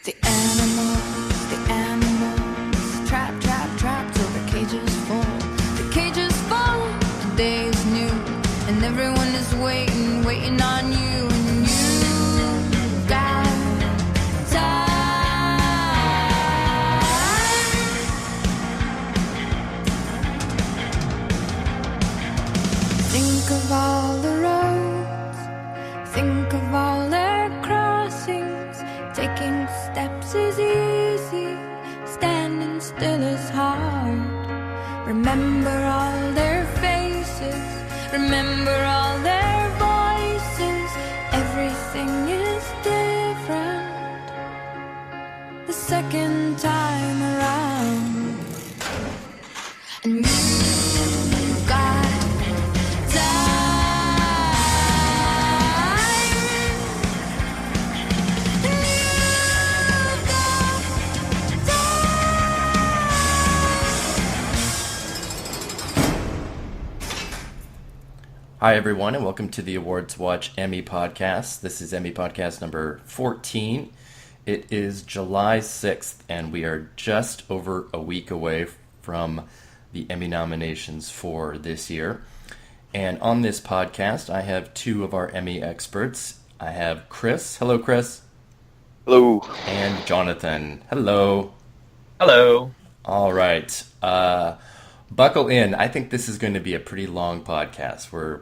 The animals, trap, trap, trap till the cages fall. The cages fall, the day is new, and everyone is waiting, waiting on you, and you got time. Think of all the roads, think of all their crossings. Taking steps is easy, standing still is hard. Remember all their faces, remember all their voices. Everything is different the second time around. And you've got Hi, everyone, and welcome to the AwardsWatch Emmy podcast. This is Emmy podcast number 14. It is July 6th, and we are just over a week away from the Emmy nominations for this year. And on this podcast, I have two of our Emmy experts. I have Chris. Hello, Chris. Hello. And Jonathan. Hello. Hello. All right. Buckle in. I think this is going to be a pretty long podcast. We're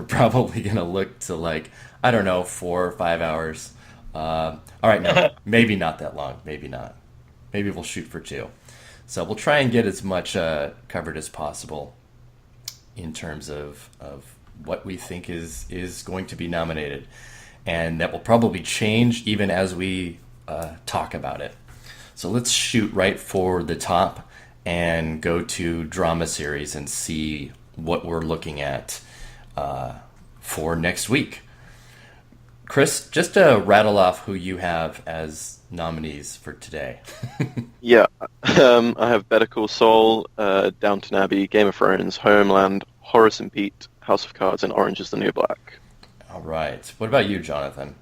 probably going to look to 4 or 5 hours. All right, no, maybe not that long. Maybe not. Maybe we'll shoot for 2. So we'll try and get as much covered as possible in terms of what we think is going to be nominated, and that will probably change even as we talk about it. So let's shoot right for the top and go to drama series and see what we're looking at for next week. Chris, just to rattle off who you have as nominees for today. Yeah, I have Better Call Saul, Downton Abbey, Game of Thrones, Homeland, Horace and Pete, House of Cards, and Orange is the New Black. All right. What about you, Jonathan?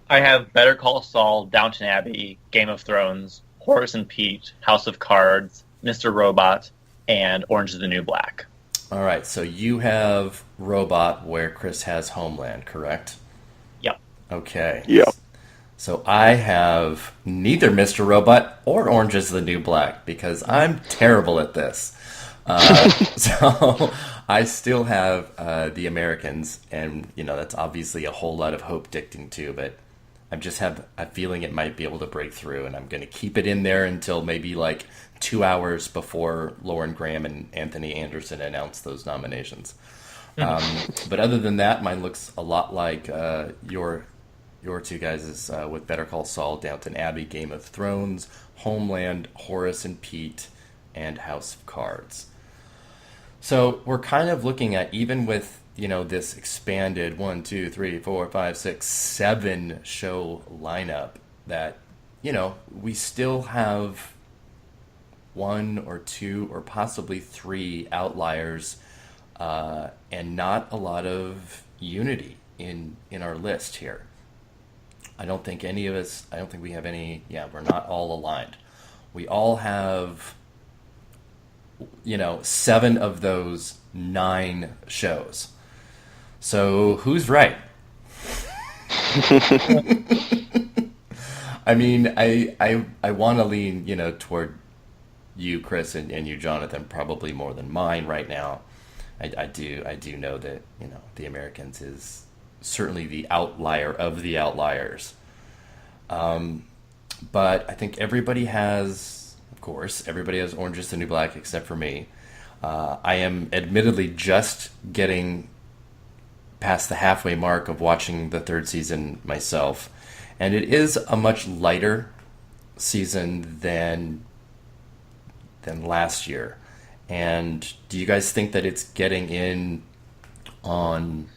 I have Better Call Saul, Downton Abbey, Game of Thrones, Horace and Pete, House of Cards, Mr. Robot, and Orange is the New Black. All right. So you have Robot where Chris has Homeland, correct? Yep. Okay. Yep. So I have neither Mr. Robot or Orange is the New Black because I'm terrible at this. So I still have The Americans, and that's obviously a whole lot of hope dictating too, but I just have a feeling it might be able to break through, and I'm going to keep it in there until maybe 2 hours before Lauren Graham and Anthony Anderson announce those nominations. But other than that, mine looks a lot like your two guys' with Better Call Saul, Downton Abbey, Game of Thrones, Homeland, Horace and Pete, and House of Cards. So we're kind of looking at, even with this expanded 1, 2, 3, 4, 5, 6, 7 show lineup, that we still have 1 or 2 or possibly 3 outliers, and not a lot of unity in our list here. I don't think we have any. We're not all aligned. We all have 7 of those 9 shows. So who's right? I mean, I want to lean, toward you, Chris, and you, Jonathan, probably more than mine right now. I do know that, The Americans is certainly the outlier of the outliers. But I think everybody has Orange is the New Black except for me. I am admittedly just getting past the halfway mark of watching the 3rd season myself, and it is a much lighter season than last year. And do you guys think that it's getting in on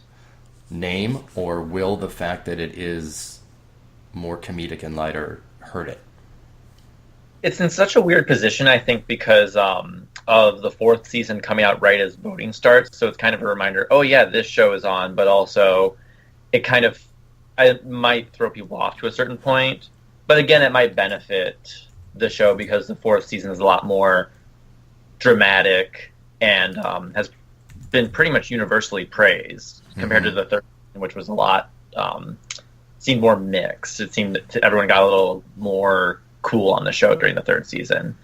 name, or will the fact that it is more comedic and lighter hurt it? It's in such a weird position, I think, because of the 4th season coming out right as voting starts. So it's kind of a reminder, oh yeah, this show is on, but also it might throw people off to a certain point. But again, it might benefit the show because the fourth season is a lot more dramatic and has been pretty much universally praised compared to the third, which was a lot seemed more mixed. It seemed that everyone got a little more cool on the show during the third season.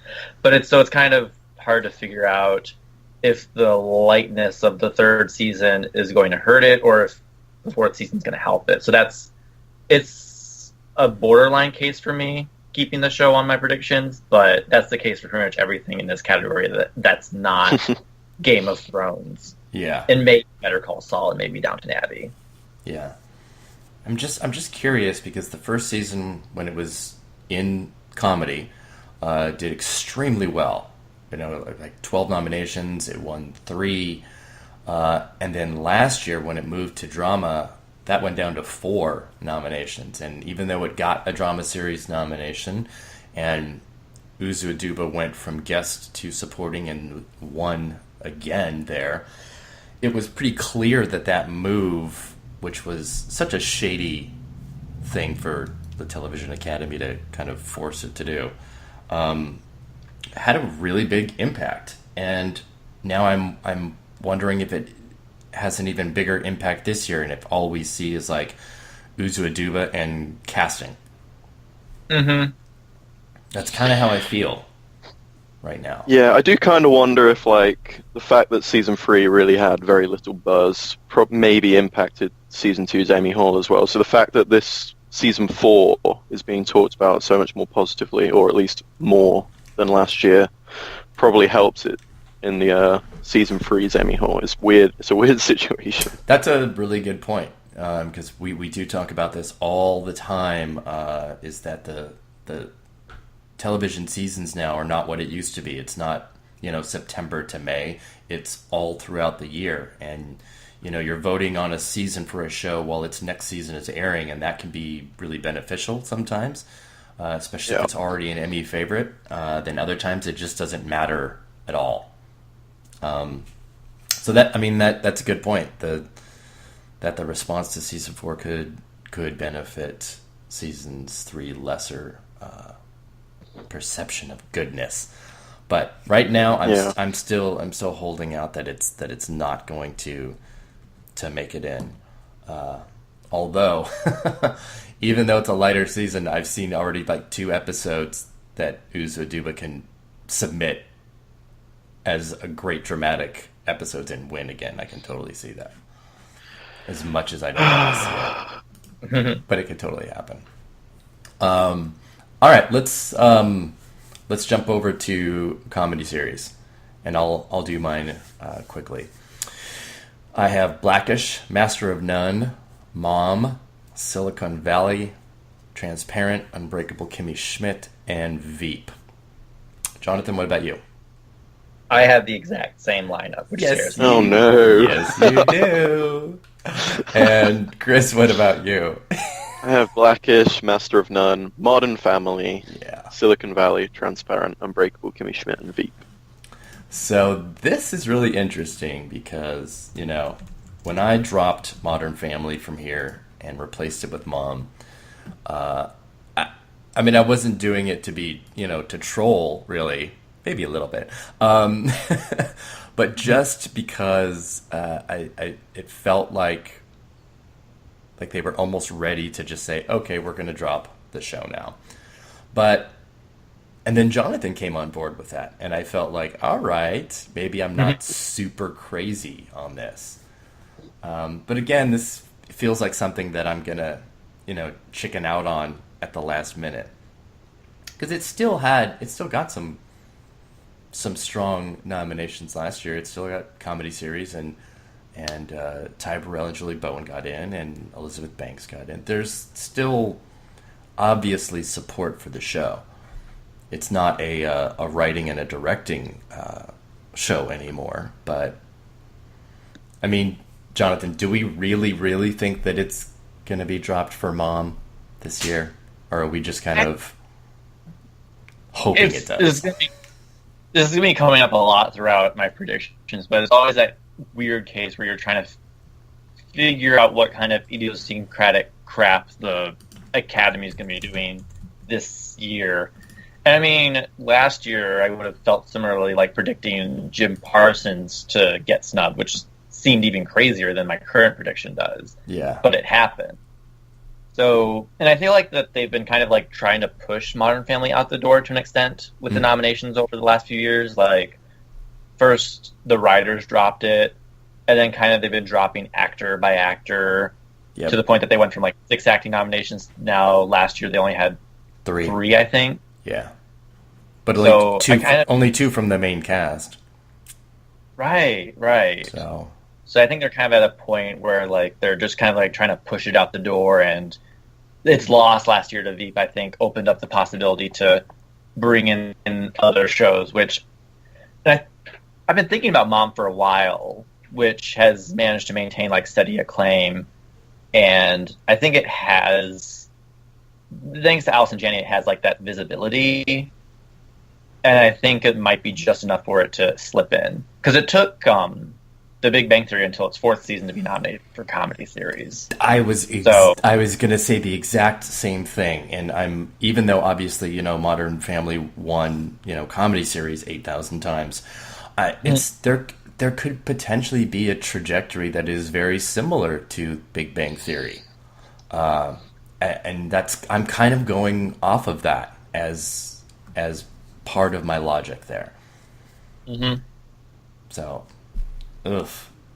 But it's kind of hard to figure out if the lightness of the third season is going to hurt it or if the fourth season is going to help it. So it's a borderline case for me keeping the show on my predictions, but that's the case for pretty much everything in this category that's not Game of Thrones. Yeah. And maybe Better Call Saul and maybe Downton Abbey. Yeah. I'm just curious because the first season, when it was in comedy, did extremely well. You know, like 12 nominations, it won 3. And then last year, when it moved to drama, that went down to 4 nominations. And even though it got a drama series nomination, and Uzo Aduba went from guest to supporting and won again there, it was pretty clear that move, which was such a shady thing for the Television Academy to kind of force it to do, had a really big impact. And now I'm wondering if it has an even bigger impact this year, and if all we see is like Uzo Aduba and casting. Mm-hmm. That's kind of how I feel right now. Yeah, I do kind of wonder if, like, the fact that Season 3 really had very little buzz maybe impacted Season 2's Emmy Hall as well. So the fact that this Season 4 is being talked about so much more positively, or at least more than last year, probably helps it in the Season 3's Emmy Hall. It's weird. It's a weird situation. That's a really good point, because we do talk about this all the time, is that the television seasons now are not what it used to be. It's not, September to May. It's all throughout the year. And, you're voting on a season for a show while its next season is airing, and that can be really beneficial sometimes, especially if it's already an Emmy favorite. Then other times it just doesn't matter at all. So that's a good point. That the response to season 4 could benefit seasons 3 lesser perception of goodness. But right now, I'm still holding out that it's not going to make it in. Although, even though it's a lighter season, I've seen already like 2 episodes that Uzo Aduba can submit as a great dramatic episodes and win again. I can totally see that. As much as I don't want to see it. But it could totally happen. All right, let's jump over to comedy series, and I'll do mine quickly. I have Blackish, Master of None, Mom, Silicon Valley, Transparent, Unbreakable Kimmy Schmidt, and Veep. Jonathan, what about you? I have the exact same lineup. Which Yes. Oh no. Yes, you do. And Chris, what about you? I have Blackish, Master of None, Modern Family, Silicon Valley, Transparent, Unbreakable Kimmy Schmidt, and Veep. So this is really interesting because, when I dropped Modern Family from here and replaced it with Mom, I wasn't doing it to be, to troll, really. Maybe a little bit. But just because it felt like they were almost ready to just say, okay, we're going to drop the show now. And then Jonathan came on board with that. And I felt like, all right, maybe I'm not super crazy on this. But again, this feels like something that I'm going to, chicken out on at the last minute. Because it still got some strong nominations last year. It still got comedy series, and Ty Burrell and Julie Bowen got in, and Elizabeth Banks got in. There's still obviously support for the show. It's not a writing and a directing show anymore. But Jonathan, do we really, really think that it's going to be dropped for Mom this year, or are we just kind of hoping it does? This is going to be coming up a lot throughout my predictions, but it's always that weird case where you're trying to figure out what kind of idiosyncratic crap the Academy is going to be doing this year. I mean, last year I would have felt similarly, like predicting Jim Parsons to get snubbed, which seemed even crazier than my current prediction does. Yeah. But it happened. So, and I feel like that they've been kind of like trying to push Modern Family out the door to an extent with the nominations over the last few years. Like, first the writers dropped it, and then kind of they've been dropping actor by actor to the point that they went from like 6 acting nominations. Now, last year they only had 3, I think. Yeah. But so only 2 from the main cast. Right. So I think they're kind of at a point where like they're just kind of like trying to push it out the door, and its loss last year to Veep, I think, opened up the possibility to bring in other shows, which I've been thinking about Mom for a while, which has managed to maintain like steady acclaim, and I think it has, thanks to Allison Janney, it has like that visibility, and I think it might be just enough for it to slip in, because it took The Big Bang Theory until its 4th season to be nominated for comedy series. I was going to say the exact same thing, and even though obviously Modern Family won comedy series 8,000 times, there could potentially be a trajectory that is very similar to Big Bang Theory, and I'm kind of going off of that as part of my logic there. Mm-hmm. So. Ugh,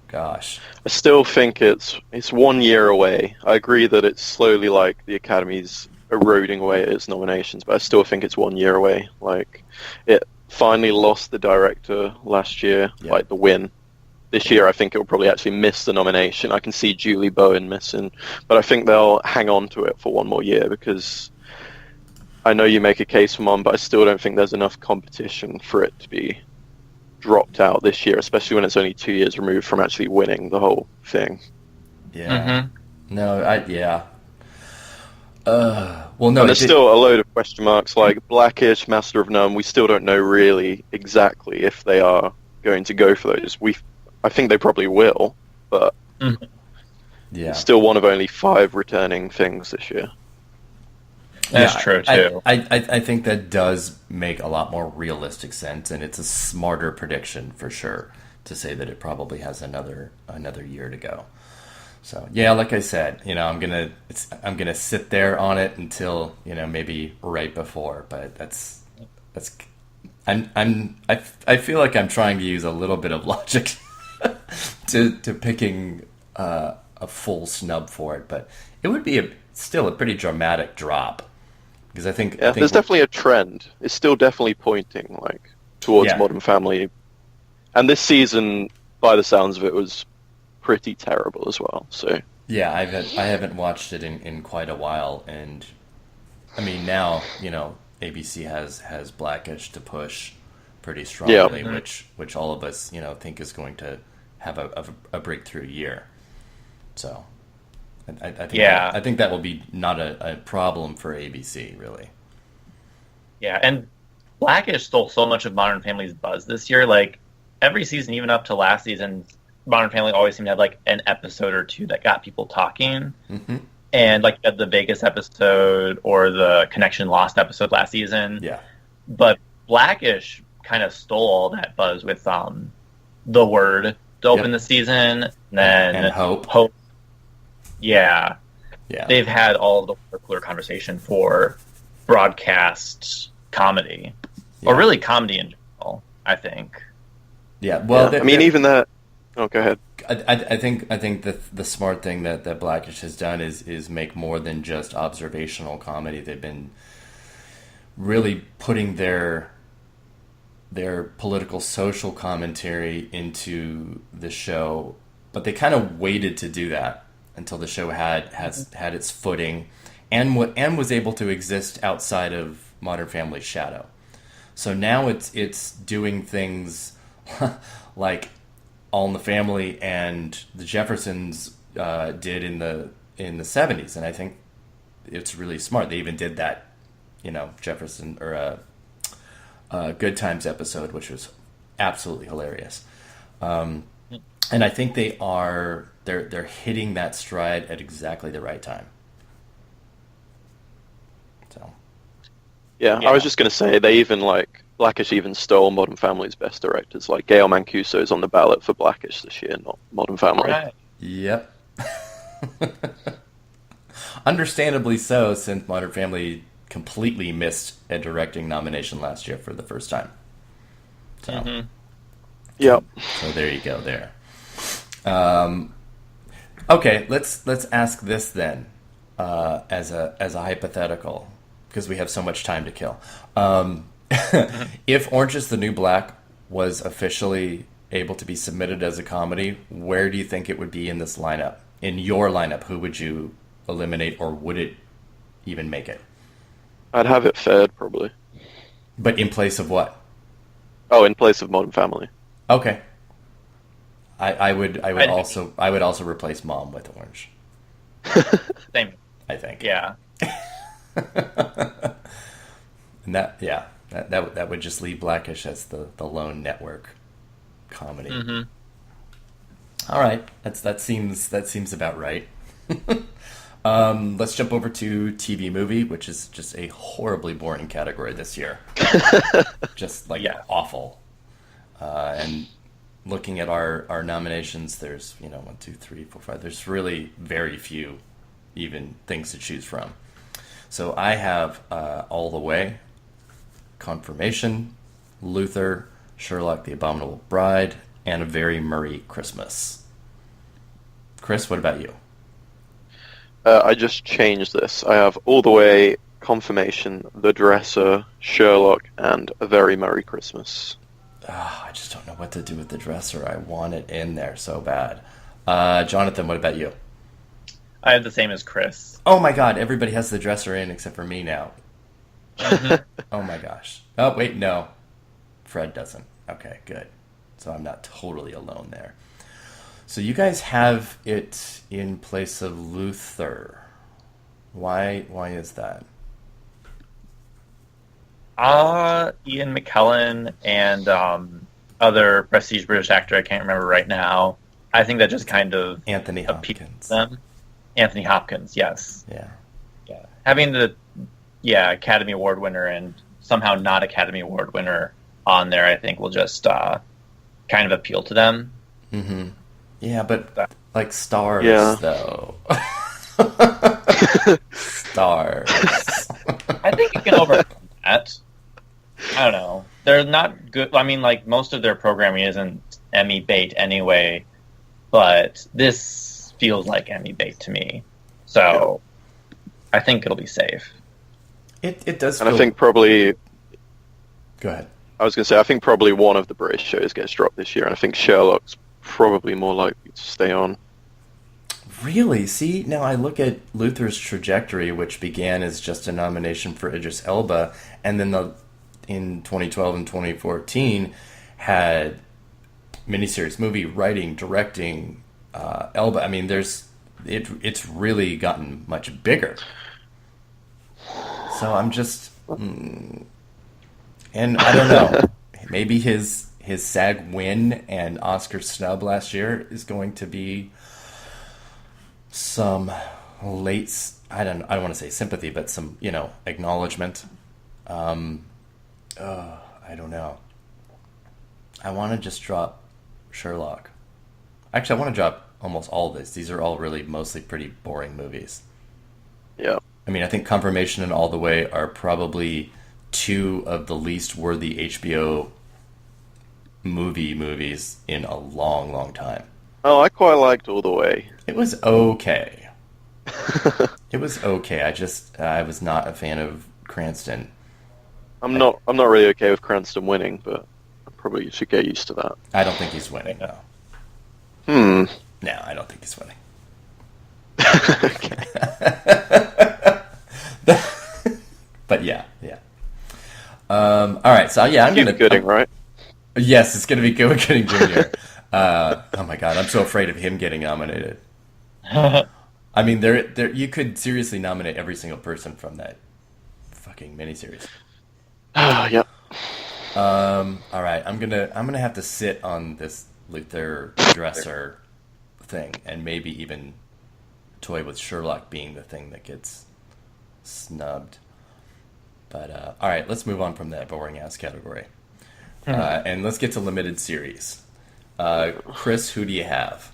gosh. I still think it's 1 year away. I agree that it's slowly like the Academy's eroding away at its nominations, but I still think it's 1 year away. Like, it finally lost the director last year, like the win. This year I think it will probably actually miss the nomination. I can see Julie Bowen missing, but I think they'll hang on to it for 1 more year, because I know you make a case for Mom, but I still don't think there's enough competition for it to be dropped out this year, especially when it's only 2 years removed from actually winning the whole thing. Yeah. Mm-hmm. No, well, no. And there's still a load of question marks, like Blackish, Master of None. We still don't know really exactly if they are going to go for those. I think they probably will, but it's still one of only 5 returning things this year. That's true too. I think that does make a lot more realistic sense, and it's a smarter prediction for sure to say that it probably has another year to go. So yeah, like I said, I'm gonna sit there on it until maybe right before, but I feel like I'm trying to use a little bit of logic to picking a full snub for it, but it would be still a pretty dramatic drop. Because I think there's definitely a trend. It's still definitely pointing towards Modern Family, and this season, by the sounds of it, was pretty terrible as well. So yeah, I haven't watched it in quite a while, and I mean now ABC has Blackish to push pretty strongly, which all of us think is going to have a breakthrough year. So. I think that will be not a problem for ABC, really. Yeah, and Blackish stole so much of Modern Family's buzz this year. Like, every season, even up to last season, Modern Family always seemed to have, like, an episode or 2 that got people talking. Mm-hmm. And, like, the Vegas episode or the Connection Lost episode last season. Yeah. But Blackish kind of stole all that buzz with The Word to open the season. And Hope. Yeah. They've had all the cooler conversation for broadcast comedy, or really comedy in general, I think. Yeah, well, I mean, even that. Oh, go ahead. I think the smart thing that Blackish has done is make more than just observational comedy. They've been really putting their political social commentary into the show, but they kind of waited to do that until the show had its footing and was able to exist outside of Modern Family's shadow. So now it's doing things like All in the Family and the Jeffersons did in the 70s, and I think it's really smart. They even did that, Jefferson or Good Times episode, which was absolutely hilarious. And I think they're hitting that stride at exactly the right time. So, Yeah, I was just going to say, they even, like, Blackish even stole Modern Family's best directors. Like, Gail Mancuso's on the ballot for Blackish this year, not Modern Family. Right. Yep. Understandably so, since Modern Family completely missed a directing nomination last year for the first time. So, Yep. so there you go there. Okay, let's ask this then, as a hypothetical, because we have so much time to kill. If Orange is the New Black was officially able to be submitted as a comedy, where do you think it would be in this lineup? In your lineup, who would you eliminate, or would it even make it? I'd have it third, probably. But in place of what? Oh, in place of Modern Family. Okay. I would also replace Mom with Orange. Same. I think. Yeah. And that would just leave Blackish as the lone network comedy. All right, that seems about right. Let's jump over to TV movie, which is just a horribly boring category this year. Just awful. And looking at our nominations, there's 1, 2, 3, 4, 5. There's really very few even things to choose from. So I have All the Way, Confirmation, Luther, Sherlock: The Abominable Bride, and A Very Murray Christmas. Chris, what about you? I just changed this. I have All the Way, Confirmation, The Dresser, Sherlock, and A Very Merry Christmas. I just don't know what to do with The Dresser. I want it in there so bad. Jonathan, what about you? I have the same as Chris. Oh my god, everybody has The Dresser in except for me now. Oh my gosh. Oh, wait, no. Fred doesn't. Okay, good. So I'm not totally alone there. So you guys have it in place of Luther. Why is that? Ian McKellen and other prestige British actor I can't remember right now. I think that just kind of Anthony appeals Hopkins. to them. Anthony Hopkins, yes. Yeah. Having the Academy Award winner and somehow not Academy Award winner on there, I think will just kind of appeal to them. Mm-hmm. Yeah, but like stars, though. Stars. I think you can overcome that. I don't know. They're not good. I mean, like, most of their programming isn't Emmy bait anyway, but this feels like Emmy bait to me. So I think it'll be safe. It does. And I think probably... Go ahead. I was going to say, I think probably one of the British shows gets dropped this year, and I think Sherlock's probably more likely to stay on. Really? See, now I look at Luther's trajectory, which began as just a nomination for Idris Elba, and then in 2012 and 2014 had miniseries, movie, writing, directing, Elba. I mean, it's really gotten much bigger. So I'm just... And I don't know. Maybe his SAG win and Oscar snub last year is going to be some late... I don't want to say sympathy, but some, acknowledgement. I don't know. I want to just drop Sherlock. Actually, I want to drop almost all of this. These are all really mostly pretty boring movies. Yeah. I mean, I think Confirmation and All the Way are probably two of the least worthy HBO movies in a long, long time. Oh, I quite liked All the Way. It was okay. It was okay. I was not a fan of Cranston. I'm not really okay with Cranston winning, but I probably should get used to that. I don't think he's winning, no. No, I don't think he's winning. But yeah. All right, so I'm Cuba Gooding, right? Yes, it's going to be Cuba Gooding Jr. Oh my god, I'm so afraid of him getting nominated. I mean, there you could seriously nominate every single person from that fucking miniseries. Yep. All right, I'm gonna have to sit on this Luther Dresser thing, and maybe even toy with Sherlock being the thing that gets snubbed. But all right, let's move on from that boring ass category, and let's get to limited series. Chris, who do you have?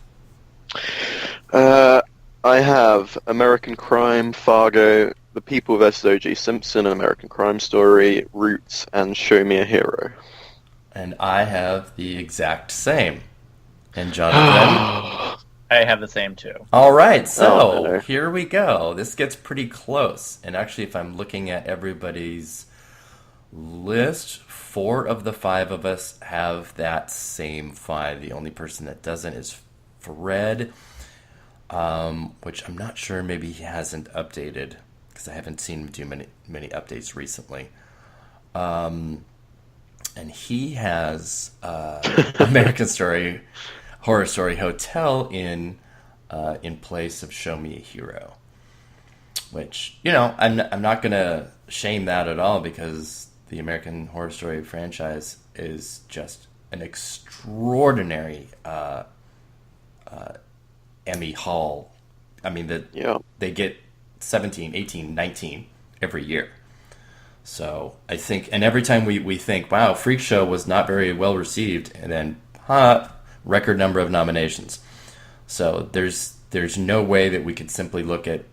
I have American Crime, Fargo, The People vs. O.J. Simpson, An American Crime Story, Roots, and Show Me a Hero. And I have the exact same. And Jonathan? I have the same too. All right, so no. Here we go. This gets pretty close. And actually, if I'm looking at everybody's list, 4 of the 5 of us have that same 5. The only person that doesn't is Fred, which I'm not sure. Maybe he hasn't updated because I haven't seen him do many updates recently. And he has American Horror Story Hotel in place of Show Me a Hero, which I'm not gonna shame that at all because the American Horror Story franchise is just an extraordinary Emmy haul. I mean they get 17, 18, 19 every year. So I think, and every time we think, wow, Freak Show was not very well received, and then record number of nominations. So there's no way that we could simply look at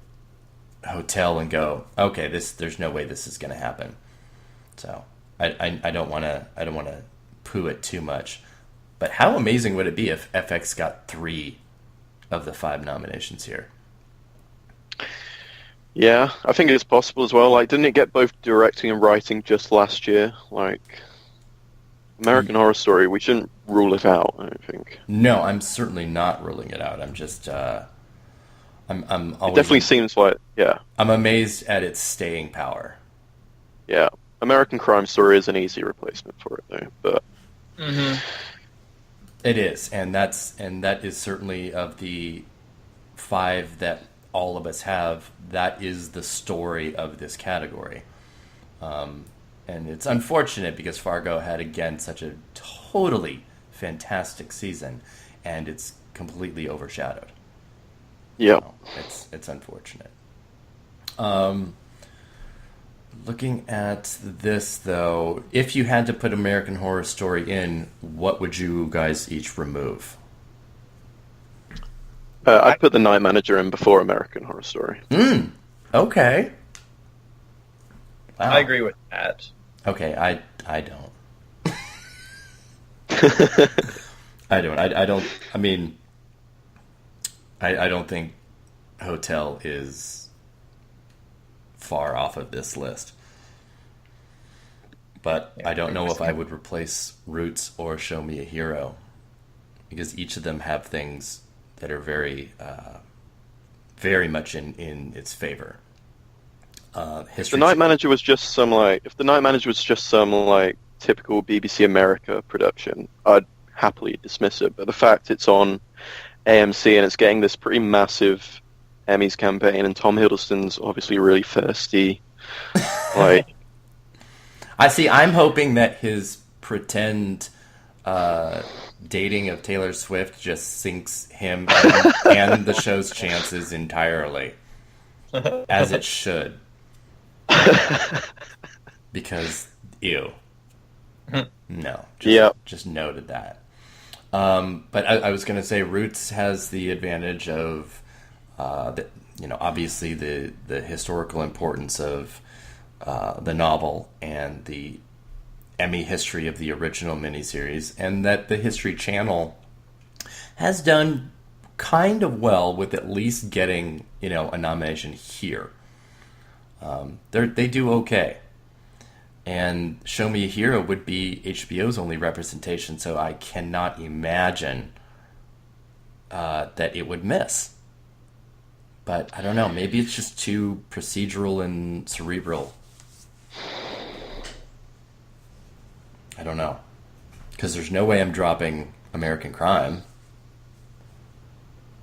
Hotel and go, okay, there's no way this is going to happen. So I don't want to poo it too much. But how amazing would it be if FX got 3 of the 5 nominations here? Yeah, I think it's possible as well. Like, didn't it get both directing and writing just last year? Like, American Horror Story, we shouldn't rule it out, I don't think. No, I'm certainly not ruling it out. I'm just, I'm always... It definitely seems like, yeah. I'm amazed at its staying power. Yeah. American Crime Story is an easy replacement for it, though, but... Mm-hmm. It is, and that is certainly of the 5 that all of us have, that is the story of this category. And it's unfortunate because Fargo had, again, such a totally fantastic season, and it's completely overshadowed. Yeah. So it's unfortunate. Looking at this, though, if you had to put American Horror Story in, what would you guys each remove? I'd put The Night Manager in before American Horror Story. Okay. Wow. I agree with that. Okay, I don't. I don't. I mean, I don't think Hotel is far off of this list. But I don't know if I would replace Roots or Show Me a Hero, because each of them have things that are very, very much in its favor. If The Night Manager was just some typical BBC America production, I'd happily dismiss it. But the fact it's on AMC and it's getting this pretty massive Emmys campaign, and Tom Hiddleston's obviously really thirsty, like. I'm hoping that his pretend dating of Taylor Swift just sinks him and the show's chances entirely, as it should. Because, ew. No. Just noted that. But I was going to say Roots has the advantage of, obviously the historical importance of the novel and the Emmy history of the original miniseries, and that the History Channel has done kind of well with at least getting, a nomination here. They do okay. And Show Me a Hero would be HBO's only representation, so I cannot imagine that it would miss. But I don't know, maybe it's just too procedural and cerebral. I don't know. Because there's no way I'm dropping American Crime.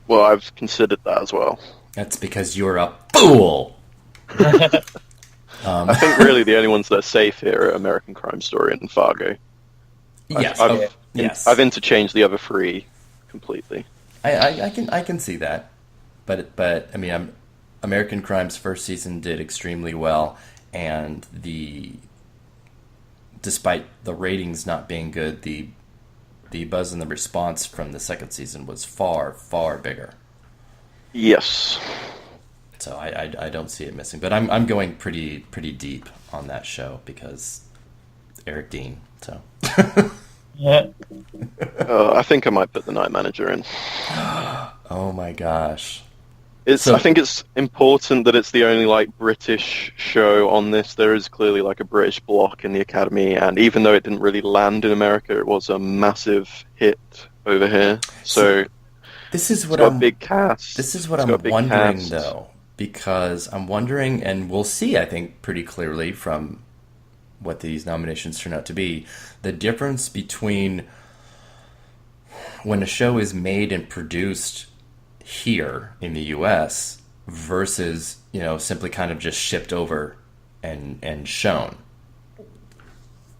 Well, I've considered that as well. That's because you're a fool! I think really the only ones that are safe here are American Crime Story and Fargo. Yes, yes. I've interchanged the other 3 completely. I can see that, but I mean, American Crime's first season did extremely well, and despite the ratings not being good, the buzz and the response from the second season was far, far bigger. Yes. So I don't see it missing, but I'm going pretty deep on that show because Eric Dean. So Yeah. I think I might put The Night Manager in. oh my gosh. I think it's important that it's the only like British show on this. There is clearly like a British block in the Academy, and even though it didn't really land in America, it was a massive hit over here. So this is what it's got a big cast. This is what It's I'm got a big wondering cast. though, because I'm wondering, and we'll see, I think, pretty clearly from what these nominations turn out to be, the difference between when a show is made and produced here in the US versus, simply kind of just shipped over and shown.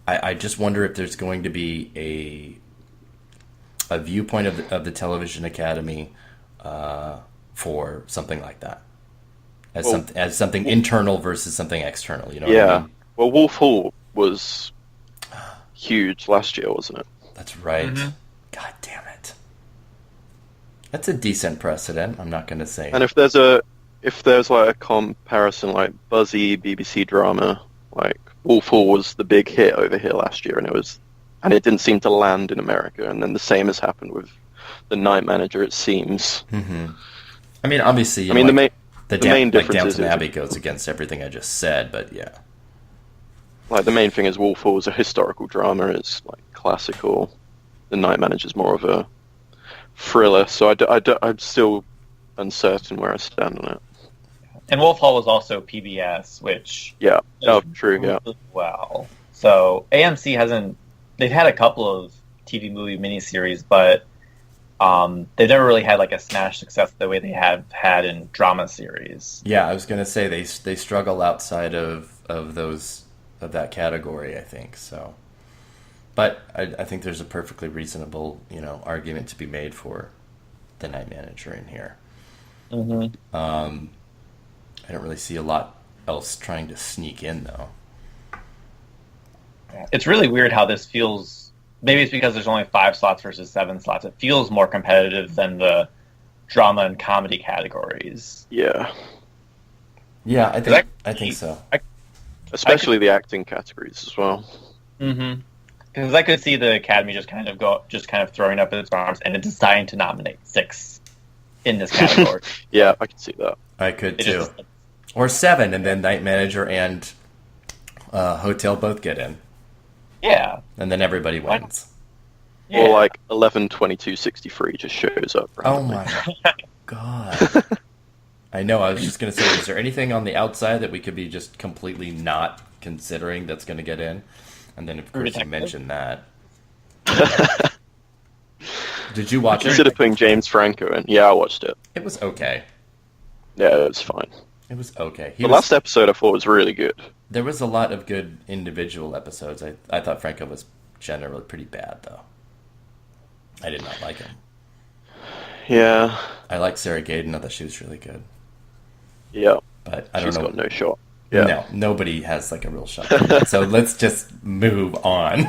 I just wonder if there's going to be a viewpoint of the Television Academy for something like that, as something internal versus something external. You know what I mean? Well, Wolf Hall was huge last year, wasn't it? That's right. Mm-hmm. God damn it. That's a decent precedent. I'm not going to say. And if there's like a comparison, like buzzy BBC drama, like Wolf Hall was the big hit over here last year, and it didn't seem to land in America. And then the same has happened with The Night Manager, it seems. Mm-hmm. I mean, obviously, the main difference Downton is Abbey goes against everything I just said, but yeah. Like the main thing is Wolf Hall is a historical drama, it's like classical. The Night Manager is more of a thriller, so I'm still uncertain where I stand on it. And Wolf Hall was also PBS, which Yeah, does true, yeah. really well. So AMC hasn't. They've had a couple of TV movie miniseries, but they've never really had like a smash success the way they have had in drama series. Yeah, I was going to say they struggle outside of that category, I think. So, but I think there's a perfectly reasonable argument to be made for The Night Manager in here. Mm-hmm. I don't really see a lot else trying to sneak in though. It's really weird how this feels. Maybe it's because there's only 5 slots versus 7 slots. It feels more competitive than the drama and comedy categories. Yeah. Yeah, I think so. Especially the acting categories as well. Mm-hmm. Because I could see the Academy just kind of throwing up its arms and deciding to nominate 6 in this category. Yeah, I can see that. I could too. Or 7, and then Night Manager and Hotel both get in. Yeah. And then everybody wins. Yeah. Or like 11, 22, 63 just shows up randomly. Oh my god. I know, I was just going to say, is there anything on the outside that we could be just completely not considering that's going to get in? And then, of course, you mentioned that. Did you watch it? Consider putting James Franco in. Yeah, I watched it. It was okay. Yeah, it was fine. It was okay. Last episode I thought was really good. There was a lot of good individual episodes. I thought Franco was generally pretty bad, though. I did not like him. Yeah. I liked Sarah Gaden. I thought she was really good. Yeah. But I don't know. She's got no shot. Yeah. No, nobody has like a real shot. So let's just move on.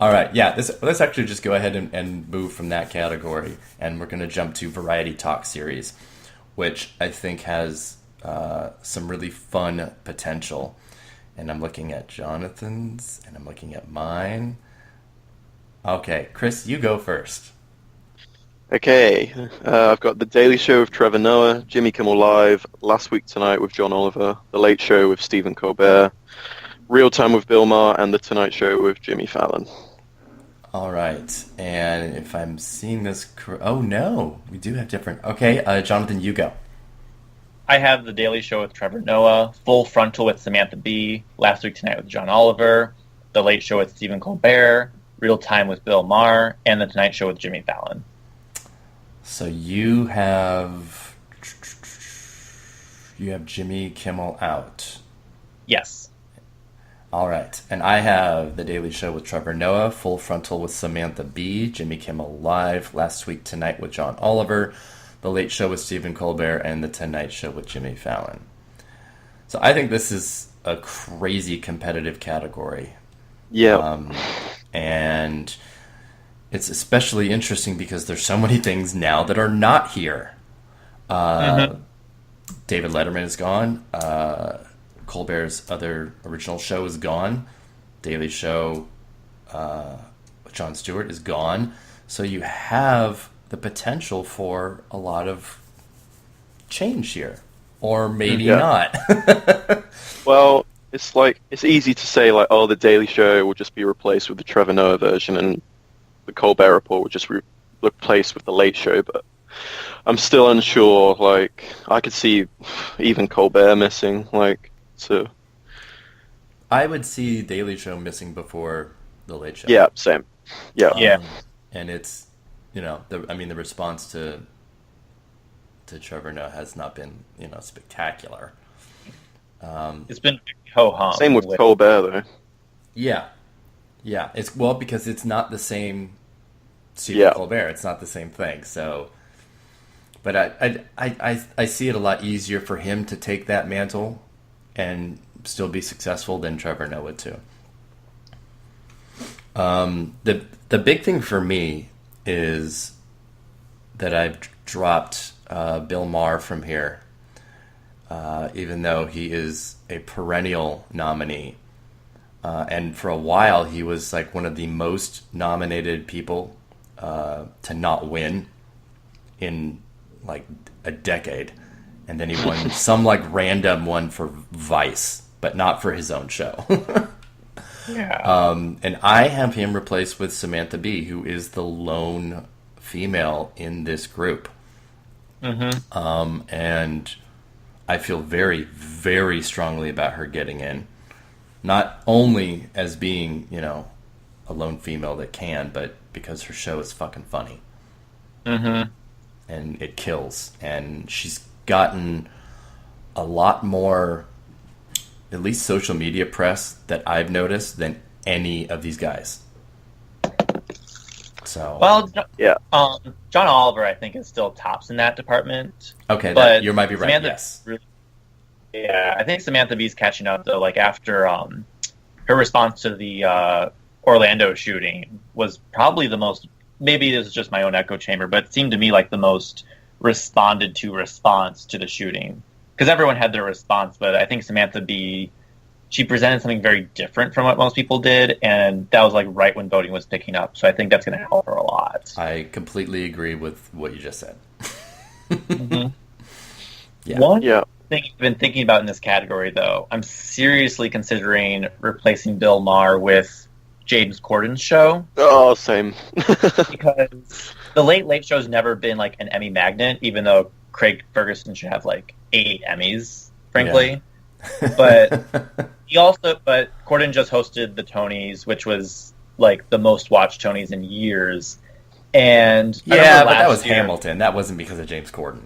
All right, yeah. Let's actually just go ahead and move from that category, and we're going to jump to Variety Talk Series, which I think has some really fun potential. And I'm looking at Jonathan's, and I'm looking at mine. Okay, Chris, you go first. Okay, I've got The Daily Show with Trevor Noah, Jimmy Kimmel Live, Last Week Tonight with John Oliver, The Late Show with Stephen Colbert, Real Time with Bill Maher, and The Tonight Show with Jimmy Fallon. All right, and if I'm seeing this oh no, we do have different. Okay, Jonathan, you go. I have The Daily Show with Trevor Noah, Full Frontal with Samantha Bee, Last Week Tonight with John Oliver, The Late Show with Stephen Colbert, Real Time with Bill Maher, and The Tonight Show with Jimmy Fallon. So you have Jimmy Kimmel out. Yes. All right. And I have The Daily Show with Trevor Noah, Full Frontal with Samantha Bee, Jimmy Kimmel Live, Last Week Tonight with John Oliver, The Late Show with Stephen Colbert, and The Tonight Show with Jimmy Fallon. So I think this is a crazy competitive category. Yeah. And it's especially interesting because there's so many things now that are not here. David Letterman is gone. Colbert's other original show is gone. Daily Show with Jon Stewart is gone. So you have the potential for a lot of change here. Or maybe not. Well, it's easy to say, like, oh, the Daily Show will just be replaced with the Trevor Noah version, and the Colbert Report will just replaced with the Late Show, but I'm still unsure. Like, I could see even Colbert missing, like, so... I would see Daily Show missing before the Late Show. Yeah, same. Yeah. And it's, the response to Trevor Noah has not been, spectacular. It's been ho-hum. Same with Colbert, though. Yeah. It's because it's not the same Stephen Colbert. It's not the same thing. So, but I see it a lot easier for him to take that mantle and still be successful than Trevor Noah too. The big thing for me is that I've dropped Bill Maher from here, even though he is a perennial nominee. And for a while, he was like one of the most nominated people to not win in like a decade. And then he won some like random one for Vice, but not for his own show. And I have him replaced with Samantha Bee, who is the lone female in this group. And I feel very, very strongly about her getting in. Not only as being, a lone female that can, but because her show is fucking funny. And it kills. And she's gotten a lot more, at least social media press that I've noticed, than any of these guys. So, well, John Oliver, I think, is still tops in that department. Okay, but you might be right. Samantha, yes. I think Samantha Bee's catching up though. Like after her response to the Orlando shooting was probably the most. Maybe this is just my own echo chamber, but it seemed to me like the most responded to response to the shooting, because everyone had their response, but I think Samantha Bee, she presented something very different from what most people did, and that was like right when voting was picking up. So I think that's going to help her a lot. I completely agree with what you just said. One thing I've been thinking about in this category, though, I'm seriously considering replacing Bill Maher with James Corden's show. Oh, same. Because the Late Show's never been like an Emmy magnet, even though Craig Ferguson should have like 8 Emmys, frankly. But but Corden just hosted the Tonys, which was like the most watched Tonys in years. And but that was Hamilton. That wasn't because of James Corden.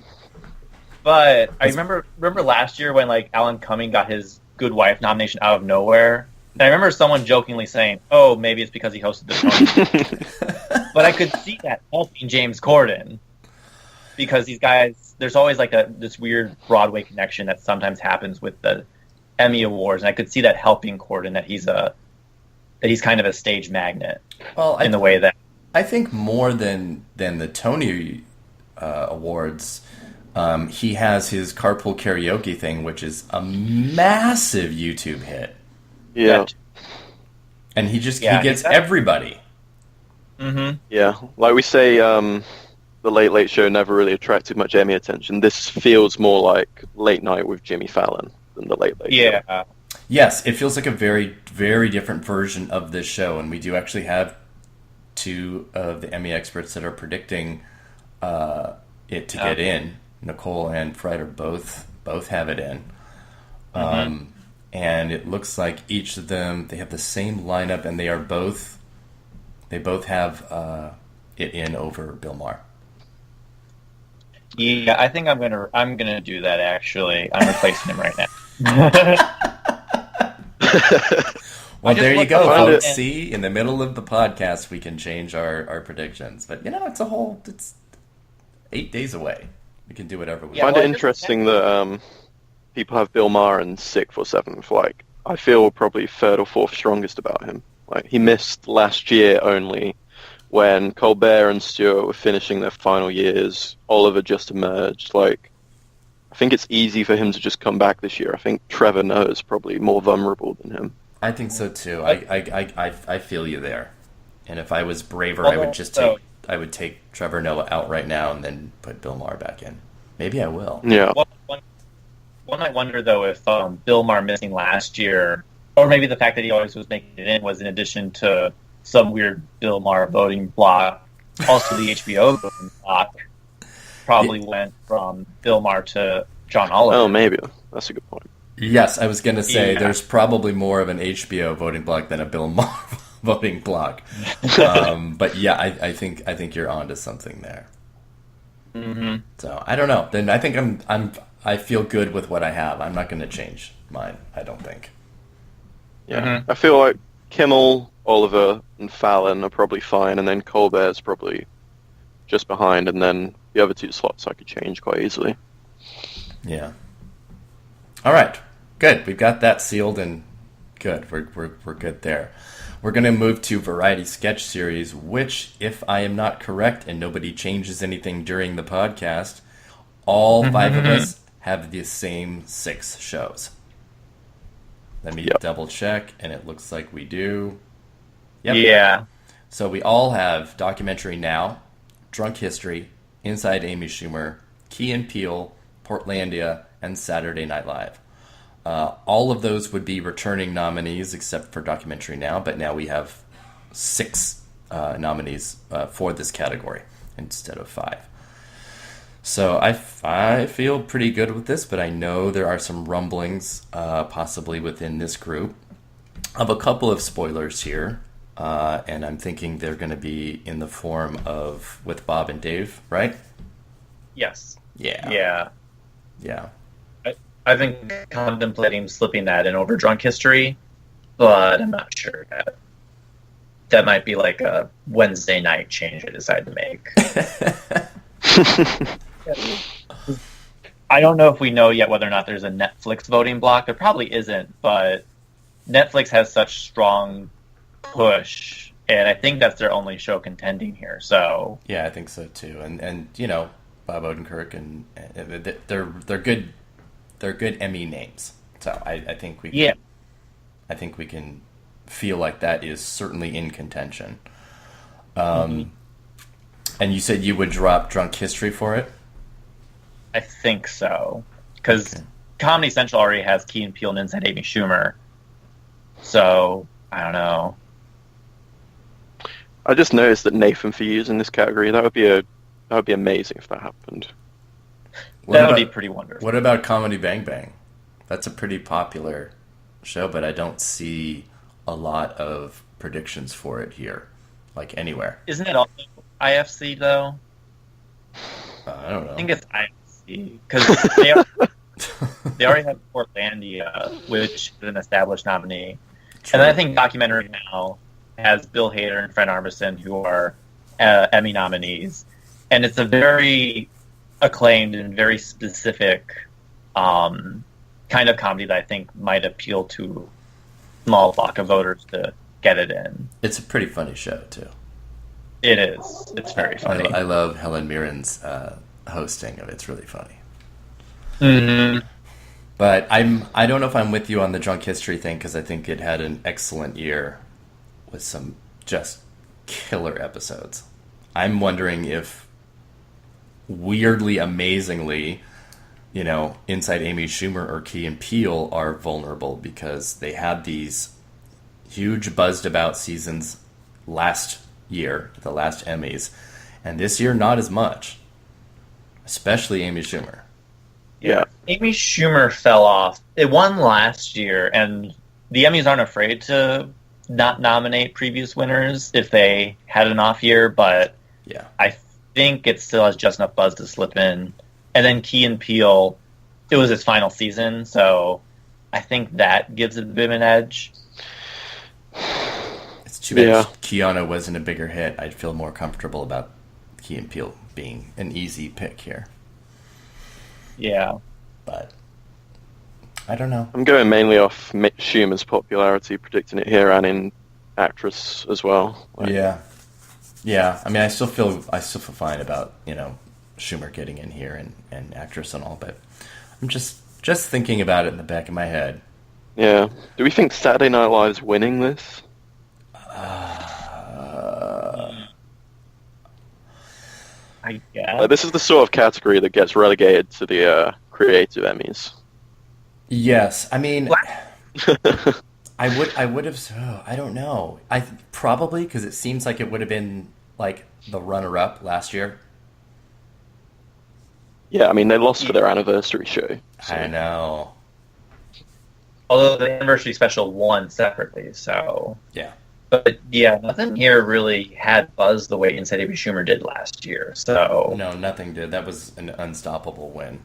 But I remember last year when like Alan Cumming got his Good Wife nomination out of nowhere. And I remember someone jokingly saying, "Oh, maybe it's because he hosted the Tonys." But I could see that helping James Corden, because these guys, there's always like this weird Broadway connection that sometimes happens with the Emmy Awards, and I could see that helping Corden, that he's kind of a stage magnet. Well, the way that I think more than the Tony Awards. He has his carpool karaoke thing, which is a massive YouTube hit. Yeah. And he gets everybody. Yeah. Like we say, the Late Show never really attracted much Emmy attention. This feels more like Late Night with Jimmy Fallon than the Late Show. Yes, it feels like a very, very different version of this show, and we do actually have 2 of the Emmy experts that are predicting it to get in. Nicole and Fred are both have it in. And it looks like each of them, they have the same lineup, and they both have it in over Bill Maher. Yeah, I think I'm gonna do that. Actually, I'm replacing him right now. Well, there you go, folks. See, in the middle of the podcast, we can change our predictions. But it's 8 days away. We can do whatever we want. I find it interesting that people have Bill Maher in 6th or 7th. Like, I feel probably 3rd or 4th strongest about him. Like, he missed last year only when Colbert and Stewart were finishing their final years. Oliver just emerged. Like, I think it's easy for him to just come back this year. I think Trevor Noah is probably more vulnerable than him. I think so too. I feel you there. And if I was braver, I would take Trevor Noah out right now and then put Bill Maher back in. Maybe I will. Yeah. One might wonder, though, if Bill Maher missing last year, or maybe the fact that he always was making it in, was in addition to some weird Bill Maher voting block. Also, the HBO voting block probably went from Bill Maher to John Oliver. Oh, maybe. That's a good point. Yes, I was going to say there's probably more of an HBO voting block than a Bill Maher voting block. But yeah, I think you're onto something there. Mm-hmm. So I don't know. Then I think I feel good with what I have. I'm not going to change mine. I don't think. Yeah, Mm-hmm. I feel like Kimmel, Oliver, and Fallon are probably fine, and then Colbert's probably just behind, and then the other 2 slots I could change quite easily. Yeah. All right. Good. We've got that sealed and good. We're good there. We're going to move to Variety Sketch Series, which, if I am not correct and nobody changes anything during the podcast, all 5 of us have the same 6 shows. Let me double check, and it looks like we do. Yep. Yeah. So we all have Documentary Now, Drunk History, Inside Amy Schumer, Key and Peele, Portlandia, and Saturday Night Live. All of those would be returning nominees except for Documentary Now, but now we have 6 nominees for this category instead of 5. So I feel pretty good with this, but I know there are some rumblings possibly within this group of a couple of spoilers here, and I'm thinking they're going to be in the form of with Bob and Dave, right? Yes. Yeah. I've been contemplating slipping that in over Drunk History, but I'm not sure yet. That might be like a Wednesday night change I decide to make. I don't know if we know yet whether or not there's a Netflix voting block. There probably isn't, but Netflix has such strong push, and I think that's their only show contending here. So yeah, I think so too. And you know, Bob Odenkirk and they're good. They're good Emmy names. So I think we can, I think we can feel like that is certainly in contention. And you said you would drop Drunk History for it? I think so. Because Comedy Central already has Key and Peele and Inside Amy Schumer. So, I don't know. I just noticed that Nathan for you is in this category. That would be amazing if that happened. That would be pretty wonderful. What about Comedy Bang Bang? That's a pretty popular show, but I don't see a lot of predictions for it here, like anywhere. Isn't it also IFC, though? I don't know. I think it's IFC, because they already have Portlandia, which is an established nominee. True. And then I think Documentary Now has Bill Hader and Fred Armisen, who are Emmy nominees. And it's a very acclaimed and very specific kind of comedy that I think might appeal to a small block of voters to get it in. It's a pretty funny show, too. It is. It's very funny. I love Helen Mirren's hosting of it. It's really funny. Mm-hmm. But I don't know if I'm with you on the Drunk History thing, because I think it had an excellent year with some just killer episodes. I'm wondering if, weirdly, amazingly, you know, Inside Amy Schumer or Key and Peele are vulnerable because they had these huge buzzed about seasons last year, the last Emmys, and this year not as much, especially Amy Schumer. Yeah. Amy Schumer fell off. It won last year, and the Emmys aren't afraid to not nominate previous winners if they had an off year, but Yeah. I think it still has just enough buzz to slip in. And then Key and Peele, it was his final season, so I think that gives it a bit of an edge. It's too bad Keanu wasn't a bigger hit. I'd feel more comfortable about Key and Peele being an easy pick here. Yeah. But I don't know. I'm going mainly off Schumer's popularity, predicting it here and in actress as well. Yeah. I mean, I still feel fine about Schumer getting in here and actress and all, but I'm just thinking about it in the back of my head. Yeah. Do we think Saturday Night Live's winning this? I guess. This is the sort of category that gets relegated to the creative Emmys. Yes, I mean, I would have. Oh, I don't know. I probably because it seems like it would have been like the runner-up last year. Yeah, I mean they lost for their anniversary show. So. I know. Although the anniversary special won separately, so Yeah. But yeah, nothing here really had buzz the way Inside Amy Schumer did last year. So No, nothing did. That was an unstoppable win.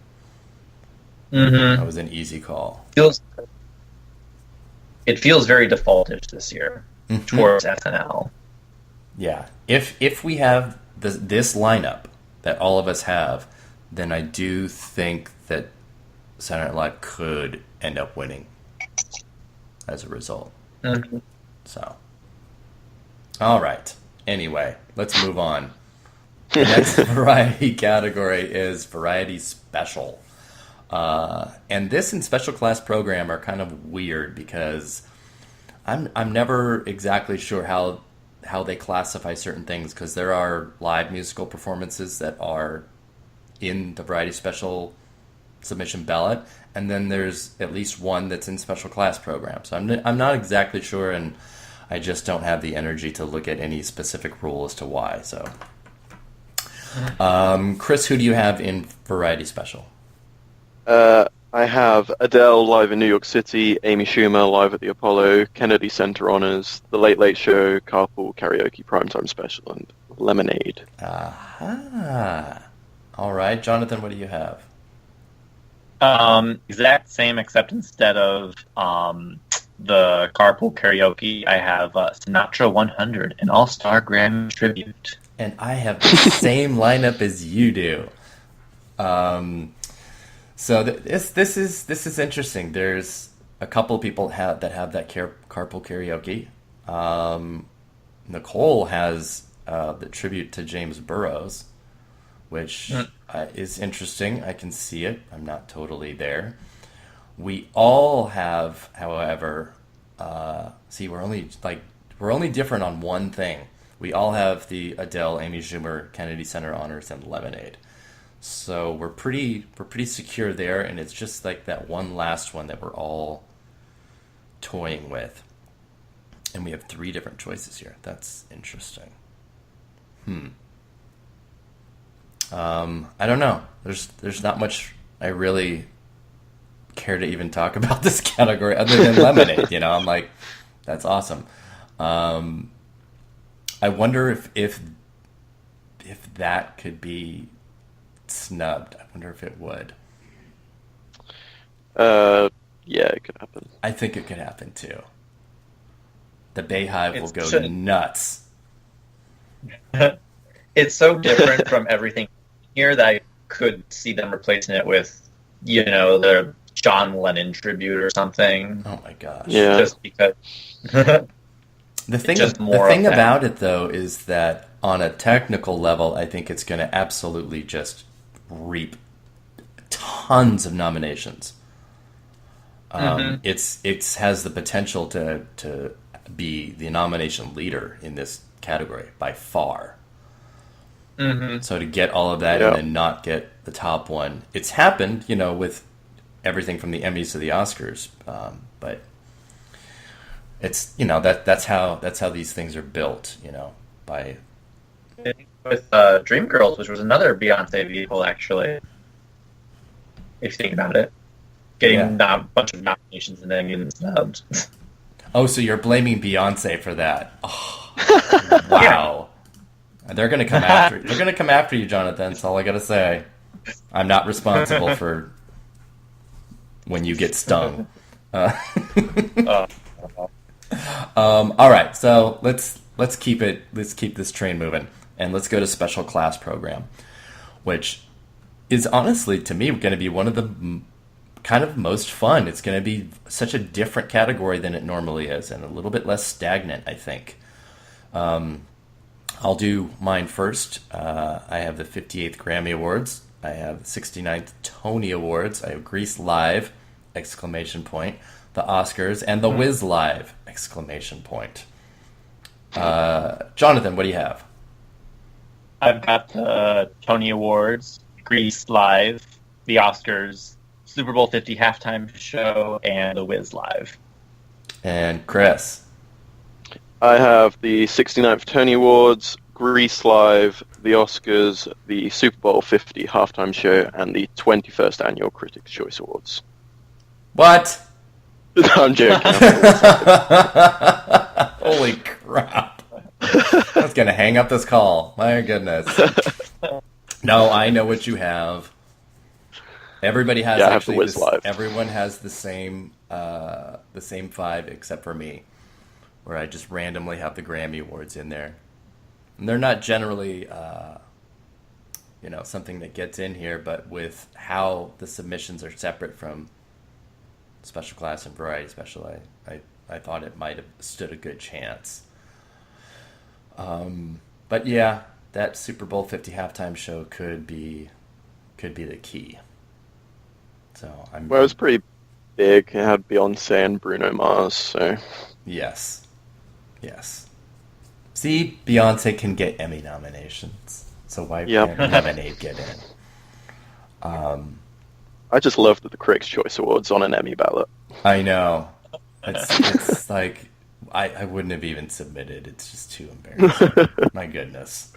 mm-hmm. That was an easy call. It feels very defaultish this year towards SNL. Yeah. If we have this lineup that all of us have, then I do think that Saturday Night Live could end up winning as a result. Mm-hmm. So, all right. Anyway, let's move on. The next variety category is variety special. And this and special class program are kind of weird because I'm never exactly sure how they classify certain things because there are live musical performances that are in the variety special submission ballot, and then there's at least one that's in special class program. So I'm not exactly sure, and I just don't have the energy to look at any specific rule as to why. So, Chris, who do you have in variety special? I have Adele live in New York City, Amy Schumer live at the Apollo, Kennedy Center Honors, The Late Late Show, Carpool Karaoke Primetime Special, and Lemonade. Aha. All right, Jonathan, what do you have? Exact same, except instead of the Carpool Karaoke, I have Sinatra 100, an All-Star Grammy tribute. And I have the same lineup as you do. So this is interesting. There's a couple of people that have that carpool karaoke. Nicole has the tribute to James Burrows, which is interesting. I can see it. I'm not totally there. We all have, however, we're only different on one thing. We all have the Adele, Amy Schumer, Kennedy Center Honors, and Lemonade. So we're pretty secure there, and it's just like that one last one that we're all toying with. And we have 3 different choices here. That's interesting. I don't know. There's not much I really care to even talk about this category other than Lemonade. I'm like, that's awesome. I wonder if that could be snubbed. I wonder if it would. Yeah, it could happen. I think it could happen too. The Bayhive will go should. Nuts. It's so different from everything here that I could see them replacing it with, the John Lennon tribute or something. Oh my gosh. Yeah. Just because. The thing about it, though, is that on a technical level, I think it's going to absolutely just reap tons of nominations. It has the potential to be the nomination leader in this category by far. So to get all of that and then not get the top one, it's happened, with everything from the Emmys to the Oscars, but it's that's how these things are built, by with Dreamgirls, which was another Beyonce vehicle, actually. If you think about it, getting a bunch of nominations and then getting snubbed. Oh, so you're blaming Beyonce for that? Oh, wow. They're gonna come after. They're gonna come after you, Jonathan. That's all I gotta say. I'm not responsible for when you get stung. All right, so let's keep this train moving, and let's go to special class program, which is honestly to me going to be one of the kind of most fun. It's going to be such a different category than it normally is, and a little bit less stagnant, I think. I'll do mine first. I have the 58th Grammy Awards. I have the 69th Tony Awards. I have Grease Live! Exclamation point. The Oscars and the Wiz Live! Exclamation point. Jonathan, what do you have? I've got the Tony Awards, Grease Live, the Oscars, Super Bowl 50 halftime show, and the Wiz Live. And Chris? I have the 69th Tony Awards, Grease Live, the Oscars, the Super Bowl 50 halftime show, and the 21st Annual Critics' Choice Awards. What? I'm joking. Holy crap. I was going to hang up this call. My goodness. No, I know what you have. Everybody has actually Wiz Live. Everyone has the same 5 except for me, where I just randomly have the Grammy Awards in there. And they're not generally something that gets in here, but with how the submissions are separate from Special Class and Variety Special, I thought it might have stood a good chance. But yeah, that Super Bowl 50 halftime show could be the key. So it was pretty big. It had Beyonce and Bruno Mars, so... Yes. See, Beyonce can get Emmy nominations, so why can't Lemonade get in? I just love that the Critics' Choice Awards on an Emmy ballot. I know. It's like, I wouldn't have even submitted. It's just too embarrassing. My goodness.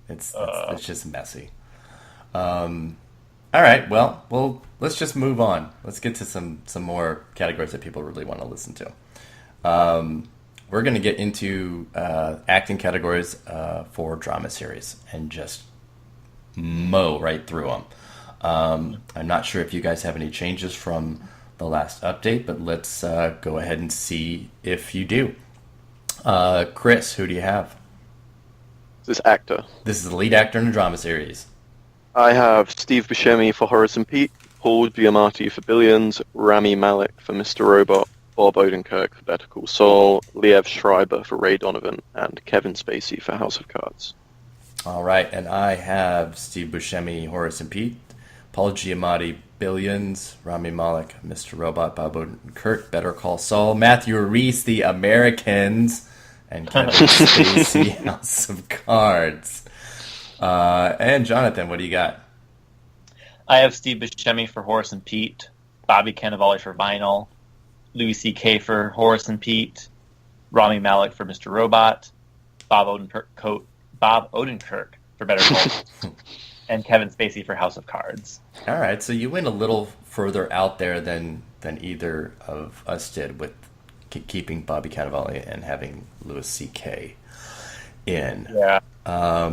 It's just messy. All right, well, let's just move on. Let's get to some more categories that people really want to listen to. We're going to get into acting categories for drama series and just mow right through them. I'm not sure if you guys have any changes from the last update, but let's go ahead and see if you do. Chris, who do you have? This actor. This is the lead actor in a drama series. I have Steve Buscemi for Horace and Pete, Paul Giamatti for Billions, Rami Malek for Mr. Robot, Bob Odenkirk for Better Call Saul, Liev Schreiber for Ray Donovan, and Kevin Spacey for House of Cards. All right, and I have Steve Buscemi, Horace and Pete, Paul Giamatti, Billions, Rami Malek, Mr. Robot, Bob Odenkirk, Better Call Saul, Matthew Reese, The Americans, and Kevin Spacey, House of Cards. And Jonathan, what do you got? I have Steve Buscemi for Horace and Pete, Bobby Cannavale for Vinyl, Louis C.K. for Horace and Pete, Rami Malek for Mr. Robot, Bob Odenkirk for Better Call Saul, and Kevin Spacey for House of Cards. All right, so you went a little further out there than either of us did with keeping Bobby Cannavale and having Louis C.K. in. Yeah. I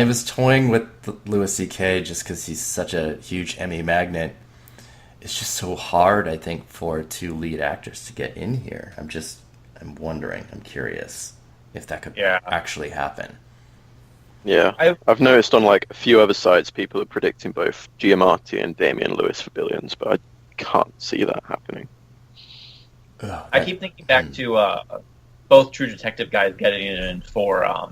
was toying with Louis C.K. just because he's such a huge Emmy magnet. It's just so hard, I think, for 2 lead actors to get in here. I'm wondering, I'm curious if that could actually happen. Yeah, I've noticed on like a few other sites people are predicting both Giamatti and Damian Lewis for Billions, but I can't see that happening. I keep thinking back to both True Detective guys getting in for a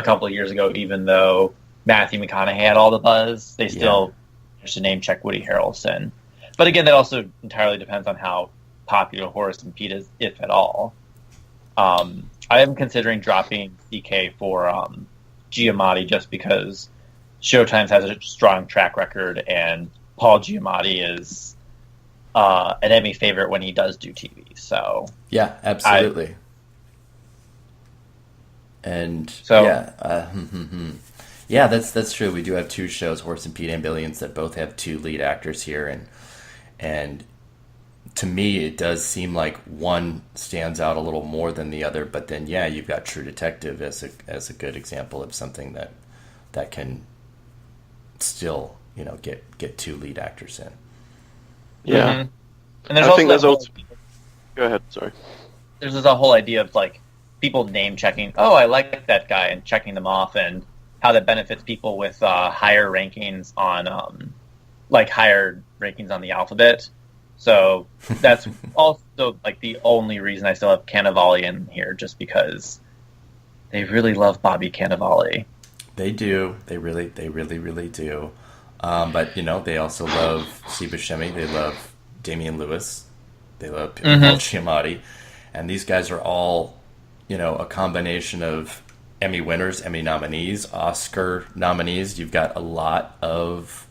couple of years ago, even though Matthew McConaughey had all the buzz, they still managed to name check Woody Harrelson. But again, that also entirely depends on how popular Horace and Pete is, if at all. I am considering dropping CK for Giamatti just because Showtime's has a strong track record, and Paul Giamatti is an Emmy favorite when he does do TV. So yeah, absolutely. Yeah, that's true. We do have 2 shows, Horace and Pete and Billions, that both have 2 lead actors here, and to me, it does seem like one stands out a little more than the other. But then, you've got True Detective as a good example of something that can still get 2 lead actors in. Yeah, and there's Go ahead. Sorry. There's a whole idea of like people name checking. Oh, I like that guy, and checking them off, and how that benefits people with higher rankings on higher rankings on the alphabet. So that's also like the only reason I still have Cannavale in here, just because they really love Bobby Cannavale. They do. They really do. But they also love Steve Buscemi. They love Damian Lewis. They love Paul Giamatti, and these guys are all, a combination of Emmy winners, Emmy nominees, Oscar nominees. You've got a lot of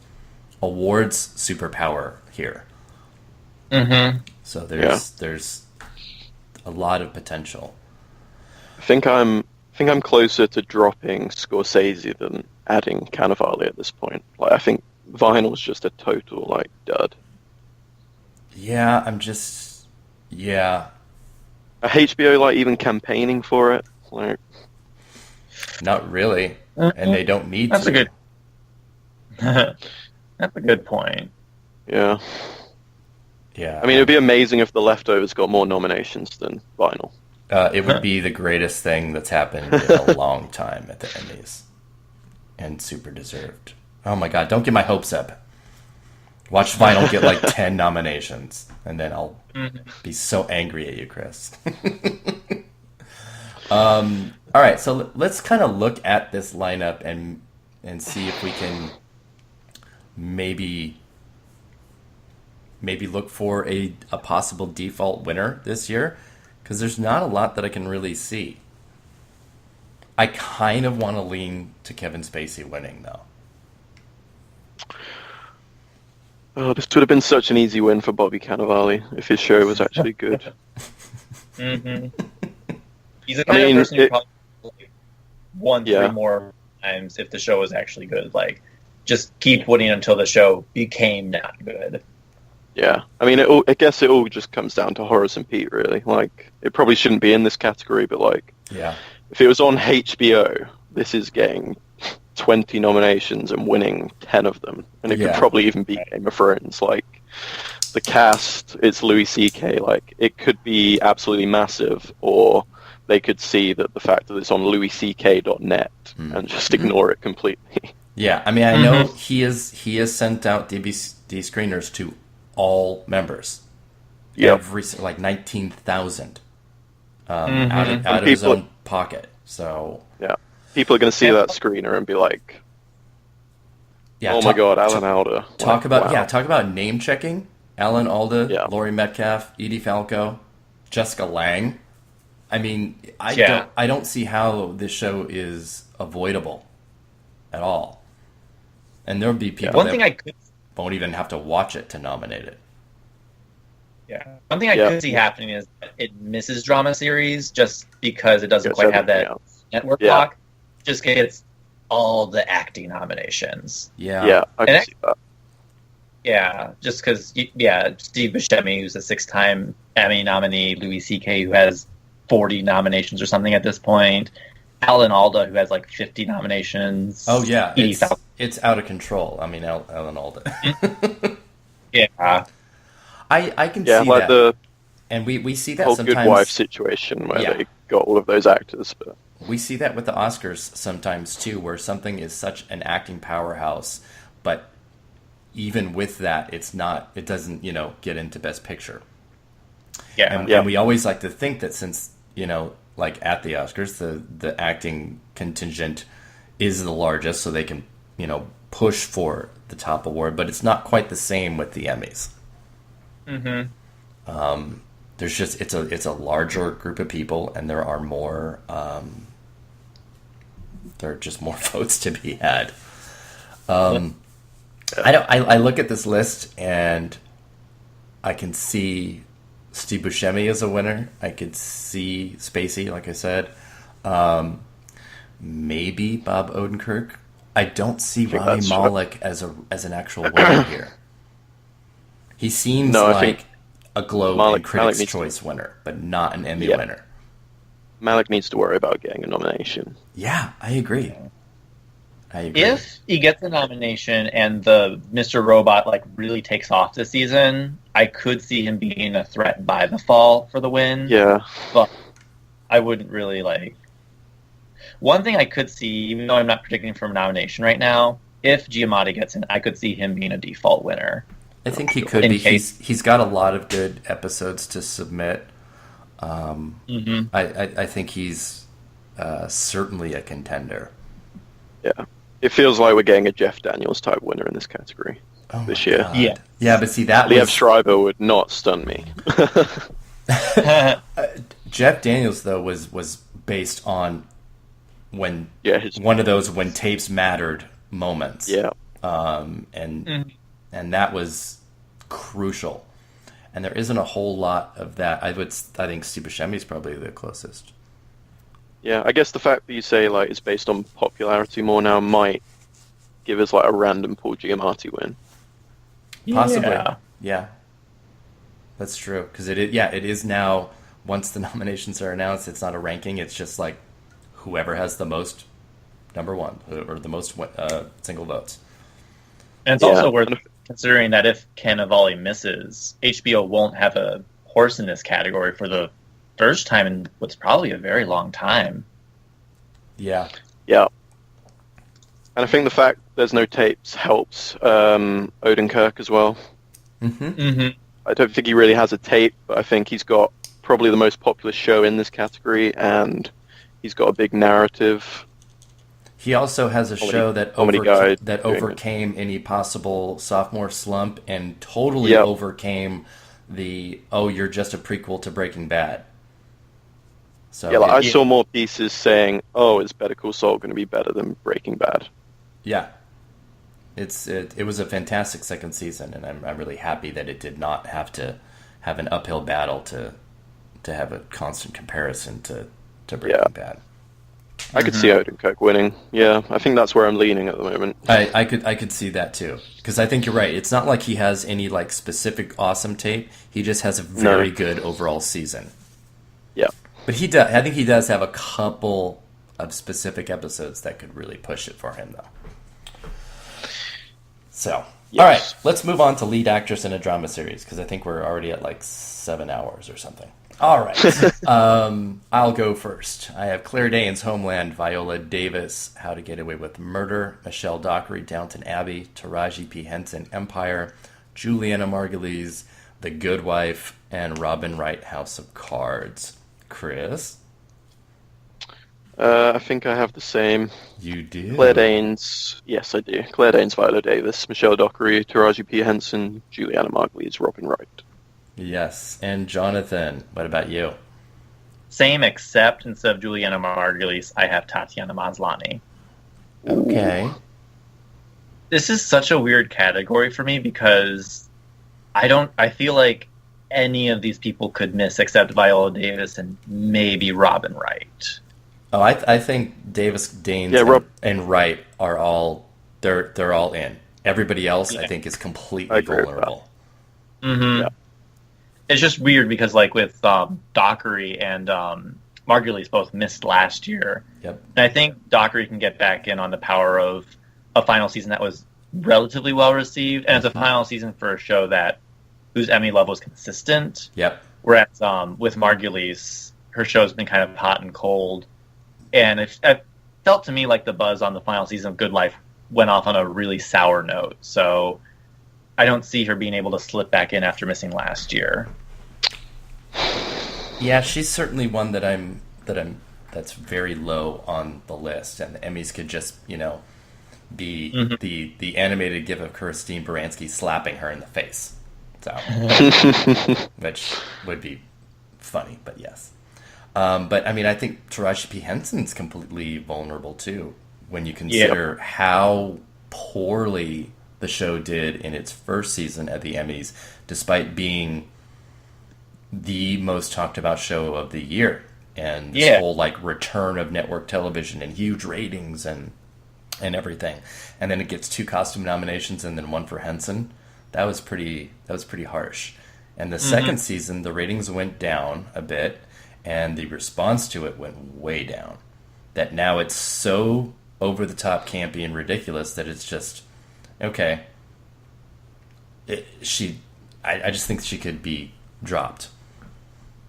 awards superpower here. So there's a lot of potential. I think I'm closer to dropping Scorsese than adding Cannavale at this point. Like, I think Vinyl's just a total dud. Yeah, Are HBO even campaigning for it? Not really, and they don't need That's to. That's a good point. Yeah. Yeah. I mean, it would be amazing if The Leftovers got more nominations than Vinyl. It would be the greatest thing that's happened in a long time at the Emmys. And super deserved. Oh my god, don't get my hopes up. Watch Vinyl get 10 nominations, and then I'll be so angry at you, Chris. Alright, so let's kind of look at this lineup and see if we can maybe look for a possible default winner this year, because there's not a lot that I can really see. I kind of want to lean to Kevin Spacey winning, though. Oh, this would have been such an easy win for Bobby Cannavale if his show was actually good. He's the kind of person who probably won 3 more times if the show was actually good. Just keep winning until the show became not good. Yeah, I mean, I guess it all just comes down to Horace and Pete, really. It probably shouldn't be in this category, but if it was on HBO, this is getting 20 nominations and winning 10 of them, and it could probably even be Game of Thrones. The cast, it's Louis C.K. It could be absolutely massive, or they could see that the fact that it's on louisck.net and just ignore it completely. Yeah, I mean, I know he has sent out DVD screeners to all members. Every 19,000 out of his own pocket. So yeah, people are going to see that screener and be like, "Oh my god, Alan Alda!" Talk about name checking. Alan Alda, Laurie Metcalf, Edie Falco, Jessica Lange. I mean, I don't see how this show is avoidable at all. And there'll be people won't even have to watch it to nominate it. Yeah. One thing I could see happening is that it misses drama series just because it doesn't quite have that network block. Just gets all the acting nominations. Yeah. Yeah, I can see that. Yeah, just because, Steve Buscemi, who's a 6-time Emmy nominee, Louis C.K., who has 40 nominations or something at this point, Alan Alda, who has 50 nominations. Oh, yeah. It's out of control. I mean, Alan Alda. Yeah. I can see that. And we see that whole sometimes. Good Wife situation where they got all of those actors. But we see that with the Oscars sometimes, too, where something is such an acting powerhouse, but even with that, it doesn't, get into Best Picture. Yeah. And we always like to think that since, at the Oscars, the acting contingent is the largest, so they can, push for the top award, but it's not quite the same with the Emmys. There's just it's a larger group of people, and there are more there are just more votes to be had. I look at this list and I can see Steve Buscemi as a winner. I could see Spacey, like I said. Maybe Bob Odenkirk. I don't see Rami Malek as an actual winner here. He seems like a Globe and Critics' Choice winner, but not an Emmy winner. Malek needs to worry about getting a nomination. Yeah, I agree. If he gets a nomination and the Mr. Robot really takes off this season, I could see him being a threat by the fall for the win. Yeah. But I wouldn't really One thing I could see, even though I'm not predicting for a nomination right now, if Giamatti gets in, I could see him being a default winner. I think he could be. He's got a lot of good episodes to submit. I think he's certainly a contender. Yeah. It feels like we're getting a Jeff Daniels type winner in this category this year. God. Yeah, but see, that Liev Schreiber would not stun me. Jeff Daniels, though, was based on when one of those when tapes mattered moments. Yeah. And that was crucial. And there isn't a whole lot of that. I think Steve Buscemi is probably the closest. Yeah, I guess the fact that you say like it's based on popularity more now might give us like a random Paul Giamatti win. Possibly. Yeah. That's true. Because it is now, once the nominations are announced, it's not a ranking. It's just like whoever has the most number one or the most single votes. And it's also worth considering that if Cannavale misses, HBO won't have a horse in this category for the first time in what's probably a very long time. Yeah. Yeah. And I think the fact there's no tapes helps Odenkirk as well. I don't think he really has a tape, but I think he's got probably the most popular show in this category, and he's got a big narrative. He also has a show that overcame any possible sophomore slump and totally overcame the you're just a prequel to Breaking Bad. So I saw more pieces saying, is Better Call Saul going to be better than Breaking Bad? Yeah. It was a fantastic second season, and I'm really happy that it did not have to have an uphill battle to have a constant comparison to Breaking Bad. I could see Odenkirk winning. Yeah, I think that's where I'm leaning at the moment. I could see that too, because I think you're right. It's not like he has any like specific awesome tape. He just has a very good overall season. Yeah, but I think he does have a couple of specific episodes that could really push it for him, though. So, all right, let's move on to lead actress in a drama series, because I think we're already at like 7 hours or something. All right, I'll go first. I have Claire Danes, Homeland; Viola Davis, How to Get Away with Murder; Michelle Dockery, Downton Abbey; Taraji P. Henson, Empire; Juliana Margulies, The Good Wife; and Robin Wright, House of Cards. Chris? I think I have the same. You do? Claire Danes. Yes, I do. Claire Danes, Viola Davis, Michelle Dockery, Taraji P. Henson, Juliana Margulies, Robin Wright. Yes. And Jonathan, what about you? Same, except instead of Juliana Margulies, I have Tatiana Maslany. Okay. This is such a weird category for me because I feel like any of these people could miss except Viola Davis and maybe Robin Wright. Oh, I think Davis, Danes, and Wright are all they're all in. Everybody else, I think, is completely vulnerable. Yeah. It's just weird because, like, with Dockery and Margulies both missed last year. Yep. And I think Dockery can get back in on the power of a final season that was relatively well received, and it's a final season for a show whose Emmy level is consistent. Yep. Whereas with Margulies, her show's been kind of hot and cold. And it felt to me like the buzz on the final season of Good Life went off on a really sour note. So I don't see her being able to slip back in after missing last year. Yeah, she's certainly one that's very low on the list, and the Emmys could just, be the animated gif of Christine Baranski slapping her in the face. So, which would be funny, but yes. But I mean, I think Taraji P. Henson's completely vulnerable too, when you consider how poorly the show did in its first season at the Emmys, despite being the most talked about show of the year, and this whole like return of network television and huge ratings and everything, and then it gets 2 costume nominations and then 1 for Henson. That was pretty harsh. And the second season, the ratings went down a bit, and the response to it went way down. That now it's so over the top, campy, and ridiculous that it's just okay. I just think she could be dropped.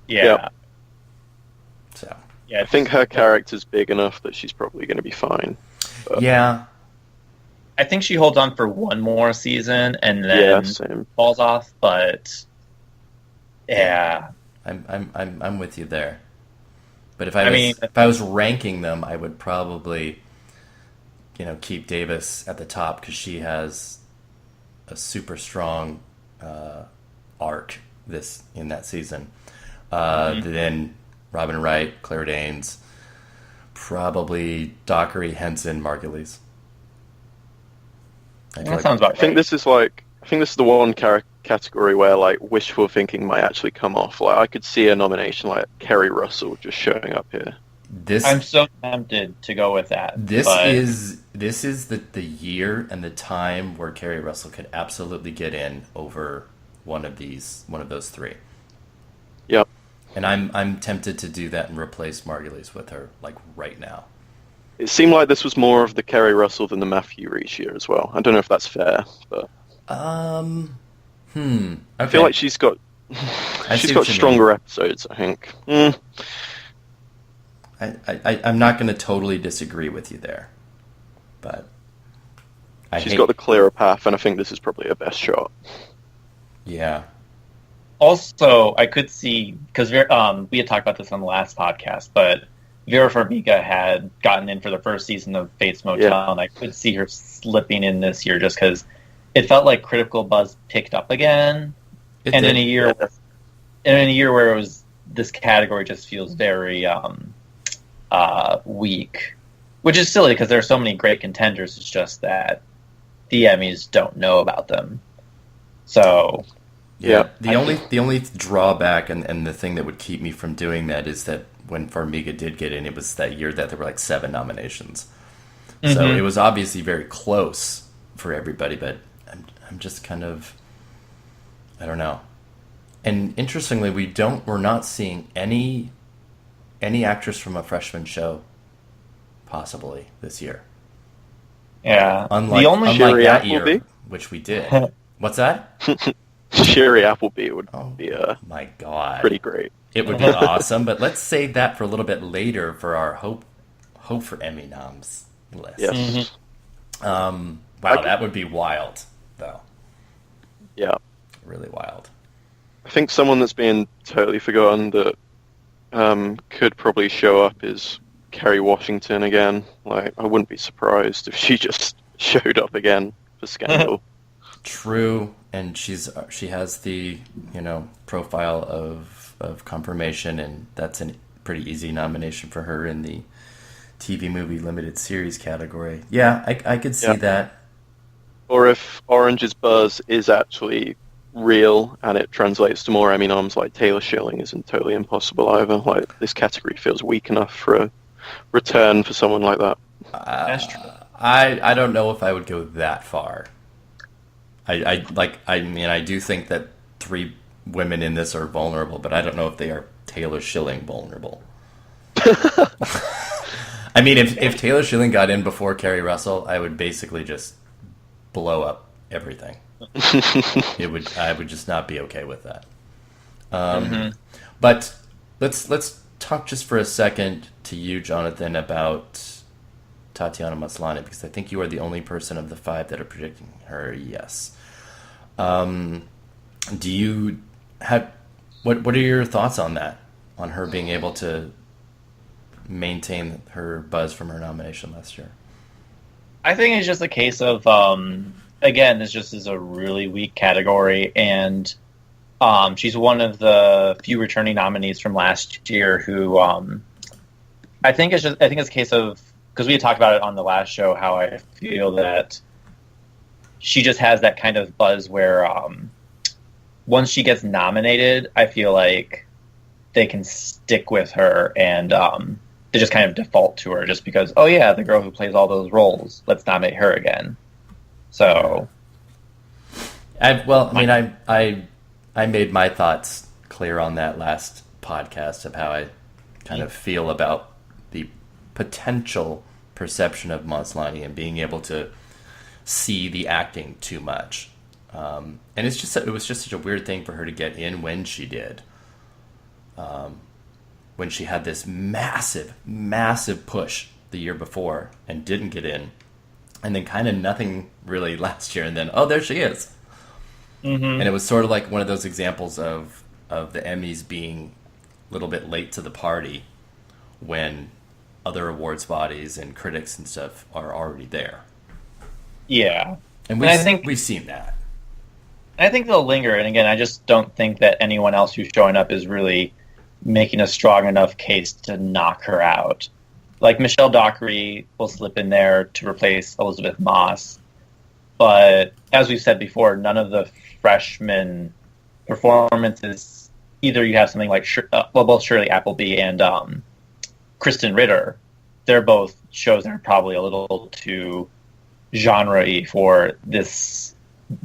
Yeah. So Yeah, I think her character's big enough that she's probably going to be fine. But, Yeah. I think she holds on for one more season and yeah, then same. falls off. But yeah, I'm with you there. But if I mean, if I was ranking them, I would probably, keep Davis at the top because she has a super strong arc in that season. Then Robin Wright, Claire Danes, probably Dockery, Henson, Margulies. that sounds about right. I think this is the one category where like wishful thinking might actually come off. Like I could see a nomination like Kerry Russell just showing up here. I'm so tempted to go with that. This is the year and the time where Kerry Russell could absolutely get in over one of those three. Yep. And I'm tempted to do that and replace Margulies with her like right now. It seemed like this was more of the Kerry Russell than the Matthew Rhys year as well. I don't know if that's fair, but Okay. I feel like she's got stronger episodes. I think. I'm not going to totally disagree with you there, but she's got the clearer path, and I think this is probably her best shot. Yeah. Also, I could see, because we had talked about this on the last podcast, but Vera Farmiga had gotten in for the first season of Bates Motel, and I could see her slipping in this year just because it felt like critical buzz picked up again, in a year where it was this category just feels very weak, which is silly because there are so many great contenders. It's just that the Emmys don't know about them. So yeah, the only drawback and the thing that would keep me from doing that is that when Farmiga did get in, it was that year that there were like 7 nominations. Mm-hmm. So it was obviously very close for everybody, but I'm just kind of, I don't know. And interestingly, we're not seeing any actress from a freshman show possibly this year. Yeah. Unlike that year, which we did. What's that? Sherry Appleby would be my God, pretty great. It would be awesome, but let's save that for a little bit later for our hope for Emmy noms list. Yes. Wow, that would be wild, though. Yeah. Really wild. I think someone that's been totally forgotten that could probably show up is Kerry Washington again. Like, I wouldn't be surprised if she just showed up again for Scandal. True, and she has the profile of confirmation, and that's a pretty easy nomination for her in the TV movie limited series category. Yeah, I could see that. Or if Orange's buzz is actually real and it translates to more Emmy noms, like Taylor Schilling isn't totally impossible either. Like this category feels weak enough for a return for someone like that. That's true. I don't know if I would go that far. I do think that 3 women in this are vulnerable, but I don't know if they are Taylor Schilling vulnerable. I mean, if Taylor Schilling got in before Kerry Russell, I would basically just blow up everything. I would just not be okay with that. But let's talk just for a second to you, Jonathan, about Tatiana Maslany, because I think you are the only person of the 5 that are predicting her. Yes. Do you have what are your thoughts on that? On her being able to maintain her buzz from her nomination last year? I think it's just a case of again, this just is a really weak category, and she's one of the few returning nominees from last year who I think it's a case of, because we had talked about it on the last show, how I feel that she just has that kind of buzz where once she gets nominated, I feel like they can stick with her and they just kind of default to her just because, oh yeah, the girl who plays all those roles, let's nominate her again. So, I made my thoughts clear on that last podcast of how I kind of feel about the potential perception of Maslany and being able to see the acting too much. And it was just such a weird thing for her to get in when she did. when she had this massive, massive push the year before and didn't get in, and then kind of nothing really last year, and then, oh, there she is. Mm-hmm. And it was sort of like one of those examples of the Emmys being a little bit late to the party when other awards bodies and critics and stuff are already there. Yeah. And we've seen that. I think they'll linger, and again, I just don't think that anyone else who's showing up is really making a strong enough case to knock her out. Like, Michelle Dockery will slip in there to replace Elizabeth Moss, but as we've said before, none of the freshman performances, either you have something like, both Shirley Appleby and Kristen Ritter, they're both shows that are probably a little too genre-y for this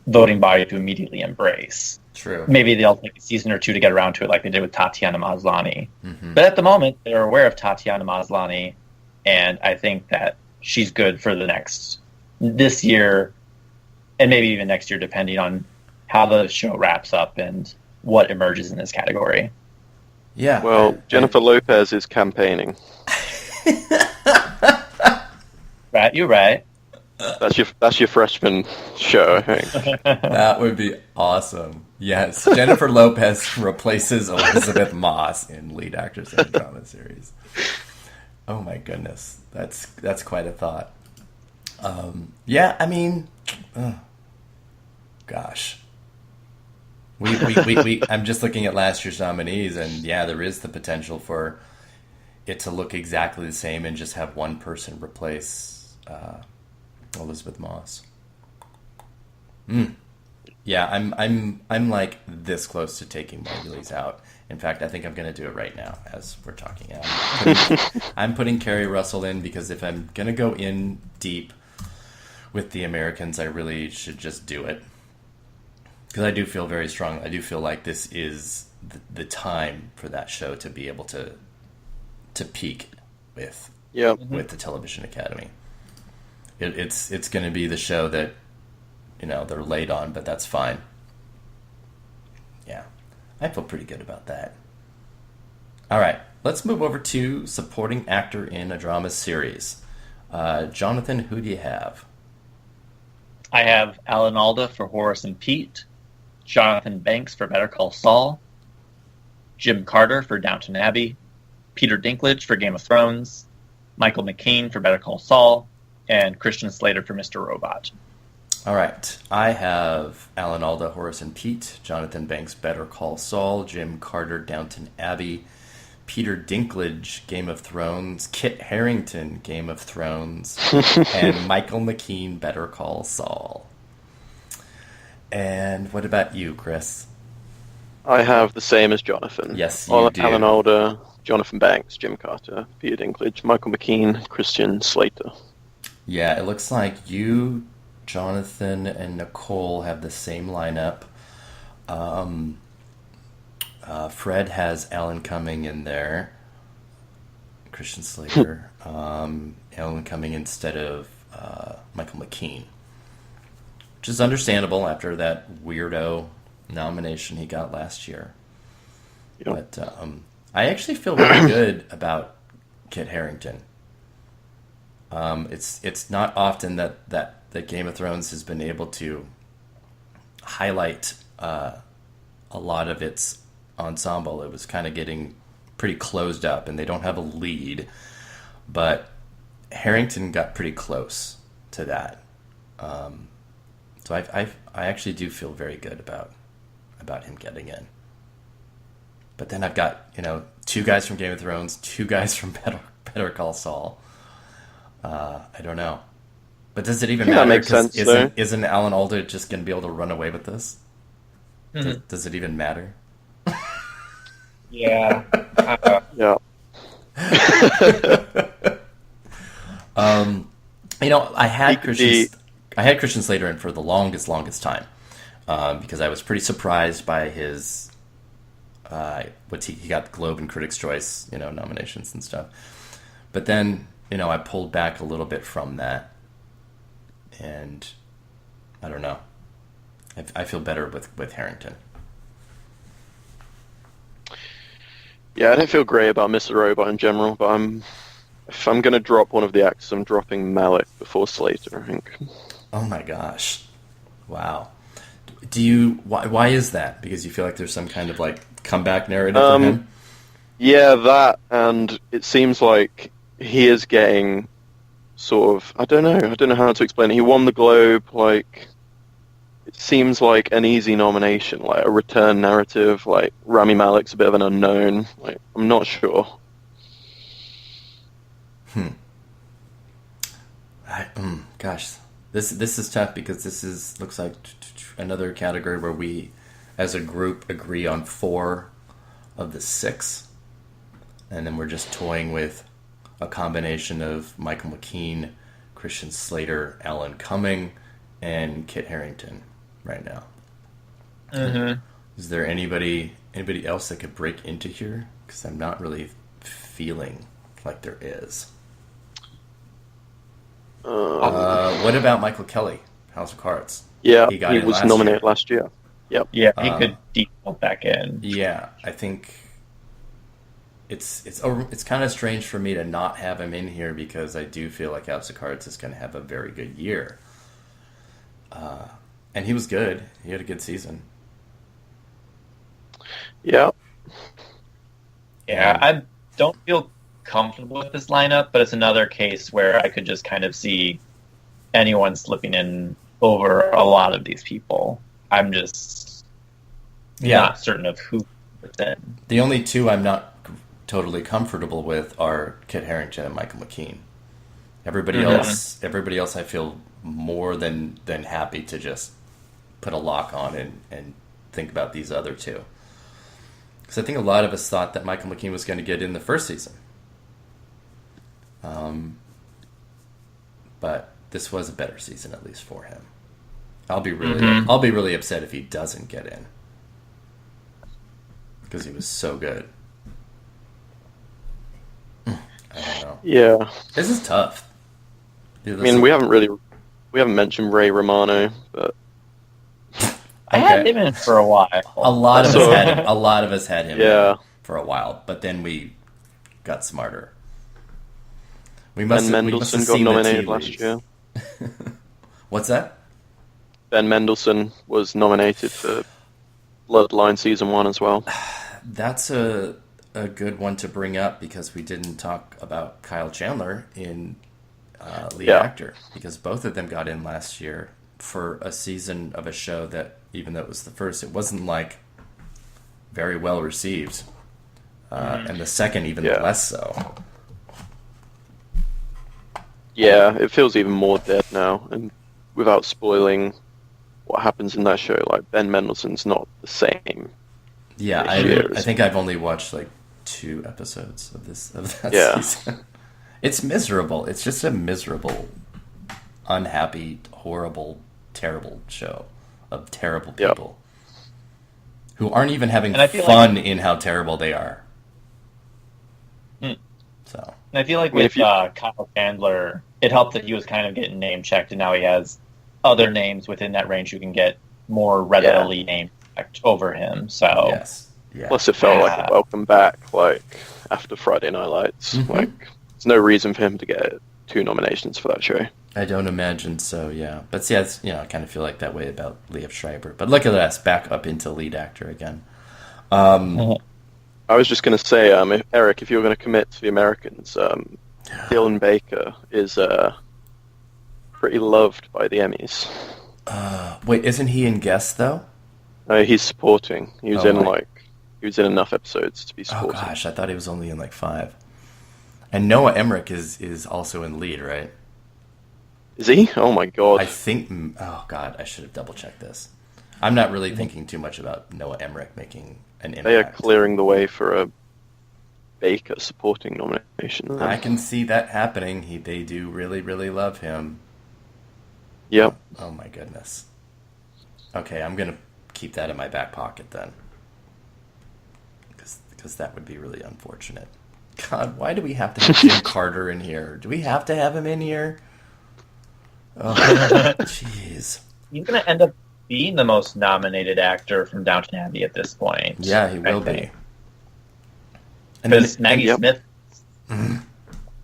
voting body to immediately embrace. True. Maybe they'll take a season or two to get around to it, like they did with Tatiana Maslany. Mm-hmm. But at the moment, they're aware of Tatiana Maslany, and I think that she's good for this year, and maybe even next year, depending on how the show wraps up and what emerges in this category. Yeah. Well, Jennifer Lopez is campaigning. Right, you're right. That's your freshman show, I think. That would be awesome. Yes, Jennifer Lopez replaces Elizabeth Moss in lead actress in a drama series. Oh my goodness, that's quite a thought. Yeah, I mean, gosh, we I'm just looking at last year's nominees, and yeah, there is the potential for it to look exactly the same and just have one person replace Elizabeth Moss. Yeah, I'm like this close to taking Margulies out. In fact, I think I'm going to do it right now as we're talking. I'm putting Kerry Russell in because if I'm going to go in deep with the Americans, I really should just do it. Because I do feel very strong. I do feel like this is the time for that show to be able to peak with the Television Academy. It's going to be the show that, they're late on, but that's fine. Yeah, I feel pretty good about that. All right, let's move over to supporting actor in a drama series. Jonathan, who do you have? I have Alan Alda for Horace and Pete, Jonathan Banks for Better Call Saul, Jim Carter for Downton Abbey, Peter Dinklage for Game of Thrones, Michael McCain for Better Call Saul, and Christian Slater for Mr. Robot. All right. I have Alan Alda, Horace and Pete, Jonathan Banks, Better Call Saul, Jim Carter, Downton Abbey, Peter Dinklage, Game of Thrones, Kit Harington, Game of Thrones, and Michael McKean, Better Call Saul. And what about you, Chris? I have the same as Jonathan. Yes, you do. Alan Alda, Jonathan Banks, Jim Carter, Peter Dinklage, Michael McKean, Christian Slater. Yeah, it looks like you, Jonathan, and Nicole have the same lineup. Fred has Alan Cumming in there. Christian Slater. Alan Cumming instead of Michael McKean. Which is understandable after that weirdo nomination he got last year. Yep. But I actually feel really good about Kit Harington. It's not often that Game of Thrones has been able to highlight a lot of its ensemble. It was kind of getting pretty closed up, and they don't have a lead. But Harington got pretty close to that. So I actually do feel very good about him getting in. But then I've got 2 guys from Game of Thrones, 2 guys from Better Call Saul. I don't know. But does it even matter? That makes sense, isn't Alan Alda just going to be able to run away with this? Mm-hmm. Does it even matter? Yeah. Yeah. I had Christian Slater in for the longest time because I was pretty surprised by his he got the Globe and Critics' Choice nominations and stuff. But then I pulled back a little bit from that, and I don't know. I feel better with Harington. Yeah, I don't feel great about Mr. Robot in general, but if I'm going to drop one of the actors, I'm dropping Malik before Slater, I think. Oh my gosh. Wow. Do you, why is that? Because you feel like there's some kind of like comeback narrative for him? Yeah, that, and it seems like he is getting sort of, I don't know how to explain it. He won the Globe, like, it seems like an easy nomination, like a return narrative, like Rami Malek's a bit of an unknown, like, I'm not sure. Gosh, this is tough because looks like another category where we, as a group, agree on 4 of the 6, and then we're just toying with a combination of Michael McKean, Christian Slater, Alan Cumming, and Kit Harington right now. Mm-hmm. Is there anybody else that could break into here? Because I'm not really feeling like there is. What about Michael Kelly, House of Cards? Yeah, he was nominated last year. Yep. Yeah, he could default back in. Yeah, I think it's kind of strange for me to not have him in here because I do feel like House of Cards is going to have a very good year. And he was good. He had a good season. Yeah. Yeah, I don't feel comfortable with this lineup, but it's another case where I could just kind of see anyone slipping in over a lot of these people. I'm just not certain of who it's in. The only 2 I'm not totally comfortable with are Kit Harington and Michael McKean. Everybody else I feel more than happy to just put a lock on and think about these other 2. Because I think a lot of us thought that Michael McKean was going to get in the first season. But this was a better season, at least for him. I'll be really upset if he doesn't get in. Because he was so good. I don't know. Yeah. This is tough. I mean, we haven't mentioned Ray Romano, but I had him in for a while. A lot of us had him in for a while, but then we got smarter. Ben Mendelsohn got nominated last year. What's that? Ben Mendelsohn was nominated for Bloodline Season 1 as well. That's a good one to bring up because we didn't talk about Kyle Chandler in lead actor, because both of them got in last year for a season of a show that, even though it was the first, it wasn't like very well received, and the second even less so. Yeah, it feels even more dead now, and without spoiling what happens in that show, like Ben Mendelsohn's not the same. Yeah, I think I've only watched like 2 episodes of that season. It's miserable. It's just a miserable, unhappy, horrible, terrible show of terrible people who aren't even having fun in how terrible they are. So, and I feel like with Kyle Chandler, it helped that he was kind of getting name checked, and now he has other names within that range who can get more readily name checked over him. So plus it felt like a welcome back, like after Friday Night Lights. Like there's no reason for him to get 2 nominations for that show. I don't imagine so. Yeah, but see, I kind of feel like that way about Liev Schreiber. But look at us, back up into lead actor again. I was just going to say, Eric, if you're going to commit to the Americans, Dylan Baker is pretty loved by the Emmys. Wait, isn't he in guest though? He's supporting. He was in enough episodes to be supporting. Oh gosh, I thought he was only in like 5. And Noah Emmerich is also in lead, right? Is he? Oh my god. I think. Oh god, I should have double checked this. I'm not really thinking too much about Noah Emmerich making an impact. They are clearing the way for a Baker supporting nomination. I can see that happening. They do really, really love him. Yep. Oh my goodness. Okay, I'm gonna keep that in my back pocket then, because that would be really unfortunate. God, why do we have to have Jim Carter in here? Do we have to have him in here? Oh, jeez. He's going to end up being the most nominated actor from Downton Abbey at this point. Yeah, he will be. And then Because Maggie yep. Smith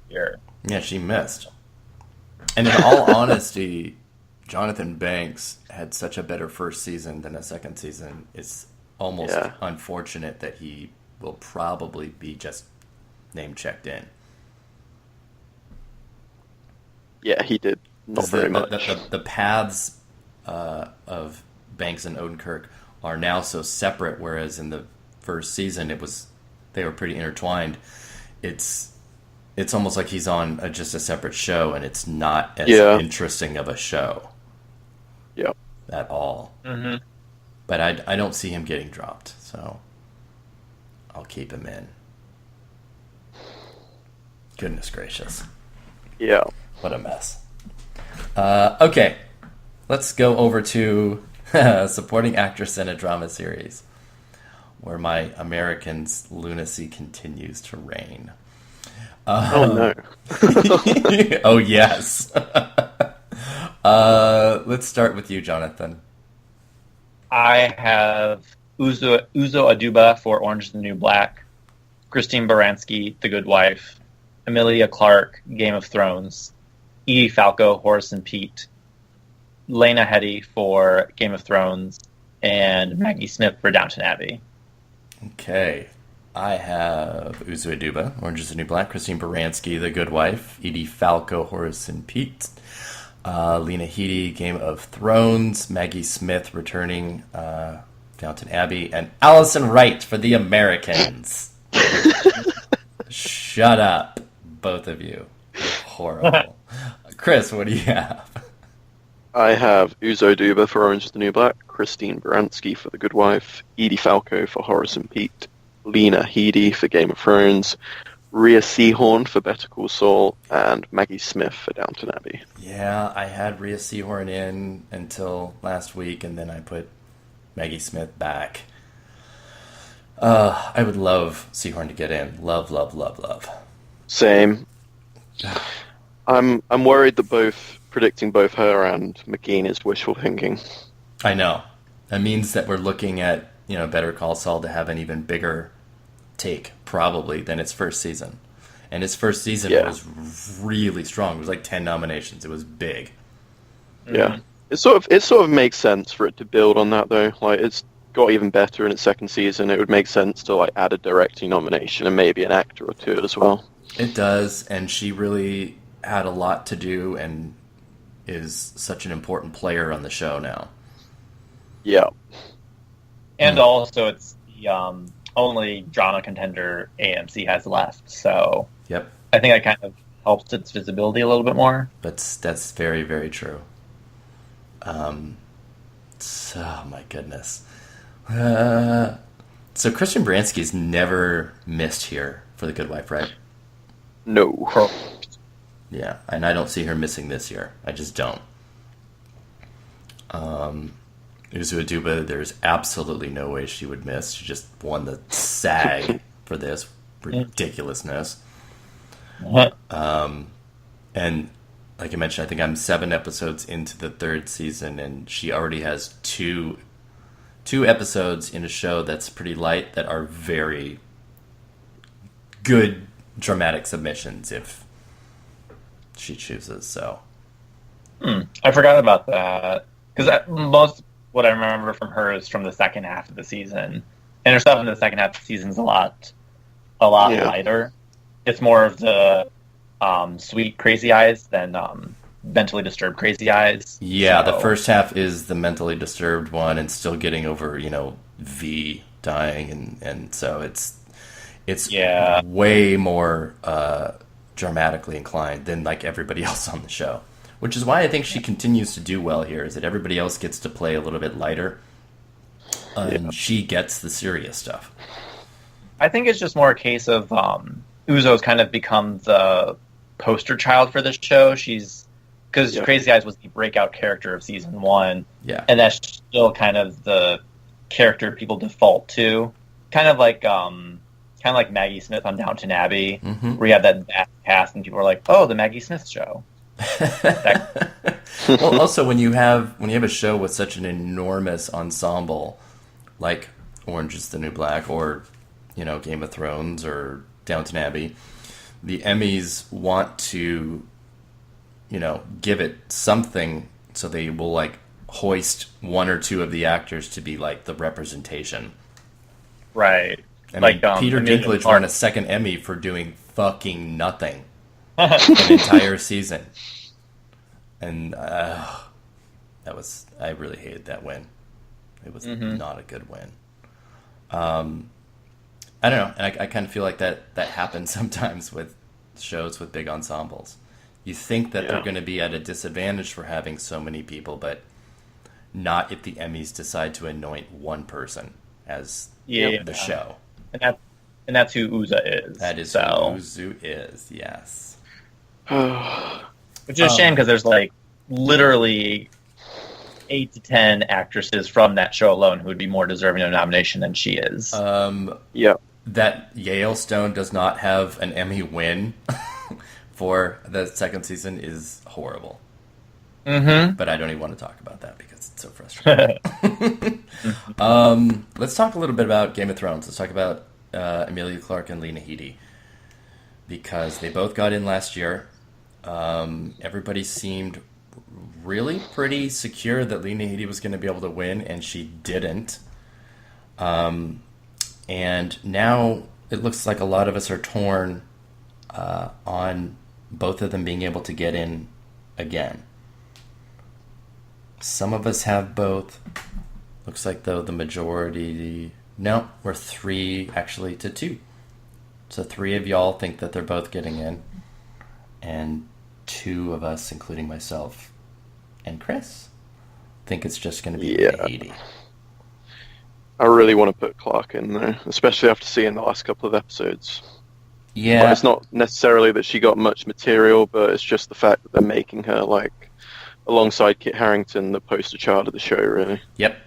here. yeah, she missed. And in all honesty, Jonathan Banks had such a better first season than a second season. It's almost unfortunate that he will probably be just name checked in. Yeah, he did not very much. The paths of Banks and Odenkirk are now so separate, whereas in the first season they were pretty intertwined. It's almost like he's on just a separate show, and it's not as interesting of a show. Yeah. At all. Mm-hmm. But I don't see him getting dropped, so I'll keep him in. Goodness gracious. Yeah. What a mess. Okay, let's go over to supporting actress in a drama series, where my American's lunacy continues to reign. Oh no. Oh yes. Let's start with you, Jonathan. I have Uzo Aduba for Orange is the New Black, Christine Baranski, The Good Wife, Emilia Clarke, Game of Thrones, Edie Falco, Horace and Pete, Lena Headey for Game of Thrones, and Maggie Smith for Downton Abbey. Okay. I have Uzo Aduba, Orange is the New Black, Christine Baranski, The Good Wife, Edie Falco, Horace and Pete, Lena Headey, Game of Thrones, Maggie Smith returning Downton Abbey, and Allison Wright for The Americans. Shut up, both of you. Horrible. Chris, what do you have? I have Uzo Aduba for Orange is the New Black, Christine Baranski for The Good Wife, Edie Falco for Horace and Pete, Lena Headey for Game of Thrones, Rhea Seehorn for Better Call Saul, and Maggie Smith for Downton Abbey. Yeah, I had Rhea Seehorn in until last week, and then I put Maggie Smith back. I would love Seehorn to get in. Love, love, love, love. Same. I'm worried that predicting both her and McKean is wishful thinking. I know. That means that we're looking at, Better Call Saul to have an even bigger take, probably, than its first season. And its first season was really strong. It was like 10 nominations. It was big. Yeah. It sort of makes sense for it to build on that, though. Like, it's got even better in its second season. It would make sense to add a directing nomination and maybe an actor or two as well. It does, and she really had a lot to do and is such an important player on the show now. Yeah. And also, it's the only drama contender AMC has left, so Yep. I think that kind of helps its visibility a little bit more. That's very, very true. So, my goodness. So Christian Baranski's never missed here for The Good Wife, right? No. Yeah, and I don't see her missing this year. I just don't. Uzo Aduba, there's absolutely no way she would miss. She just won the SAG for this ridiculousness. And like I mentioned, I think I'm 7 episodes into the 3rd season, and she already has two episodes in a show that's pretty light that are very good dramatic submissions if she chooses. So I forgot about that, because most what I remember from her is from the second half of the season, and her stuff in the second half of the season is a lot lighter. It's more of the sweet crazy eyes than mentally disturbed crazy eyes. Yeah, so the first half is the mentally disturbed one, and still getting over V dying, and so it's way more dramatically inclined than like everybody else on the show, which is why I think she continues to do well here, is that everybody else gets to play a little bit lighter, and she gets the serious stuff. I think it's just more a case of Uzo's kind of become the poster child for this show. Because Crazy Eyes was the breakout character of season 1, and that's still kind of the character people default to, kind of like Maggie Smith on Downton Abbey, where you have that vast cast and people are like, "Oh, the Maggie Smith show." Well, also when you have a show with such an enormous ensemble, like Orange is the New Black or Game of Thrones or Downton Abbey, the Emmys want to, give it something, so they will like hoist one or two of the actors to be like the representation. Right. I mean, Peter Dinklage won a second Emmy for doing fucking nothing an entire season. And I really hated that win. It was not a good win. I don't know. And I kind of feel like that happens sometimes with shows with big ensembles. You think that they're going to be at a disadvantage for having so many people, but not if the Emmys decide to anoint one person as the show. And that's who Uza is. That is who Uzu is, yes. Which is a shame, because there's like literally 8 to 10 actresses from that show alone who would be more deserving of a nomination than she is. That Yale Stone does not have an Emmy win for the second season is horrible. But I don't even want to talk about that because it's so frustrating. Let's talk a little bit about Game of Thrones. Let's talk about Emilia Clarke and Lena Headey, because they both got in last year. Everybody seemed really pretty secure that Lena Headey was going to be able to win, and she didn't. And now it looks like a lot of us are torn on both of them being able to get in again. Some of us have both. Looks like, though, the majority... No, we're 3 actually to 2. So 3 of y'all think that they're both getting in. And 2 of us, including myself and Chris, think it's just going to be Headey. I really want to put Clarke in there, especially after seeing the last couple of episodes. Yeah. But it's not necessarily that she got much material, but it's just the fact that they're making her, like, alongside Kit Harington, the poster child of the show, really. Yep.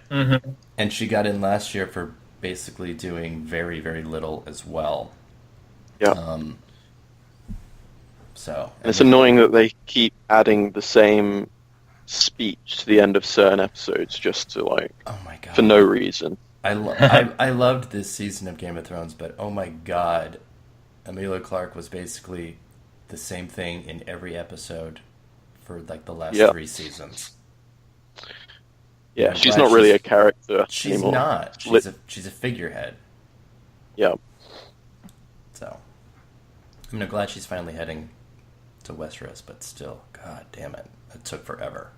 And she got in last year for basically doing very, very little as well. Yeah. So it's annoying that they keep adding the same speech to the end of certain episodes just to, like, oh my God, for no reason. I loved this season of Game of Thrones, but oh my God, Emilia Clarke was basically the same thing in every episode for like the last 3 seasons. Yeah, she's not really a character she's anymore. Not. She's a figurehead. Yeah. So, I'm glad she's finally heading to Westeros, but still, God damn it, it took forever.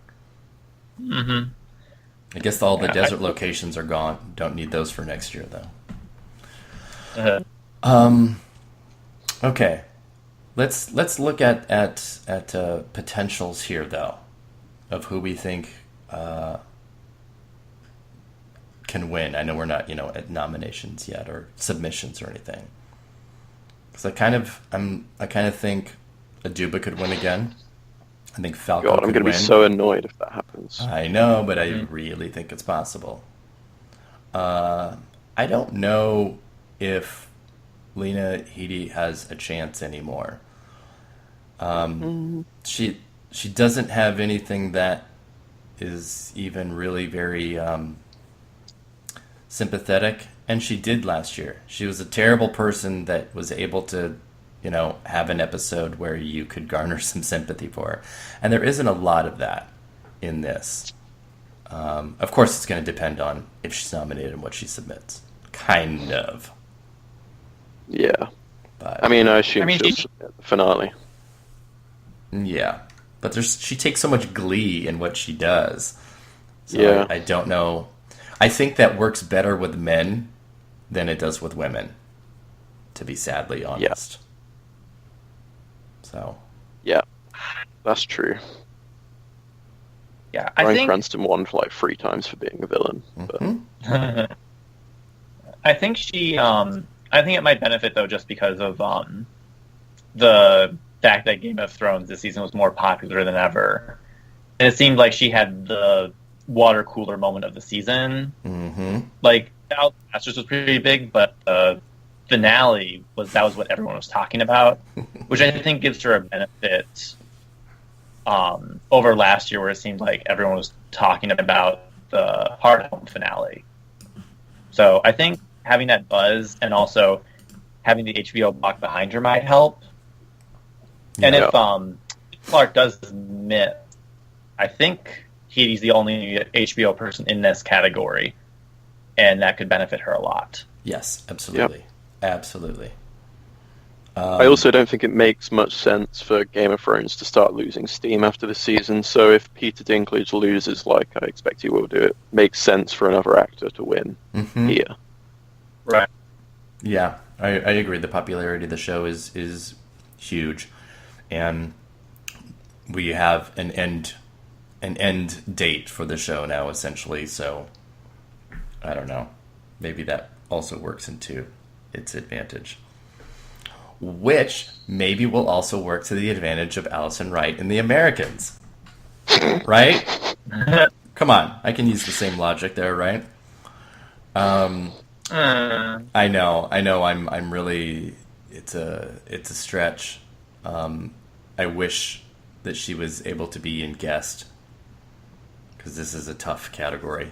I guess all the desert locations are gone. Don't need those for next year, though. Okay. Let's look at potentials here, though, of who we think can win. I know we're not, at nominations yet or submissions or anything. Because I kind of think Aduba could win again. I think Falco could win. I'm going to be so annoyed if that happens. I know, but I really think it's possible. I don't know if Lena Headey has a chance anymore. She doesn't have anything that is even really very sympathetic, and she did last year. She was a terrible person that was able to, have an episode where you could garner some sympathy for her, and there isn't a lot of that in this. Of course, it's going to depend on if she's nominated and what she submits. Kind of. Yeah. But, I assume she'll submit the finale. Yeah. But she takes so much glee in what she does. So yeah. I don't know. I think that works better with men than it does with women, to be sadly honest. Yeah. So. Yeah. That's true. Yeah, Bryan Cranston won for like 3 times for being a villain. Mm-hmm. I think I think it might benefit, though, just because of the fact that Game of Thrones this season was more popular than ever. And it seemed like she had the water cooler moment of the season. Mm-hmm. Like, Masters was pretty big, but the finale was what everyone was talking about, which I think gives her a benefit over last year, where it seemed like everyone was talking about the Hard Home finale. So I think having that buzz and also having the HBO block behind her might help. And if Clark does miss, I think he's the only HBO person in this category, and that could benefit her a lot. Yes, absolutely. Yep. Absolutely. I also don't think it makes much sense for Game of Thrones to start losing steam after the season, so if Peter Dinklage loses, like I expect he will do, it makes sense for another actor to win here. Right. Yeah, I agree. The popularity of the show is huge, and we have an end date for the show now, essentially, so I don't know. Maybe that also works into its advantage. Which maybe will also work to the advantage of Allison Wright and the Americans. Right? Come on, I can use the same logic there, right? I know, I'm really, it's a stretch. I wish that she was able to be in guest, because this is a tough category.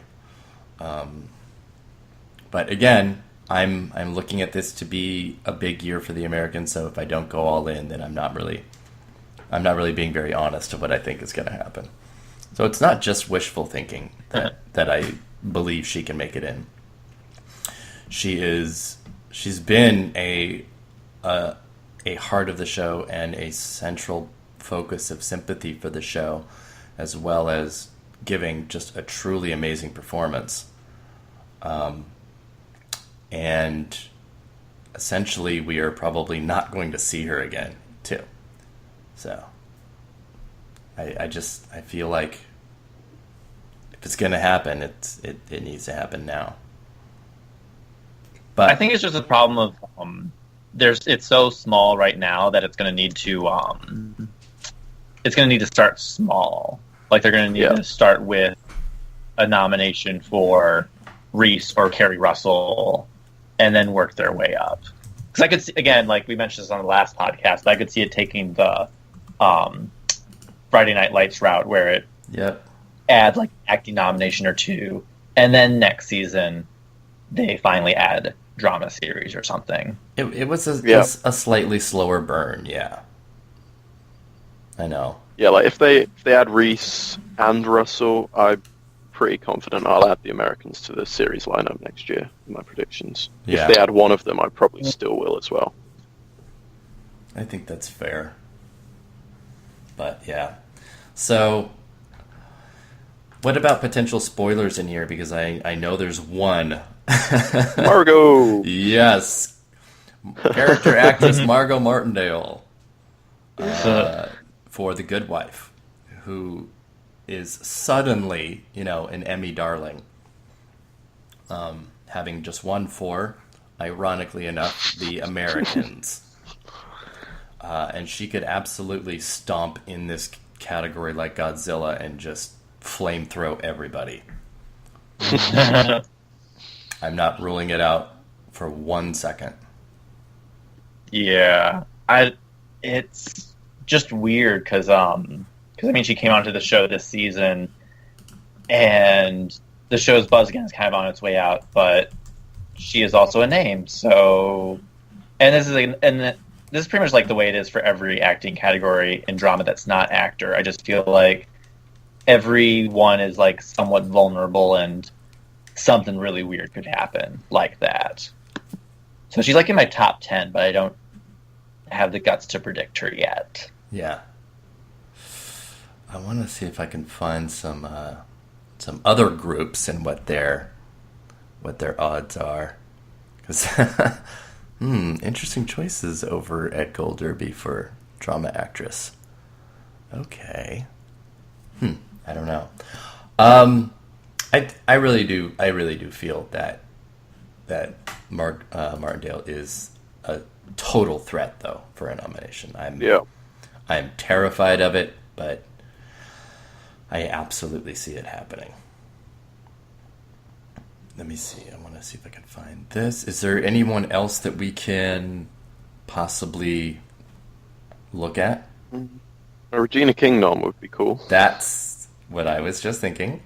But again, I'm looking at this to be a big year for the Americans, so if I don't go all in, then I'm not really being very honest of what I think is going to happen. So it's not just wishful thinking that I believe she can make it in. She's been a heart of the show and a central focus of sympathy for the show, as well as giving just a truly amazing performance. And essentially, we are probably not going to see her again, too. So, I feel like if it's going to happen, it needs to happen now. But I think it's just a problem of it's so small right now that it's going to need to start small. Like they're going to need to start with a nomination for Reese or Kerry Russell, and then work their way up. Because I could see, again, like we mentioned this on the last podcast, but I could see it taking the Friday Night Lights route, where it adds like an acting nomination or two, and then next season they finally add drama series or something. It was a slightly slower burn, yeah. I know. Yeah, like if they add Reese and Russell, I'm pretty confident I'll add the Americans to the series lineup next year in my predictions. Yeah. If they add one of them, I probably still will as well. I think that's fair. But yeah. So what about potential spoilers in here? Because I know there's one. Margot! Yes. Character actress Margot Martindale for The Good Wife, who is suddenly, an Emmy darling. Having just won for, ironically enough, The Americans. And she could absolutely stomp in this category like Godzilla and just flamethrow everybody. I'm not ruling it out for 1 second. Yeah, it's just weird because she came onto the show this season, and the show's buzz again is kind of on its way out, but she is also a name. So, and this is pretty much like the way it is for every acting category in drama that's not actor. I just feel like everyone is like somewhat vulnerable, and something really weird could happen like that. So she's like in my top 10, but I don't have the guts to predict her yet. Yeah. I want to see if I can find some other groups and what their odds are. 'Cause interesting choices over at Gold Derby for drama actress. Okay. I don't know. I really do feel that Martindale is a total threat, though, for a nomination. I'm terrified of it, but I absolutely see it happening. Let me see. I want to see if I can find this. Is there anyone else that we can possibly look at? A Regina King nom would be cool. That's what I was just thinking.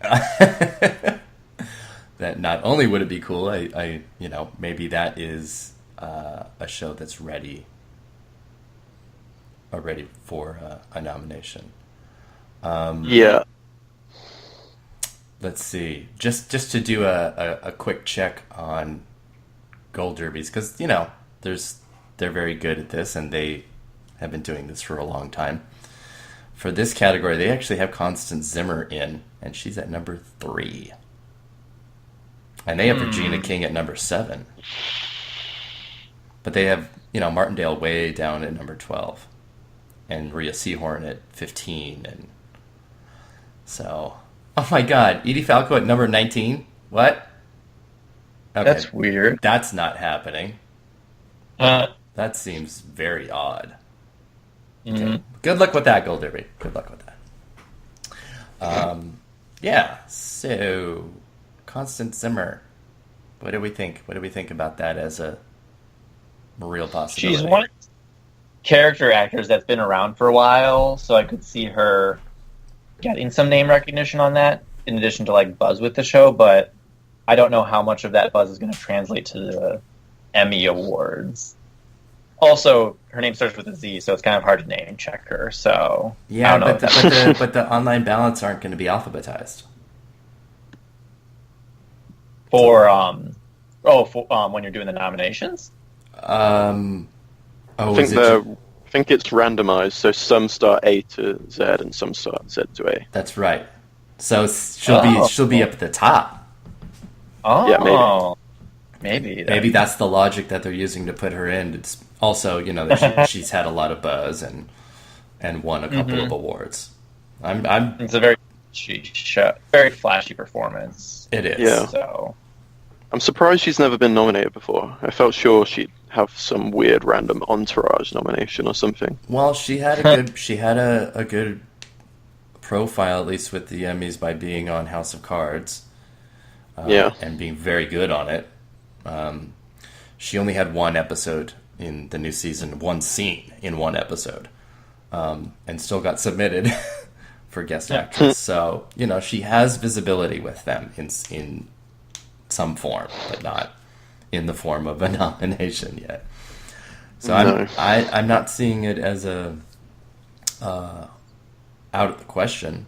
that not only would it be cool, I maybe that is a show that's ready for a nomination. Yeah. Let's see. Just to do a quick check on Gold Derbies, because they're very good at this, and they have been doing this for a long time. For this category, they actually have Constance Zimmer in, and she's at number 3. And they have Regina King at number 7. But they have, Martindale way down at number 12. And Rhea Seehorn at 15. And so, oh my God, Edie Falco at number 19? What? Okay, That's weird. that's not happening. That seems very odd. Okay. Good luck with that, Gold Derby. Good luck with that. Yeah, so Constance Zimmer. What do we think? What do we think about that as a real possibility? She's one of those character actors that's been around for a while, so I could see her getting some name recognition on that, in addition to like buzz with the show, but I don't know how much of that buzz is going to translate to the Emmy Awards. Also, her name starts with a Z, so it's kind of hard to name check her. So Yeah, I don't know but the online ballots aren't going to be alphabetized. for when you're doing the nominations. Oh, I think is it? I think it's randomized, so some start A to Z and some start Z to A. That's right. So she'll be up at the top. Oh, Yeah, maybe. Maybe that's the logic that they're using to put her in. It's also, that she's had a lot of buzz and won a couple of awards. It's a very flashy performance. It is. Yeah. So I'm surprised she's never been nominated before. I felt sure she'd have some weird random entourage nomination or something. Well, she had a good profile, at least with the Emmys, by being on House of Cards. And being very good on it. She only had one episode in the new season, one scene in one episode, and still got submitted for guest actress. So she has visibility with them in some form, but not in the form of a nomination yet. So I'm not seeing it as a out of the question.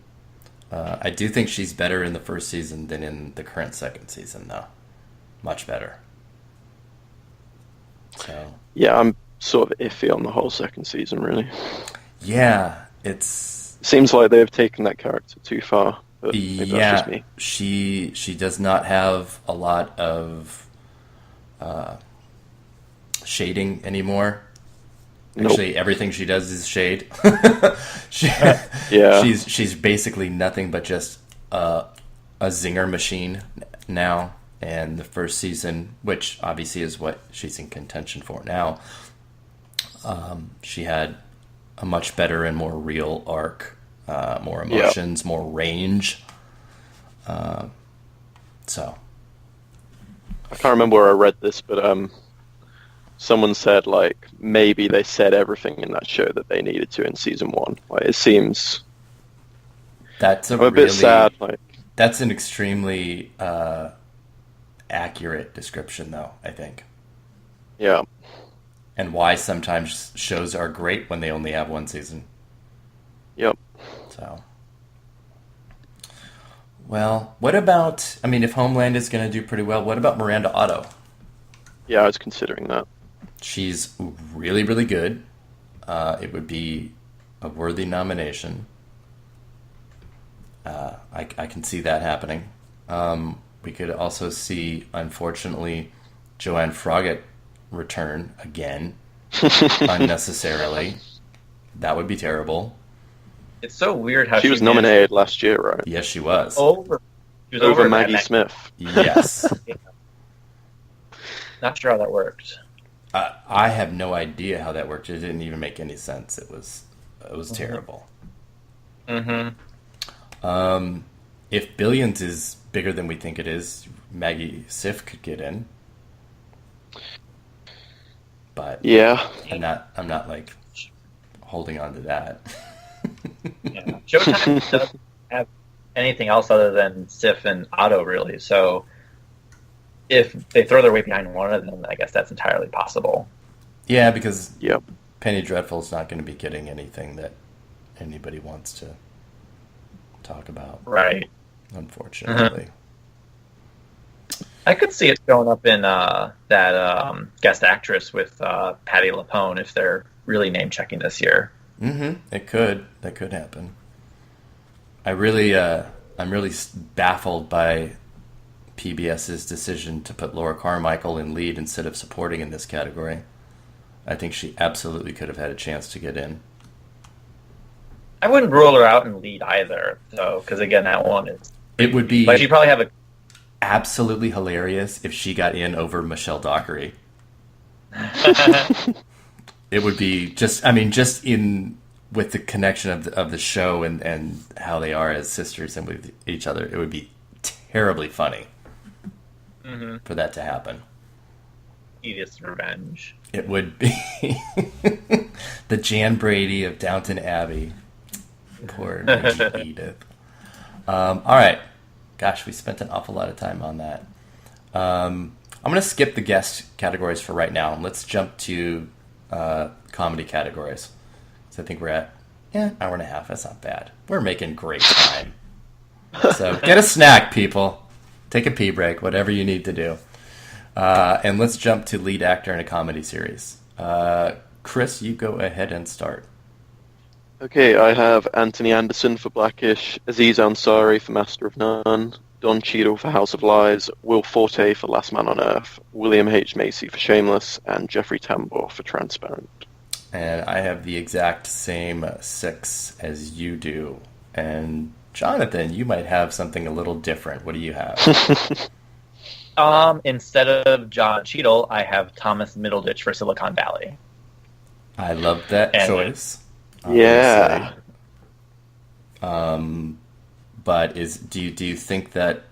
I do think she's better in the first season than in the current second season, though. Much better. So Yeah, I'm sort of iffy on the whole second season, really. yeah, It seems like they've taken that character too far, but maybe that's just me. she does not have a lot of shading anymore. Nope. Actually, everything she does is shade. Yeah. She's basically nothing but just a zinger machine now. And the first season, which obviously is what she's in contention for now, she had a much better and more real arc, more emotions, more range. So I can't remember where I read this, but someone said like maybe they said everything in that show that they needed to in season 1. Like it seems that's I'm a bit sad. Like that's an extremely accurate description, though, I think. yeah, And why sometimes shows are great when they only have one season. yep. So, well, what about? I mean, if Homeland is going to do pretty well, what about Miranda Otto? Yeah, I was considering that. She's really, really good. It would be a worthy nomination. I can see that happening. We could also see, unfortunately, Joanne Froggatt return again unnecessarily. That would be terrible. it's so weird how She was nominated last year, right? Yes, she was. She was Over Maggie Smith. Yes. Not sure how that worked. I have no idea how that worked. It didn't even make any sense. It was terrible. Mm-hmm. If Billions is bigger than we think it is, Maggie Siff could get in. But Yeah. I'm not like holding on to that. Yeah. Showtime doesn't have anything else other than Sif and Otto, really. So if they throw their weight behind one of them, I guess that's entirely possible. Yeah, because Yep. Penny Dreadful's not going to be getting anything that anybody wants to talk about, Right. unfortunately. I could see it showing up in that guest actress with Patti LuPone if they're really name checking this year. It could. That could happen. I'm really baffled by PBS's decision to put Laura Carmichael in lead instead of supporting in this category. I think she absolutely could have had a chance to get in. I wouldn't rule her out in lead either, though, because again, that one is. It would be Like, she'd probably have a. absolutely hilarious if she got in over Michelle Dockery. It would be just in with the connection of the show and how they are as sisters and with each other. It would be terribly funny for that to happen. Edith's revenge. It would be the Jan Brady of Downton Abbey. Poor Edith. All right. Gosh, we spent an awful lot of time on that. I'm going to skip the guest categories for right now, and let's jump to comedy categories. So I think we're at hour and a half. That's not bad. We're making great time. So get a snack, people. Take a pee break, whatever you need to do. And let's jump to lead actor in a comedy series. Chris, you go ahead and start. Okay, I have Anthony Anderson for Blackish, Aziz Ansari for Master of None, Don Cheadle for House of Lies, Will Forte for Last Man on Earth, William H. Macy for Shameless, and Jeffrey Tambor for Transparent. And I have the exact same 6 as you do. And Jonathan, you might have something a little different. What do you have? Instead of John Cheadle, I have Thomas Middleditch for Silicon Valley. I love that choice. Yeah. But do you think that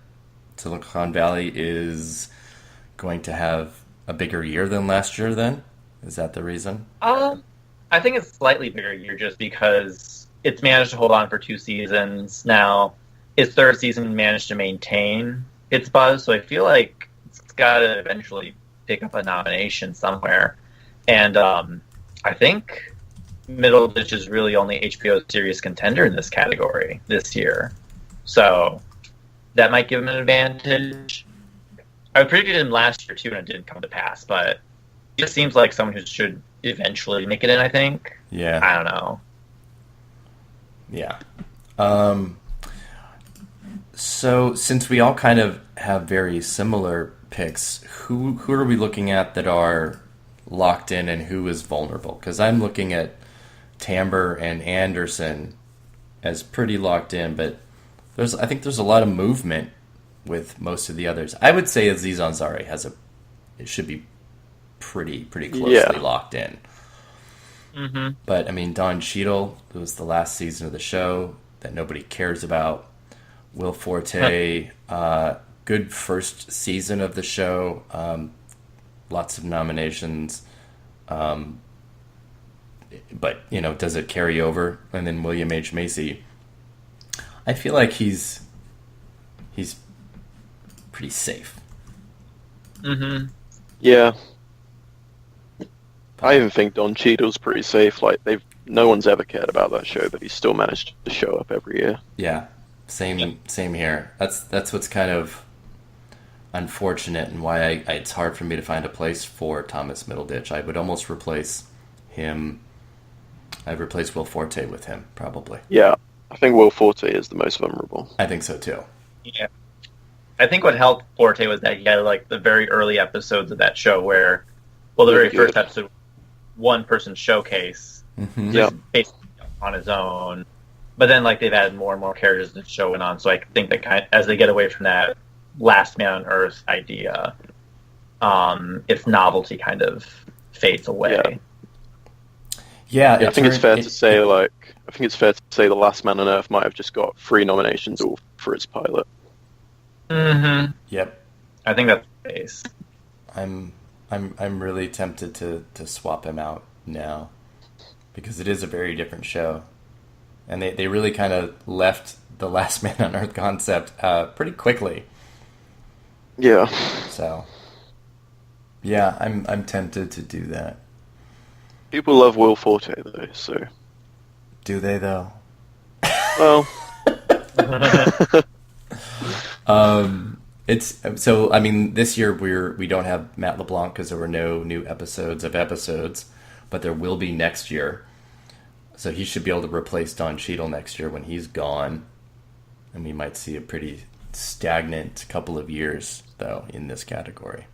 Silicon Valley is going to have a bigger year than last year then? Is that the reason? I think it's a slightly bigger year just because it's managed to hold on for 2 seasons. Now, its 3rd season managed to maintain its buzz, so I feel like it's got to eventually pick up a nomination somewhere. And I think Middleditch is really only HBO's serious contender in this category this year. So that might give him an advantage. I predicted him last year too, and it didn't come to pass, but he just seems like someone who should eventually make it in, I think. Yeah. I don't know. Yeah. So since we all kind of have very similar picks, who are we looking at that are locked in and who is vulnerable? Because I'm looking at Tambor and Anderson as pretty locked in, but I think there's a lot of movement with most of the others. I would say Aziz Ansari it should be pretty closely locked in. Mm-hmm. But I mean, Don Cheadle, it was the last season of the show that nobody cares about. Will Forte, good first season of the show, lots of nominations. But, does it carry over? And then William H. Macy, I feel like he's pretty safe. Mm-hmm. Yeah. I even think Don Cheadle's pretty safe. Like, no one's ever cared about that show, but he's still managed to show up every year. Yeah, same here. That's what's kind of unfortunate and why it's hard for me to find a place for Thomas Middleditch. I would almost replace him. I'd replace Will Forte with him, probably. Yeah, I think Will Forte is the most vulnerable. I think so, too. Yeah. I think what helped Forte was that he had, like, the very early episodes of that show where, the very first episode, one-person showcase, just basically on his own. But then, like, they've added more and more characters as the show went on, so I think that as they get away from that Last Man on Earth idea, its novelty kind of fades away. Yeah, I think it's fair to say, The Last Man on Earth might have just got 3 nominations all for its pilot. Mm-hmm. Yep. I think that's the case. I'm really tempted to swap him out now because it is a very different show, and they really kind of left the Last Man on Earth concept pretty quickly. Yeah. So, yeah, I'm tempted to do that. People love Will Forte, though, so... Do they, though? Well... It's so. I mean, this year we don't have Matt LeBlanc because there were no new episodes, but there will be next year. So he should be able to replace Don Cheadle next year when he's gone, and we might see a pretty stagnant couple of years though in this category.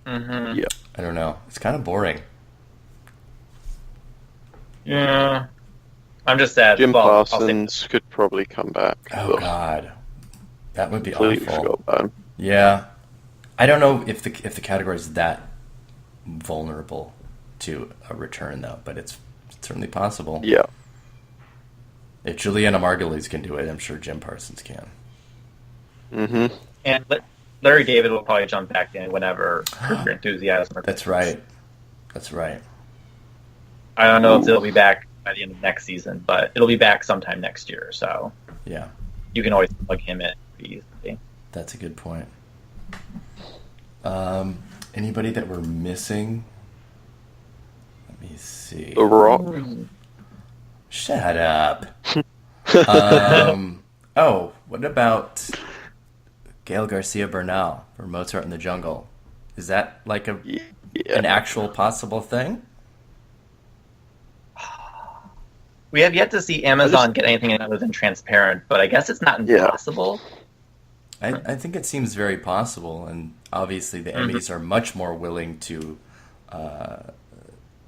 Mm-hmm. Yeah. I don't know. It's kind of boring. Yeah. I'm just sad. Jim I'll Parsons could probably come back. Oh Ugh, God, that would be completely awful. forgot about him. Yeah, I don't know if the category is that vulnerable to a return though, but it's certainly possible. Yeah. If Juliana Margulies can do it, I'm sure Jim Parsons can. Mm-hmm. And Larry David will probably jump back in whenever Curb Your Enthusiasm. That's right. That's right. I don't know if they'll be back by the end of next season, but it'll be back sometime next year. So Yeah, you can always plug him in pretty easily. that's a good point. Anybody that we're missing? Let me see. The Rock. Shut up. Oh, what about Gail Garcia Bernal for Mozart in the Jungle? Is that like an actual possible thing? We have yet to see Amazon get anything other than Transparent, but I guess it's not impossible. I think it seems very possible, and obviously the Emmys are much more willing to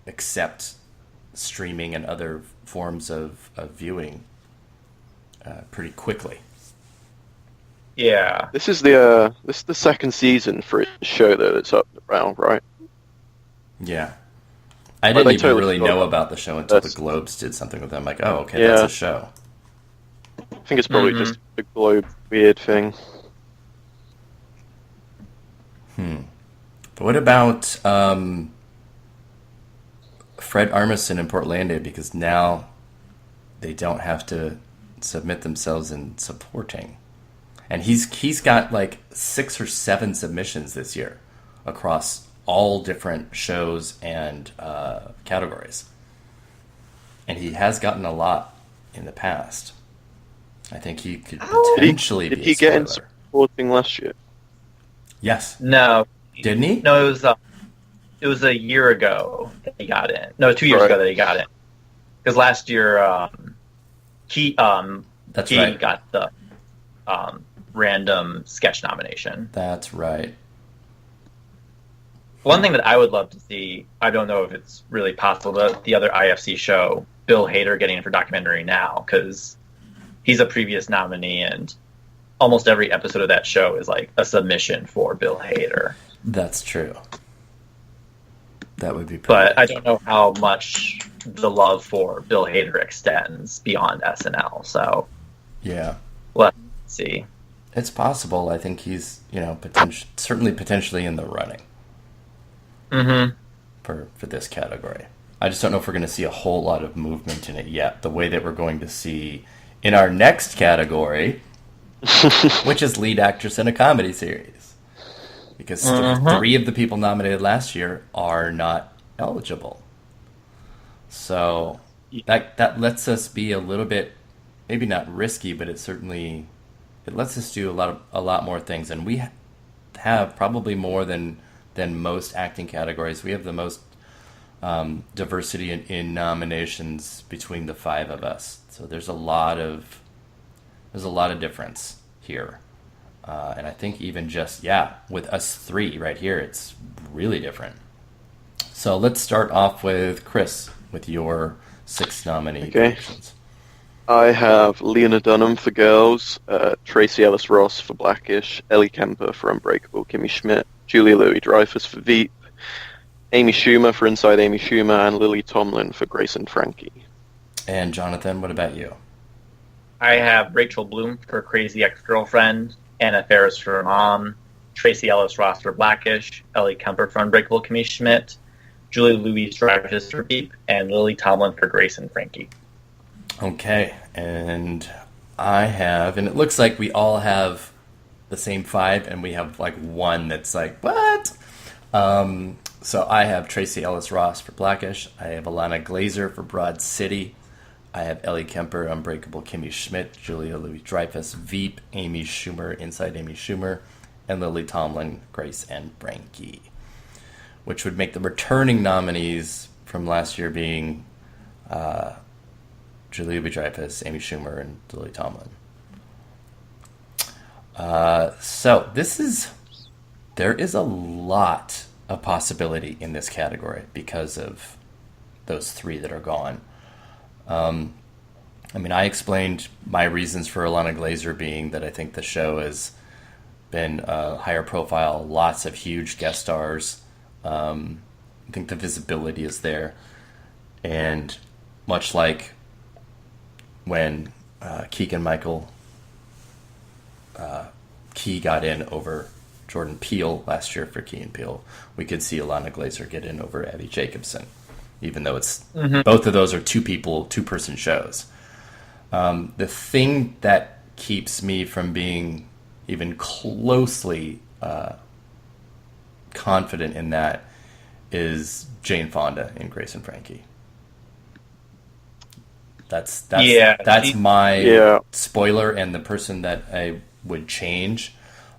accept streaming and other forms of viewing pretty quickly. Yeah. This is the second season for its show that it's up around, right? Yeah. I didn't they even totally really forgot know about about the show until the That's- Globes did something with them. Like, oh, okay, Yeah. that's a show. I think it's probably just a big Globe weird thing. But what about Fred Armisen in Portlandia? Because now they don't have to submit themselves in supporting. And he's got like 6 or 7 submissions this year across all different shows and categories. And he has gotten a lot in the past. I think he could potentially Did be he a get in spoiler. supporting last year? Yes. No. Didn't he? No, it was a year ago that he got in. No, 2 years ago that he got in. Because last year, he That's right. got the random sketch nomination. That's right. One thing that I would love to see, I don't know if it's really possible, but the other IFC show, Bill Hader getting in for documentary now, because he's a previous nominee, and almost every episode of that show is like a submission for Bill Hader. That's true. That would be pretty. But I don't know how much the love for Bill Hader extends beyond SNL, so Yeah. let's see. It's possible. I think he's, certainly potentially in the running Mm-hmm. for this category. I just don't know if we're going to see a whole lot of movement in it yet, the way that we're going to see in our next category, which is lead actress in a comedy series. Because 3 of the people nominated last year are not eligible. So that lets us be a little bit, maybe not risky, but it lets us do a lot more things. And we have probably more than most acting categories. We have the most diversity in nominations between the 5 of us. So there's a lot of difference here. And I think even just, with us 3 right here, it's really different. So let's start off with Chris, with your 6 nominee predictions. I have Lena Dunham for Girls, Tracy Ellis Ross for Blackish, Ellie Kemper for Unbreakable Kimmy Schmidt, Julia Louis-Dreyfus for Veep, Amy Schumer for Inside Amy Schumer, and Lily Tomlin for Grace and Frankie. And Jonathan, what about you? I have Rachel Bloom for Crazy Ex-Girlfriend, Anna Faris for Mom, Tracy Ellis Ross for Blackish, Ellie Kemper for Unbreakable Kimmy Schmidt, Julia Louis-Dreyfus for Veep, and Lily Tomlin for Grace and Frankie. Okay, and I have, and it looks like we all have the same 5, and we have like one that's like, what? So I have Tracy Ellis Ross for Blackish. I have Ilana Glazer for Broad City. I have Ellie Kemper, Unbreakable Kimmy Schmidt, Julia Louis-Dreyfus, Veep, Amy Schumer, Inside Amy Schumer, and Lily Tomlin, Grace and Frankie, which would make the returning nominees from last year being Julia Louis-Dreyfus, Amy Schumer, and Lily Tomlin. So there is a lot of possibility in this category because of those 3 that are gone. I mean, I explained my reasons for Ilana Glazer being that I think the show has been higher profile, lots of huge guest stars. I think the visibility is there. And much like when Keegan-Michael Key got in over Jordan Peele last year for Key and Peele, we could see Ilana Glazer get in over Abby Jacobson, even though it's both of those are 2-person shows. The thing that keeps me from being even closely confident in that is Jane Fonda in Grace and Frankie. That's my spoiler and the person that I would change,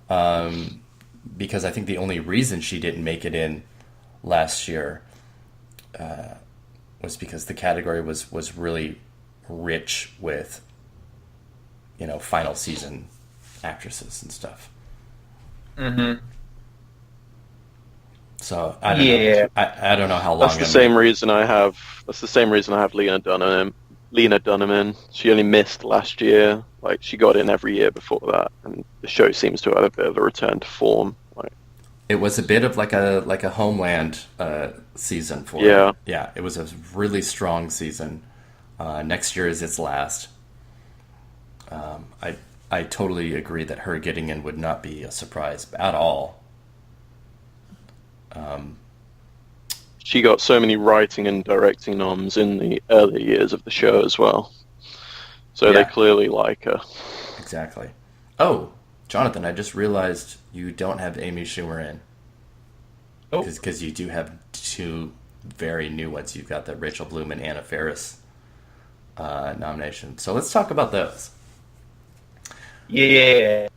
because I think the only reason she didn't make it in last year was because the category was really rich with, final season actresses and stuff. Mm-hmm. So I don't know. I don't know how long. That's the same reason I have Lena Dunham. Lena Dunham. She only missed last year. Like, she got in every year before that, and the show seems to have a bit of a return to form. It was a bit of like a Homeland season for her. Yeah, it was a really strong season. Next year is its last. I totally agree that her getting in would not be a surprise at all. She got so many writing and directing noms in the early years of the show as well. So they clearly like her. Exactly. Oh, Jonathan, I just realized you don't have Amy Schumer in. Oh. Because you do have 2 very new ones. You've got the Rachel Bloom and Anna Faris nomination. So let's talk about those. Yeah.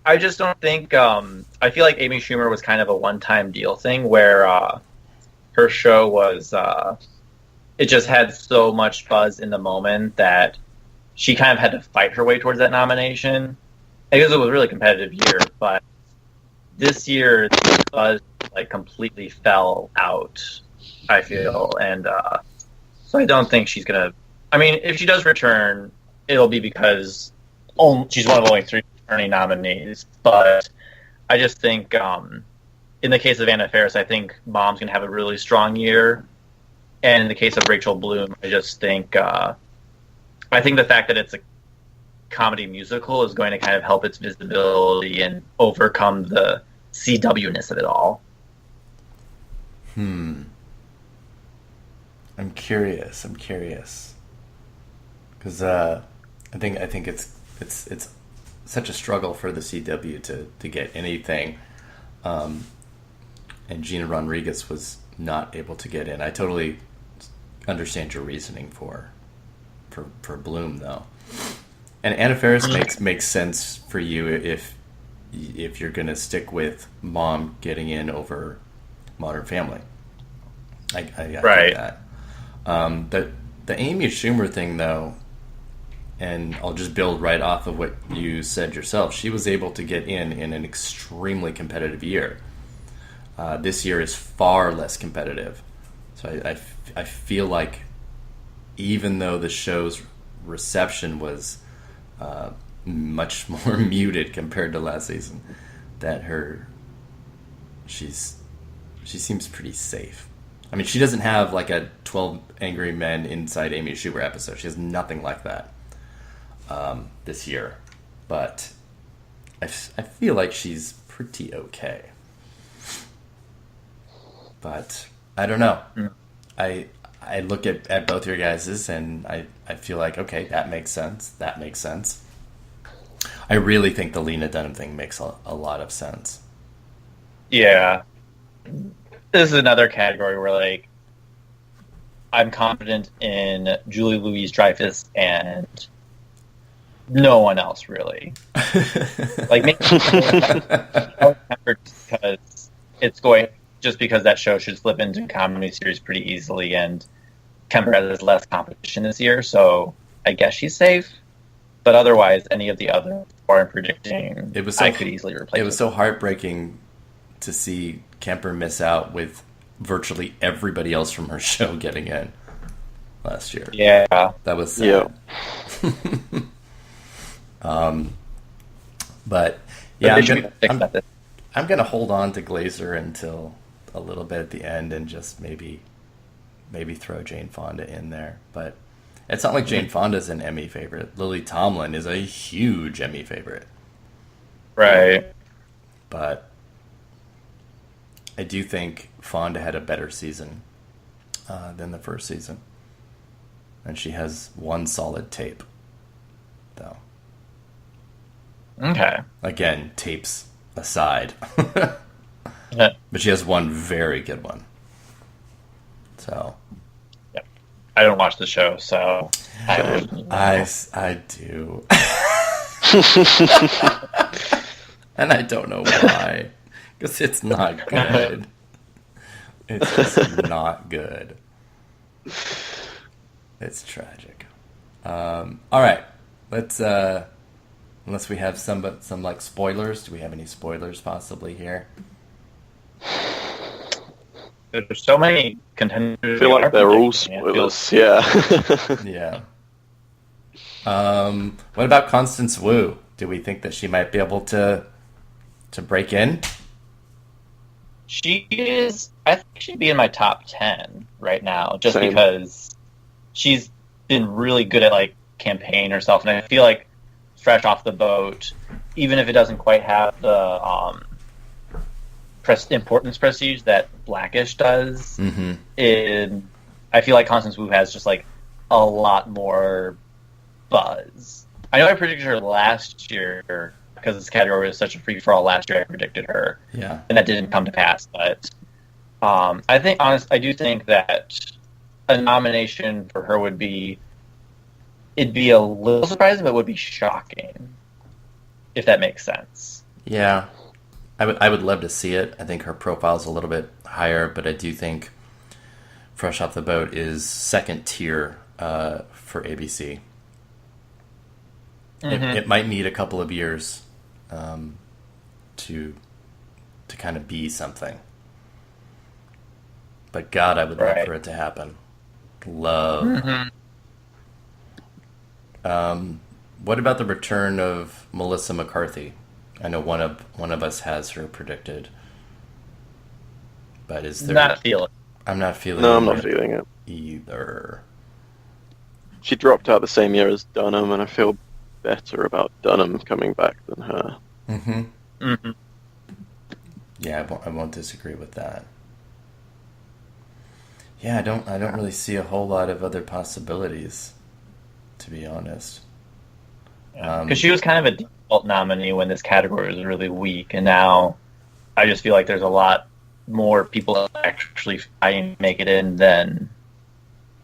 I just don't think... I feel like Amy Schumer was kind of a one-time deal thing where her show was... it just had so much buzz in the moment that she kind of had to fight her way towards that nomination. I guess it was a really competitive year, but this year the buzz completely fell out, I feel. And so I don't think she's going to... I mean, if she does return, it'll be because she's one of only 3 returning nominees. But I just think, in the case of Anna Faris, I think Mom's going to have a really strong year. And in the case of Rachel Bloom, I just think, I think the fact that it's a comedy musical is going to kind of help its visibility and overcome the CW-ness of it all. I'm curious. Because I think it's such a struggle for the CW to get anything. And Gina Rodriguez was not able to get in. I totally understand your reasoning for Bloom, though. And Anna Faris makes sense for you if you're going to stick with Mom getting in over Modern Family. I get that. The Amy Schumer thing, though, and I'll just build right off of what you said yourself. She was able to get in an extremely competitive year. This year is far less competitive. So I feel like even though the show's reception was much more muted compared to last season, that she seems pretty safe. I mean, she doesn't have like a 12 Angry Men Inside Amy Schumer episode. She has nothing like that this year. But I feel like she's pretty okay. But I don't know. I look at both your guys's and I feel like, okay, that makes sense. I really think the Lena Dunham thing makes a lot of sense. Yeah. This is another category where, like, I'm confident in Julie Louise-Dreyfus and no one else, really. Like, maybe because it's going, just because that show should slip into a comedy series pretty easily, and Kemper has less competition this year, so I guess she's safe. But otherwise, any of the other four I'm predicting, I could easily replace. It was so heartbreaking to see Kemper miss out with virtually everybody else from her show getting in last year. Yeah. That was sad. Yeah. But yeah, I'm gonna hold on to Glazer until a little bit at the end and just maybe throw Jane Fonda in there. But it's not like Jane Fonda's an Emmy favorite. Lily Tomlin is a huge Emmy favorite. Right. But I do think Fonda had a better season than the first season. And she has one solid tape, though. Okay. Again, tapes aside. Yeah. But she has one very good one. So. Yeah. I don't watch the show, so I do. And I don't know why. Because it's not good. It's just not good. It's tragic. All right. Let's unless we have some like spoilers. Do we have any spoilers possibly here? There's so many contenders. I feel like they're all spoilers. Yeah. Yeah. What about Constance Wu? Do we think that she might be able to break in? She is. I think she'd be in my top 10 right now, just Same. because she's been really good at like campaigning herself, and I feel like Fresh Off the Boat, even if it doesn't quite have the importance prestige that Blackish does, I feel like Constance Wu has just like a lot more buzz. I know I predicted her last year because this category was such a free for all last year. I predicted her, Yeah, and that didn't come to pass. But I do think that a nomination for her would be, it'd be a little surprising, but would be shocking, if that makes sense. yeah. I would love to see it. I think her profile's a little bit higher, but I do think Fresh Off the Boat is second tier for ABC. It might need a couple of years to kind of be something. But God, I would love for it to happen. Love. What about the return of Melissa McCarthy? I know one of us has her predicted, but is there? Not feeling. I'm not feeling. No, I'm not feeling it either. She dropped out the same year as Dunham, and I feel better about Dunham coming back than her. Yeah, I won't disagree with that. Yeah, I don't really see a whole lot of other possibilities, to be honest. Because she was kind of a default nominee when this category was really weak, and now I just feel like there's a lot more people that actually make it in than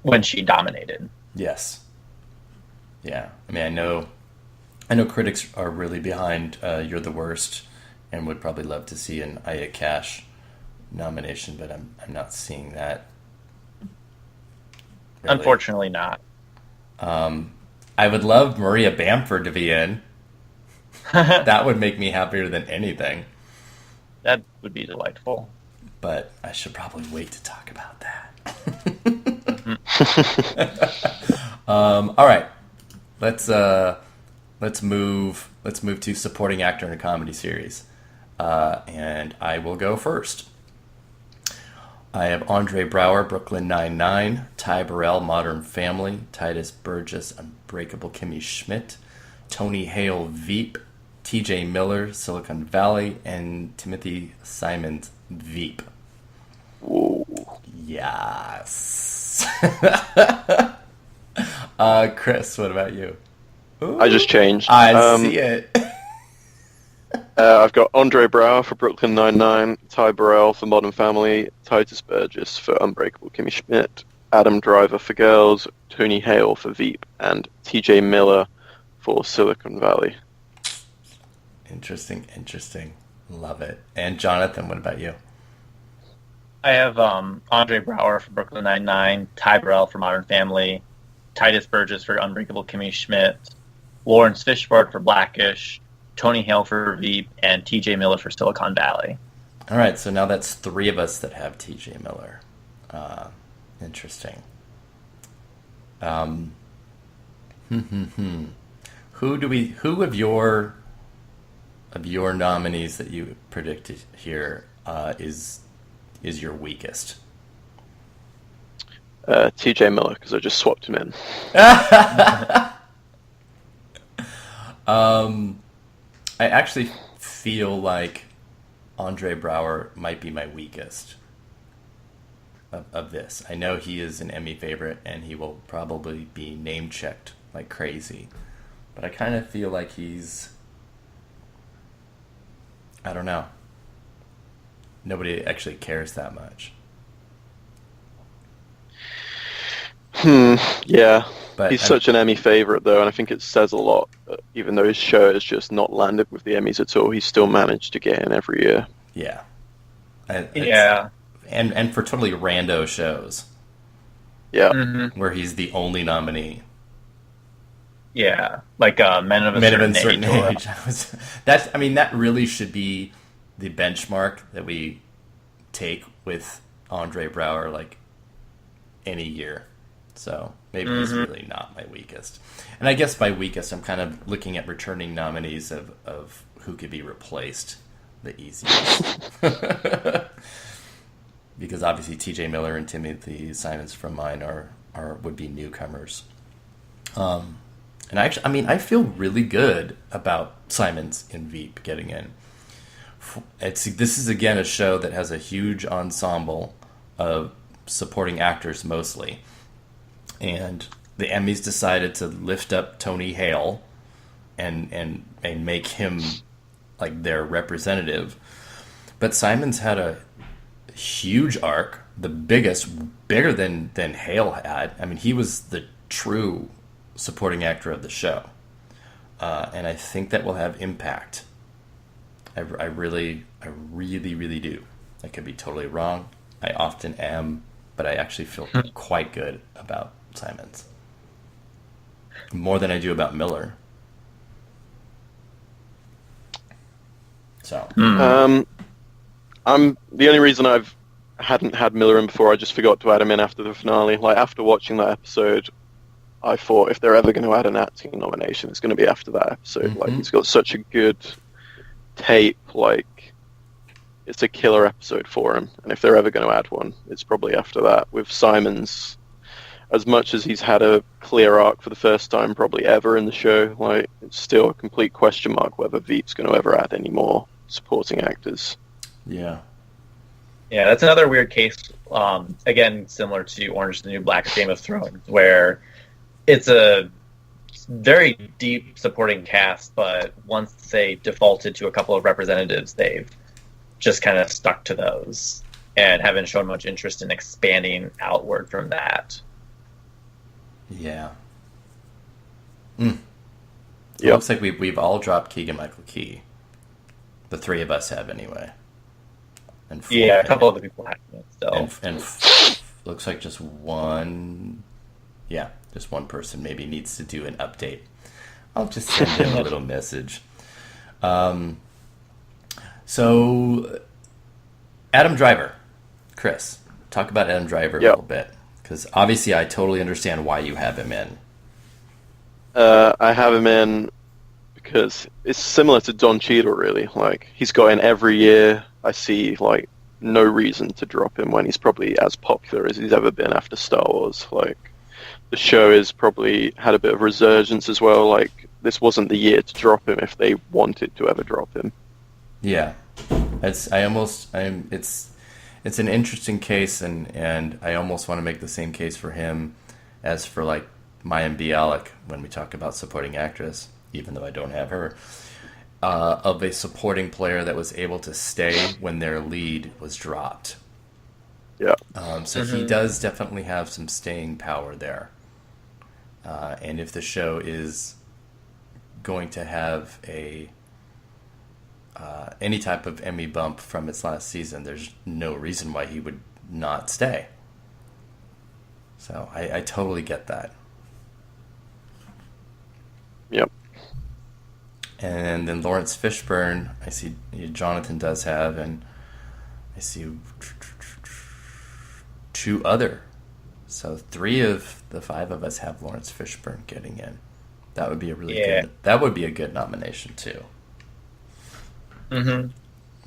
when she dominated. Yes. Yeah. I mean, I know critics are really behind You're the Worst and would probably love to see an Aya Cash nomination, but I'm not seeing that. Really. Unfortunately not. I would love Maria Bamford to be in. That would make me happier than anything. That would be delightful. But I should probably wait to talk about that. All right. Let's move to supporting actor in a comedy series. And I will go first. I have Andre Braugher, Brooklyn Nine-Nine, Ty Burrell, Modern Family, Titus Burgess, Unbreakable Kimmy Schmidt, Tony Hale, Veep, TJ Miller, Silicon Valley, and Timothy Simons, Veep. Whoa. Yes. Chris, what about you? Ooh. I just changed. I see it. I've got Andre Braugher for Brooklyn Nine-Nine, Ty Burrell for Modern Family, Titus Burgess for Unbreakable Kimmy Schmidt, Adam Driver for Girls, Tony Hale for Veep, and TJ Miller for Silicon Valley. Interesting. Love it. And Jonathan, what about you? I have Andre Braugher for Brooklyn Nine-Nine, Ty Burrell for Modern Family, Titus Burgess for Unbreakable Kimmy Schmidt, Lawrence Fishburne for Blackish, Tony Hale for Veep, and TJ Miller for Silicon Valley. All right, so now that's 3 of us that have TJ Miller. Interesting. Who of your nominees that you predicted here is your weakest? TJ Miller, because I just swapped him in. I actually feel like Andre Braugher might be my weakest of this. I know he is an Emmy favorite, and he will probably be name-checked like crazy. But I kind of feel like he's... I don't know. Nobody actually cares that much. Yeah. But he's such an Emmy favorite, though, and I think it says a lot. Even though his show has just not landed with the Emmys at all, he's still managed to get in every year. Yeah. Yeah. And for totally rando shows. Yeah. Mm-hmm. Where he's the only nominee. Yeah. Like Men of a Certain Age. That really should be the benchmark that we take with Andre Braugher, like, any year. So maybe he's really not my weakest. And I guess by weakest, I'm kind of looking at returning nominees of who could be replaced the easiest. Because obviously TJ Miller and Timothy Simons from mine would be newcomers. And I feel really good about Simons and Veep getting in. This is again a show that has a huge ensemble of supporting actors mostly. And the Emmys decided to lift up Tony Hale and make him like their representative. But Simons had a huge arc, bigger than Hale had. I mean, he was the true supporting actor of the show. And I think that will have impact. I really do. I could be totally wrong. I often am, but I actually feel quite good about Simons. More than I do about Miller. So. I'm the only reason hadn't had Miller in before. I just forgot to add him in after the finale. Like after watching that episode, I thought if they're ever going to add an acting nomination, it's going to be after that episode. Mm-hmm. Like he's got such a good tape. Like it's a killer episode for him. And if they're ever going to add one, it's probably after that. With Simons, as much as he's had a clear arc for the first time probably ever in the show, like it's still a complete question mark whether Veep's going to ever add any more supporting actors. Yeah. Yeah, that's another weird case, again, similar to Orange is the New Black, Game of Thrones, where it's a very deep supporting cast, but once they defaulted to a couple of representatives, they've just kind of stuck to those and haven't shown much interest in expanding outward from that. Yeah. It looks like we've all dropped Keegan-Michael Key. The 3 of us have anyway. And a couple of the people have it still. And looks like just one person maybe needs to do an update. I'll just send him a little message. So, Adam Driver. Chris, talk about Adam Driver a little bit. Because obviously I totally understand why you have him in. I have him in because it's similar to Don Cheadle, really. Like, he's got in every year. I see, like, no reason to drop him when he's probably as popular as he's ever been after Star Wars. Like, the show has probably had a bit of resurgence as well. Like, this wasn't the year to drop him if they wanted to ever drop him. Yeah. It's an interesting case, and I almost want to make the same case for him as for, like, Mayim Bialik when we talk about supporting actress, even though I don't have her. of a supporting player that was able to stay when their lead was dropped. Yeah. So he does definitely have some staying power there. And if the show is going to have any type of Emmy bump from its last season, there's no reason why he would not stay. So I totally get that. Yep. And then Lawrence Fishburne, I see Jonathan does have, and I see 2 other. So 3 of the 5 of us have Lawrence Fishburne getting in. That would be a really good. That would be a good nomination too. Mm-hmm. And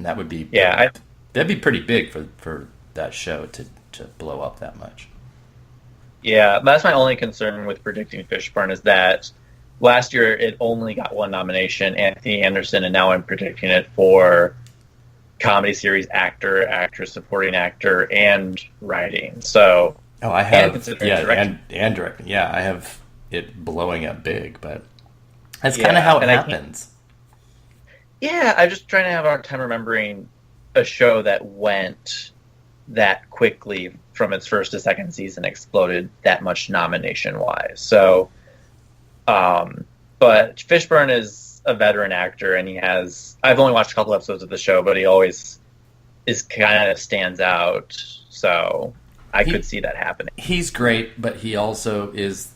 that would be that'd be pretty big for that show to blow up that much. Yeah, that's my only concern with predicting Fishburne is that last year it only got 1 nomination, Anthony Anderson, and now I'm predicting it for comedy series actor, actress, supporting actor, and writing. So I have directing. and directing. Yeah, I have it blowing up big, but that's kind of how it happens. I'm just trying to have a hard time remembering a show that went that quickly from its first to second season, exploded that much nomination-wise. So, but Fishburne is a veteran actor, and I've only watched a couple episodes of the show, but he always is kind of stands out. So I could see that happening. He's great, but he also is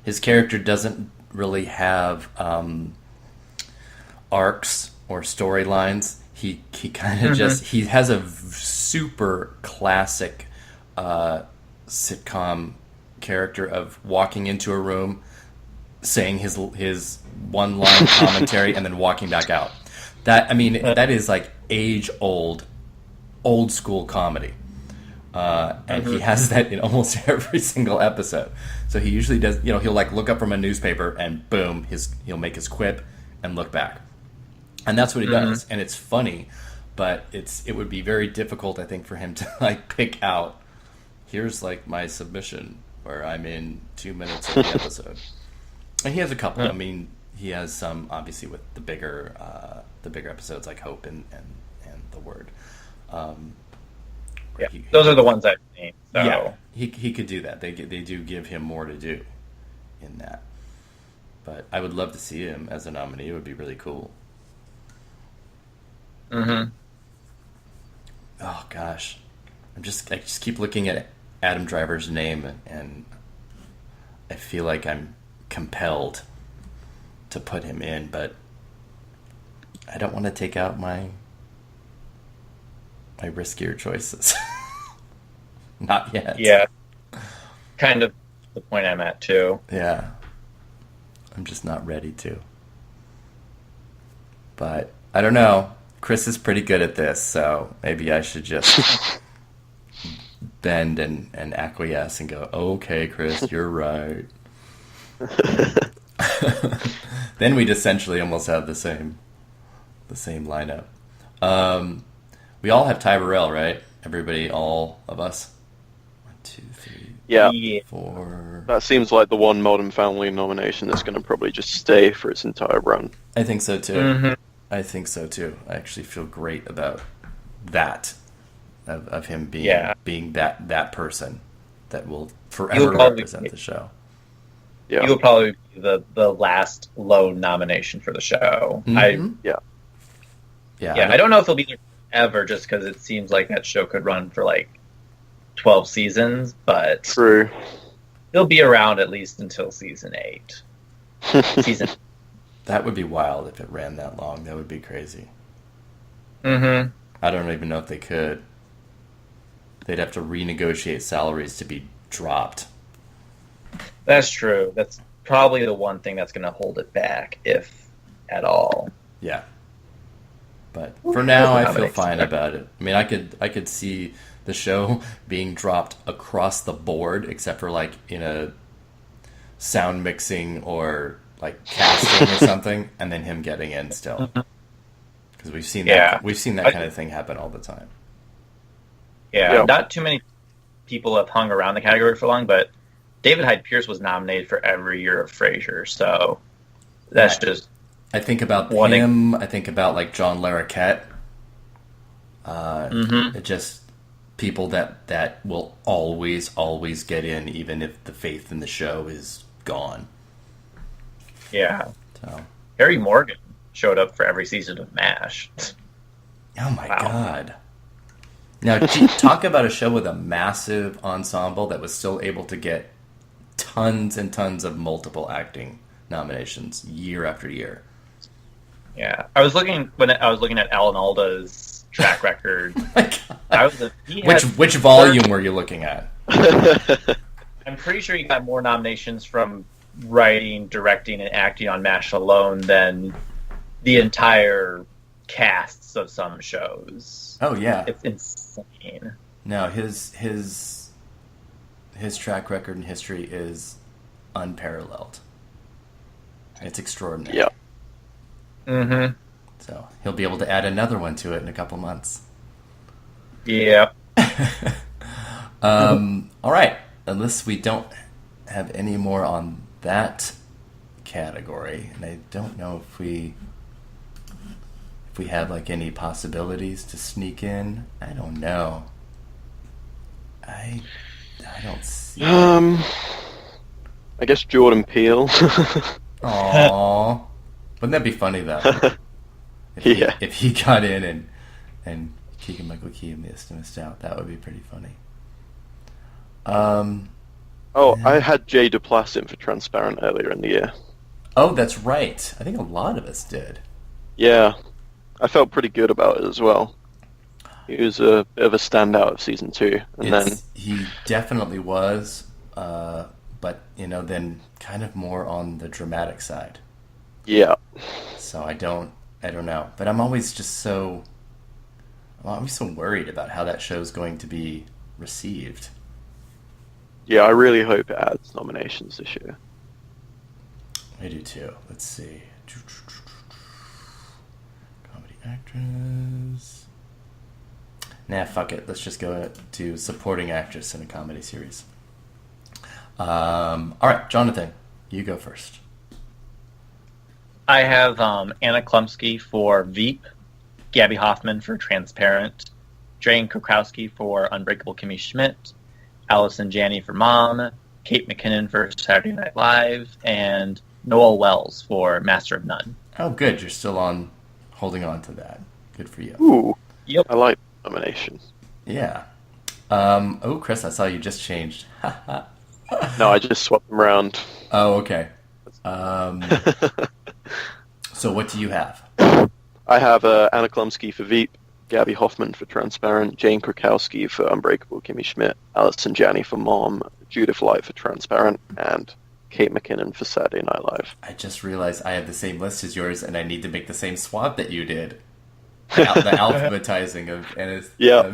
his character doesn't really have arcs or storylines. He kind of just he has a super classic sitcom character of walking into a room, saying his one line commentary, and then walking back out. That is like age old school comedy. And he has that in almost every single episode. So he usually does, he'll like look up from a newspaper and boom, he'll make his quip and look back. And that's what he does. And it's funny, but it would be very difficult, I think, for him to like pick out, here's like my submission where I'm in 2 minutes of the episode. And he has a couple. I mean, he has some obviously with the bigger episodes like Hope and The Word. Those are the ones I've seen. So. Yeah, he could do that. They do give him more to do in that. But I would love to see him as a nominee. It would be really cool. Mm-hmm. Oh gosh, I just keep looking at Adam Driver's name and I feel like I'm compelled to put him in, but I don't want to take out my riskier choices. Not yet. Yeah. Kind of the point I'm at too. Yeah. I'm just not ready to. But I don't know. Chris is pretty good at this, so maybe I should just bend and acquiesce and go, okay, Chris, you're right. Then we'd essentially almost have the same lineup. We all have Ty Burrell, right? Everybody, all of us. 1, 2, 3, Yeah. 4. That seems like the one Modern Family nomination that's going to probably just stay for its entire run. I think so too. Mm-hmm. I think so too. I actually feel great about that, of him being that person that will forever represent the show. Yeah. He will probably be the last low nomination for the show. Mm-hmm. Yeah. I don't know if he'll be there ever, just because it seems like that show could run for like 12 seasons, but True. He'll be around at least until season 8. That would be wild if it ran that long. That would be crazy. Mm-hmm. I don't even know if they could. They'd have to renegotiate salaries to be dropped. That's true. That's probably the one thing that's going to hold it back, if at all. Yeah. But for now, I feel fine about it. I mean, I could see the show being dropped across the board, except for like in a sound mixing or like casting or something, and then him getting in still. Because we've seen that kind of thing happen all the time. Yeah, not too many people have hung around the category for long, but David Hyde Pierce was nominated for every year of Frasier, so that's just I think about wanting. him. I think about like John Larroquette. It just people that will always get in, even if the faith in the show is gone. Yeah. So, Harry Morgan showed up for every season of MASH. oh my Wow. God. Now, talk about a show with a massive ensemble that was still able to get tons and tons of multiple acting nominations year after year. Yeah. I was looking at Alan Alda's track record. Which volume were you looking at? I'm pretty sure he got more nominations from writing, directing, and acting on MASH alone than the entire casts of some shows. Oh yeah, It's insane. No, his track record and history is unparalleled. It's extraordinary. Yeah. Mm-hmm. So he'll be able to add another one to it in a couple months. Yep. All right. Unless we don't have any more on that category, and I don't know if we have like any possibilities to sneak in. I don't know. I don't see. I guess Jordan Peele. Aww. Wouldn't that be funny though? If he got in and Keegan-Michael Key missed out, that would be pretty funny. I had Jay Duplass in for Transparent earlier in the year. Oh, that's right. I think a lot of us did. Yeah, I felt pretty good about it as well. He was a bit of a standout of season 2, and he definitely was, but then kind of more on the dramatic side. Yeah. So I don't know, but I'm always so worried about how that show's going to be received. Yeah, I really hope it adds nominations this year. I do too. Let's see. Comedy actress. Nah, fuck it. Let's just go to supporting actress in a comedy series. All right, Jonathan, you go first. I have Anna Klumsky for Veep, Gabby Hoffman for Transparent, Jane Krakowski for Unbreakable Kimmy Schmidt, Allison Janney for Mom, Kate McKinnon for Saturday Night Live, and Noel Wells for Master of None. Oh, good. You're still holding on to that. Good for you. Ooh. Yep. I like nomination. Yeah. Chris, I saw you just changed. No, I just swapped them around. Oh, okay. So what do you have? I have Anna Klumsky for Veep, Gabby Hoffman for Transparent, Jane Krakowski for Unbreakable Kimmy Schmidt, Allison Janney for Mom, Judith Light for Transparent, and Kate McKinnon for Saturday Night Live. I just realized I have the same list as yours, and I need to make the same swap that you did. The alphabetizing of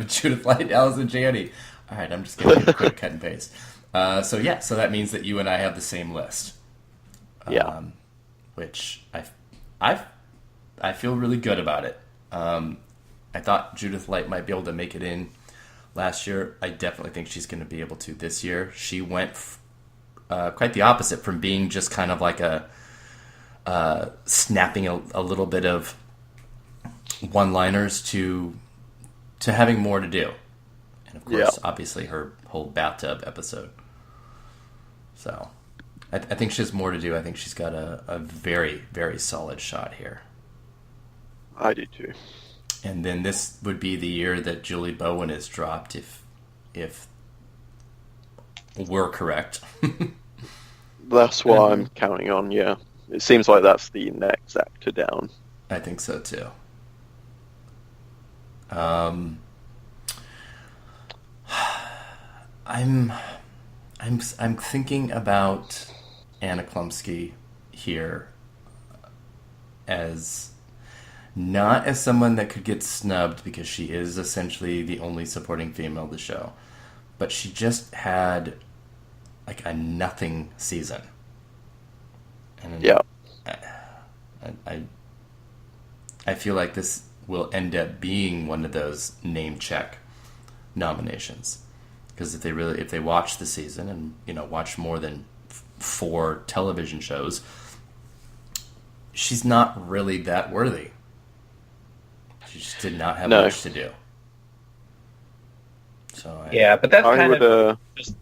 Judith Light and Allison Janney. All right, I'm just going to do a quick cut and paste. So that means that you and I have the same list. Yeah. Which I feel really good about it. I thought Judith Light might be able to make it in last year. I definitely think she's going to be able to this year. She went quite the opposite, from being just kind of like snapping a little bit of one-liners to having more to do. And of course, obviously, her whole bathtub episode. So I think she has more to do. I think she's got a very, very solid shot here. I do too. And then this would be the year that Julie Bowen is dropped, if we're correct. That's what I'm counting on, yeah. It seems like that's the next actor down. I think so too. I'm thinking about Anna Klumsky here as not as someone that could get snubbed, because she is essentially the only supporting female of the show, but she just had like a nothing season. And I feel like this will end up being one of those name check nominations, because if they watch the season and watch more than 4 television shows, she's not really that worthy. She just did not have No. much to do. So Yeah, but that's I kind would. of just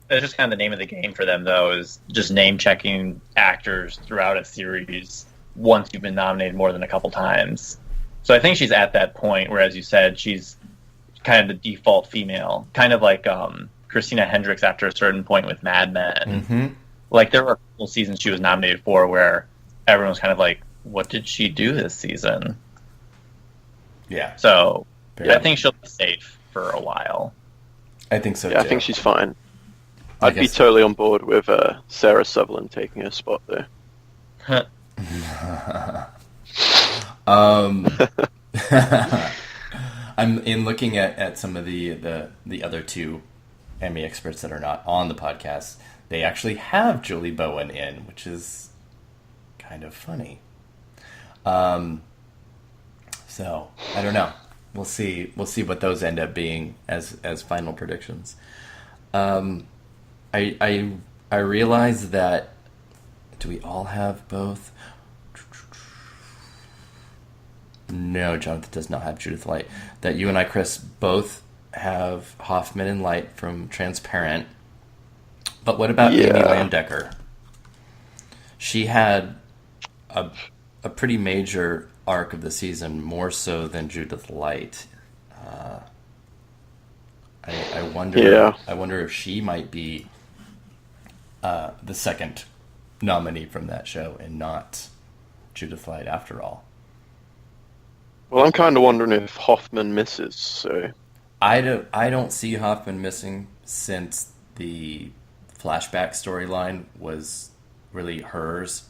that's just kind of the name of the game for them, though, is just name checking actors throughout a series once you've been nominated more than a couple times. So I think she's at that point where, as you said, she's kind of the default female, kind of like Christina Hendricks after a certain point with Mad Men. Mm-hmm. Like, there were a couple seasons she was nominated for where everyone was kind of like, what did she do this season? Yeah. So Fair I think she'll be safe for a while. I think so, Yeah, too. I think she's fine. I I'd be guess- totally on board with Sarah Sutherland taking her spot, though. I'm in looking at some of the other two Emmy experts that are not on the podcast. They actually have Julie Bowen in, which is kind of funny. So I don't know. We'll see what those end up being as final predictions. I realize that, do we all have both? No, Jonathan does not have Judith Light. That you and I, Chris, both have Hoffman and Light from Transparent. But what about Amy Landecker? She had a pretty major arc of the season, more so than Judith Light. I wonder. Yeah. I wonder if she might be the second nominee from that show and not Judith Light after all. Well, I'm kind of wondering if Hoffman misses, so... I don't see Hoffman missing, since the flashback storyline was really hers.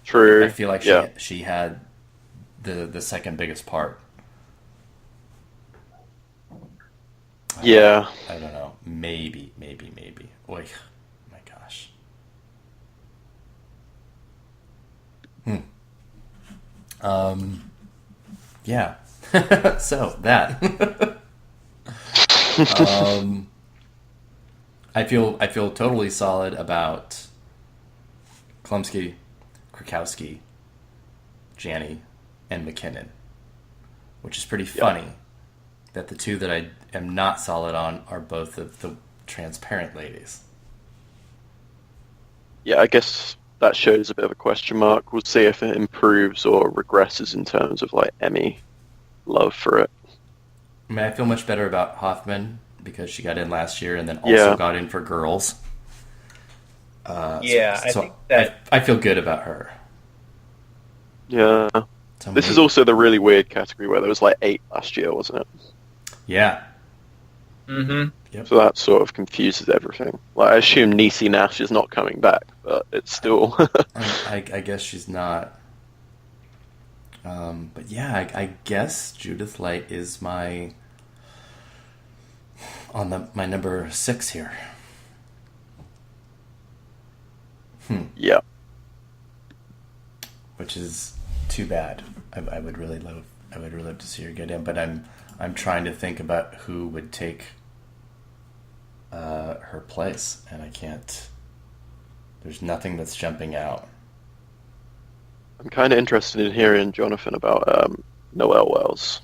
True. I feel like yeah. she had the second biggest part. Yeah. I don't know. Maybe. Oy, my gosh. Yeah. So that. I feel totally solid about Klumsky, Krakowski, Janney, and McKinnon, which is pretty funny that the two that I am not solid on are both of the Transparent ladies. Yeah, I guess that shows a bit of a question mark. We'll see if it improves or regresses in terms of, like, Emmy love for it. I mean, I feel much better about Hoffman because she got in last year and then also got in for Girls. I think that... I feel good about her. Yeah. This is also the really weird category where there was, like, 8 last year, wasn't it? Yeah. Mm-hmm. Yep. So that sort of confuses everything. Like, I assume Niecy Nash is not coming back, but it's still... I guess she's not. But yeah, I guess Judith Light is my number 6 here. Yeah. Which is too bad. I would really love to see her get in, but I'm trying to think about who would take her place, and I can't. There's nothing that's jumping out. I'm kind of interested in hearing, Jonathan, about Noel Wells.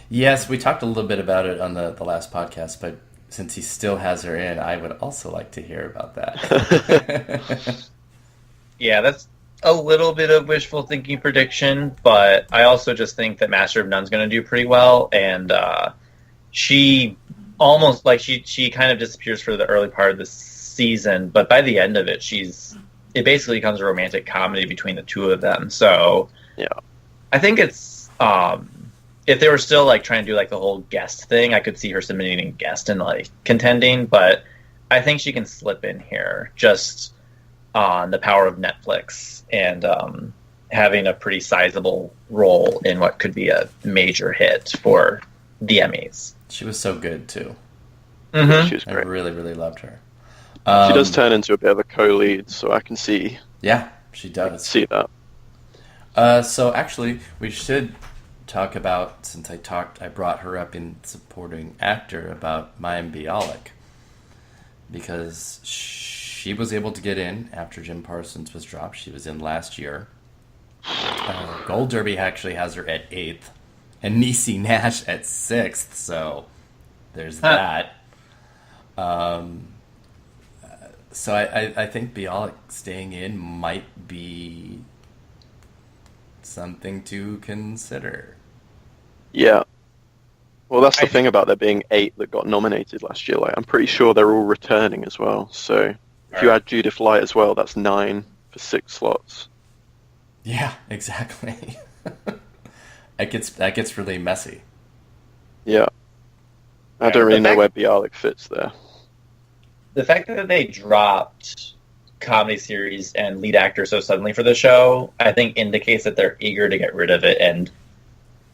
Yes, we talked a little bit about it on the last podcast, but since he still has her in, I would also like to hear about that. Yeah, that's a little bit of wishful thinking prediction, but I also just think that Master of None's going to do pretty well, and she almost, like, she kind of disappears for the early part of the season, but by the end of it, it basically becomes a romantic comedy between the two of them. So Yeah. I think it's if they were still, like, trying to do, like, the whole guest thing, I could see her submitting a guest and, like, contending, but I think she can slip in here just on the power of Netflix and having a pretty sizable role in what could be a major hit for the Emmys. She was so good too. Mm-hmm. She's I great. really, really loved her. She does turn into a bit of a co-lead, so I can see Yeah, she does. that. So actually, we should talk about, since I brought her up in supporting actor, about Mayim Bialik, because she was able to get in after Jim Parsons was dropped. She was in last year. Gold Derby actually has her at 8th, and Niecy Nash at 6th. So there's that. So I think Bialik staying in might be something to consider. Yeah. Well, that's the thing about there being 8 that got nominated last year. Like, I'm pretty sure they're all returning as well. So if you add Judith Light as well, that's 9 for 6 slots. Yeah, exactly. That gets really messy. Yeah. I don't really know where Bialik fits there. The fact that they dropped comedy series and lead actor so suddenly for the show, I think indicates that they're eager to get rid of it, and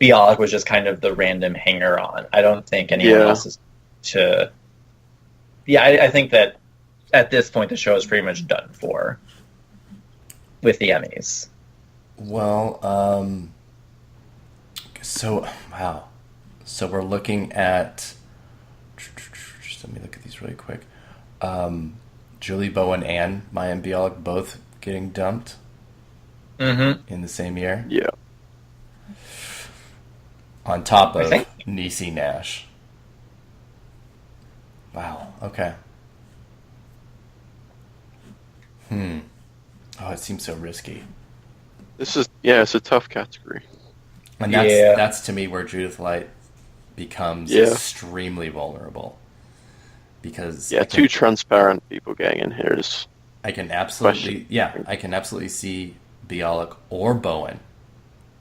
Bialik was just kind of the random hanger-on. I don't think anyone else is to... Yeah, I think that at this point the show is pretty much done for with the Emmys. Well, so we're looking at... Just let me look at these really quick. Julie Bowen and Mayim Bialik both getting dumped in the same year. Yeah. On top of Niecy Nash. Wow. Okay. Oh, it seems so risky. This is it's a tough category. And that's to me where Judith Light becomes extremely vulnerable. Because two transparent people getting in here is I can absolutely see Bialik or Bowen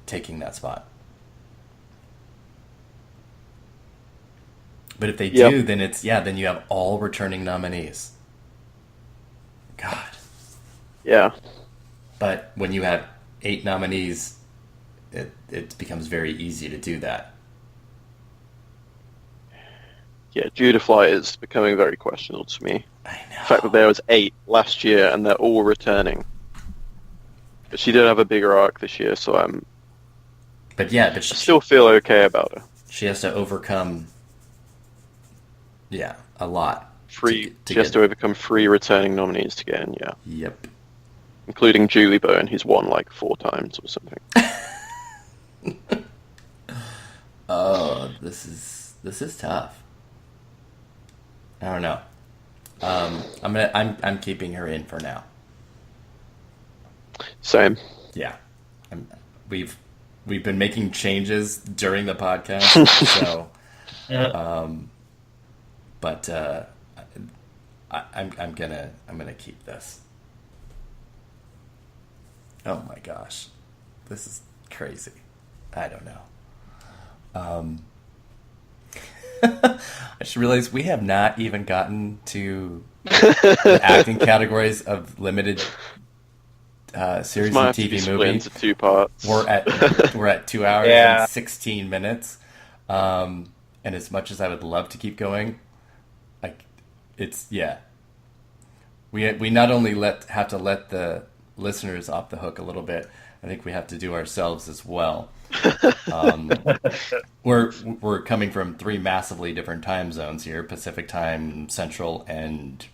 taking that spot. But if they do, then then you have all returning nominees. God. Yeah. But when you have 8 nominees, it becomes very easy to do that. Yeah, Judith Light is becoming very questionable to me. I know. The fact that there was 8 last year and they're all returning. But she did have a bigger arc this year, so I still feel okay about her. She has to overcome a lot. She has to overcome 3 returning nominees to get in, Yep. Including Julie Bowen, who's won like 4 times or something. Oh, this is tough. I don't know. I'm keeping her in for now. Same. Yeah. We've been making changes during the podcast, so but I'm gonna keep this. Oh my gosh, this is crazy. I don't know. I just realized we have not even gotten to the acting categories of limited series and TV movie. Into 2 parts. We're at 2 hours and 16 minutes. And as much as I would love to keep going, we not only have to let the listeners off the hook a little bit, I think we have to do ourselves as well. We're coming from 3 massively different time zones here: Pacific time, Central, and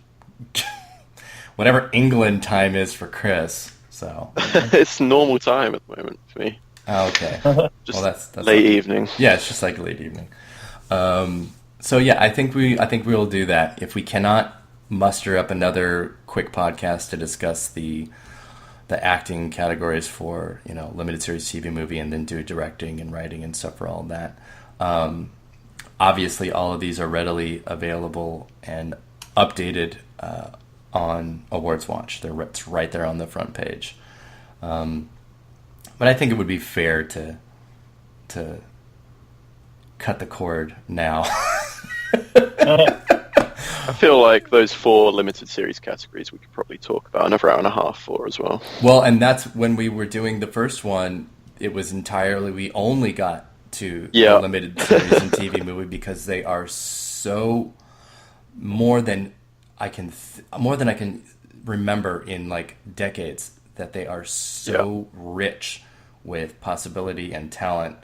whatever England time is for Chris. So it's normal time at the moment for me. Oh, okay. Just that's late evening. Yeah, it's just like late evening. So yeah, I think we'll do that. If we cannot muster up another quick podcast to discuss the acting categories for limited series TV movie, and then do directing and writing and stuff for all of that. Obviously, all of these are readily available and updated on AwardsWatch. It's right there on the front page. But I think it would be fair to cut the cord now. I feel like those 4 limited series categories we could probably talk about another hour and a half for as well. Well, and that's when we were doing the first one, it was entirely, we only got to the limited series and TV movie because they are so more than I can remember in like decades, that they are so rich with possibility and talent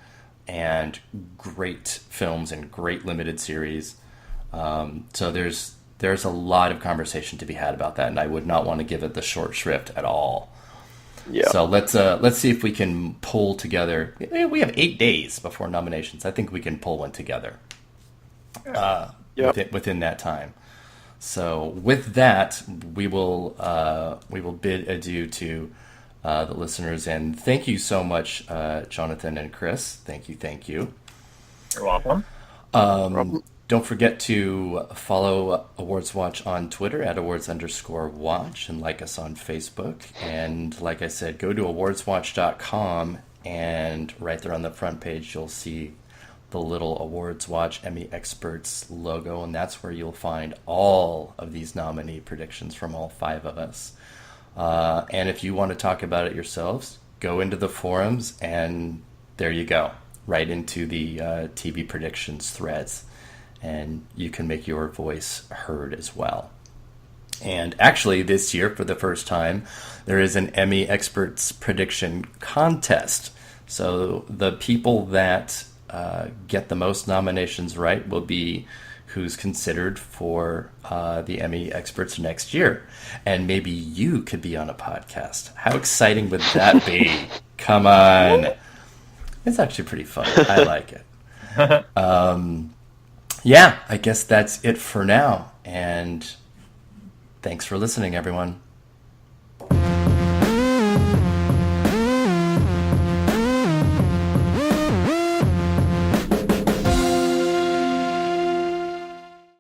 and great films and great limited series. So there's there's a lot of conversation to be had about that, and I would not want to give it the short shrift at all. Yeah. So let's see if we can pull together. We have 8 days before nominations. I think we can pull one together within that time. So with that, we will bid adieu to the listeners, and thank you so much, Jonathan and Chris. Thank you. You're welcome. Don't forget to follow AwardsWatch on Twitter at awards_watch and like us on Facebook. And like I said, go to awardswatch.com, and right there on the front page, you'll see the little AwardsWatch Emmy Experts logo, and that's where you'll find all of these nominee predictions from all 5 of us. And if you want to talk about it yourselves, go into the forums, and there you go, right into the TV predictions threads. And you can make your voice heard as well. And actually, this year, for the first time, there is an Emmy Experts Prediction Contest. So the people that get the most nominations right will be who's considered for the Emmy Experts next year. And maybe you could be on a podcast. How exciting would that be? Come on. It's actually pretty fun. I like it. Yeah, I guess that's it for now. And thanks for listening, everyone.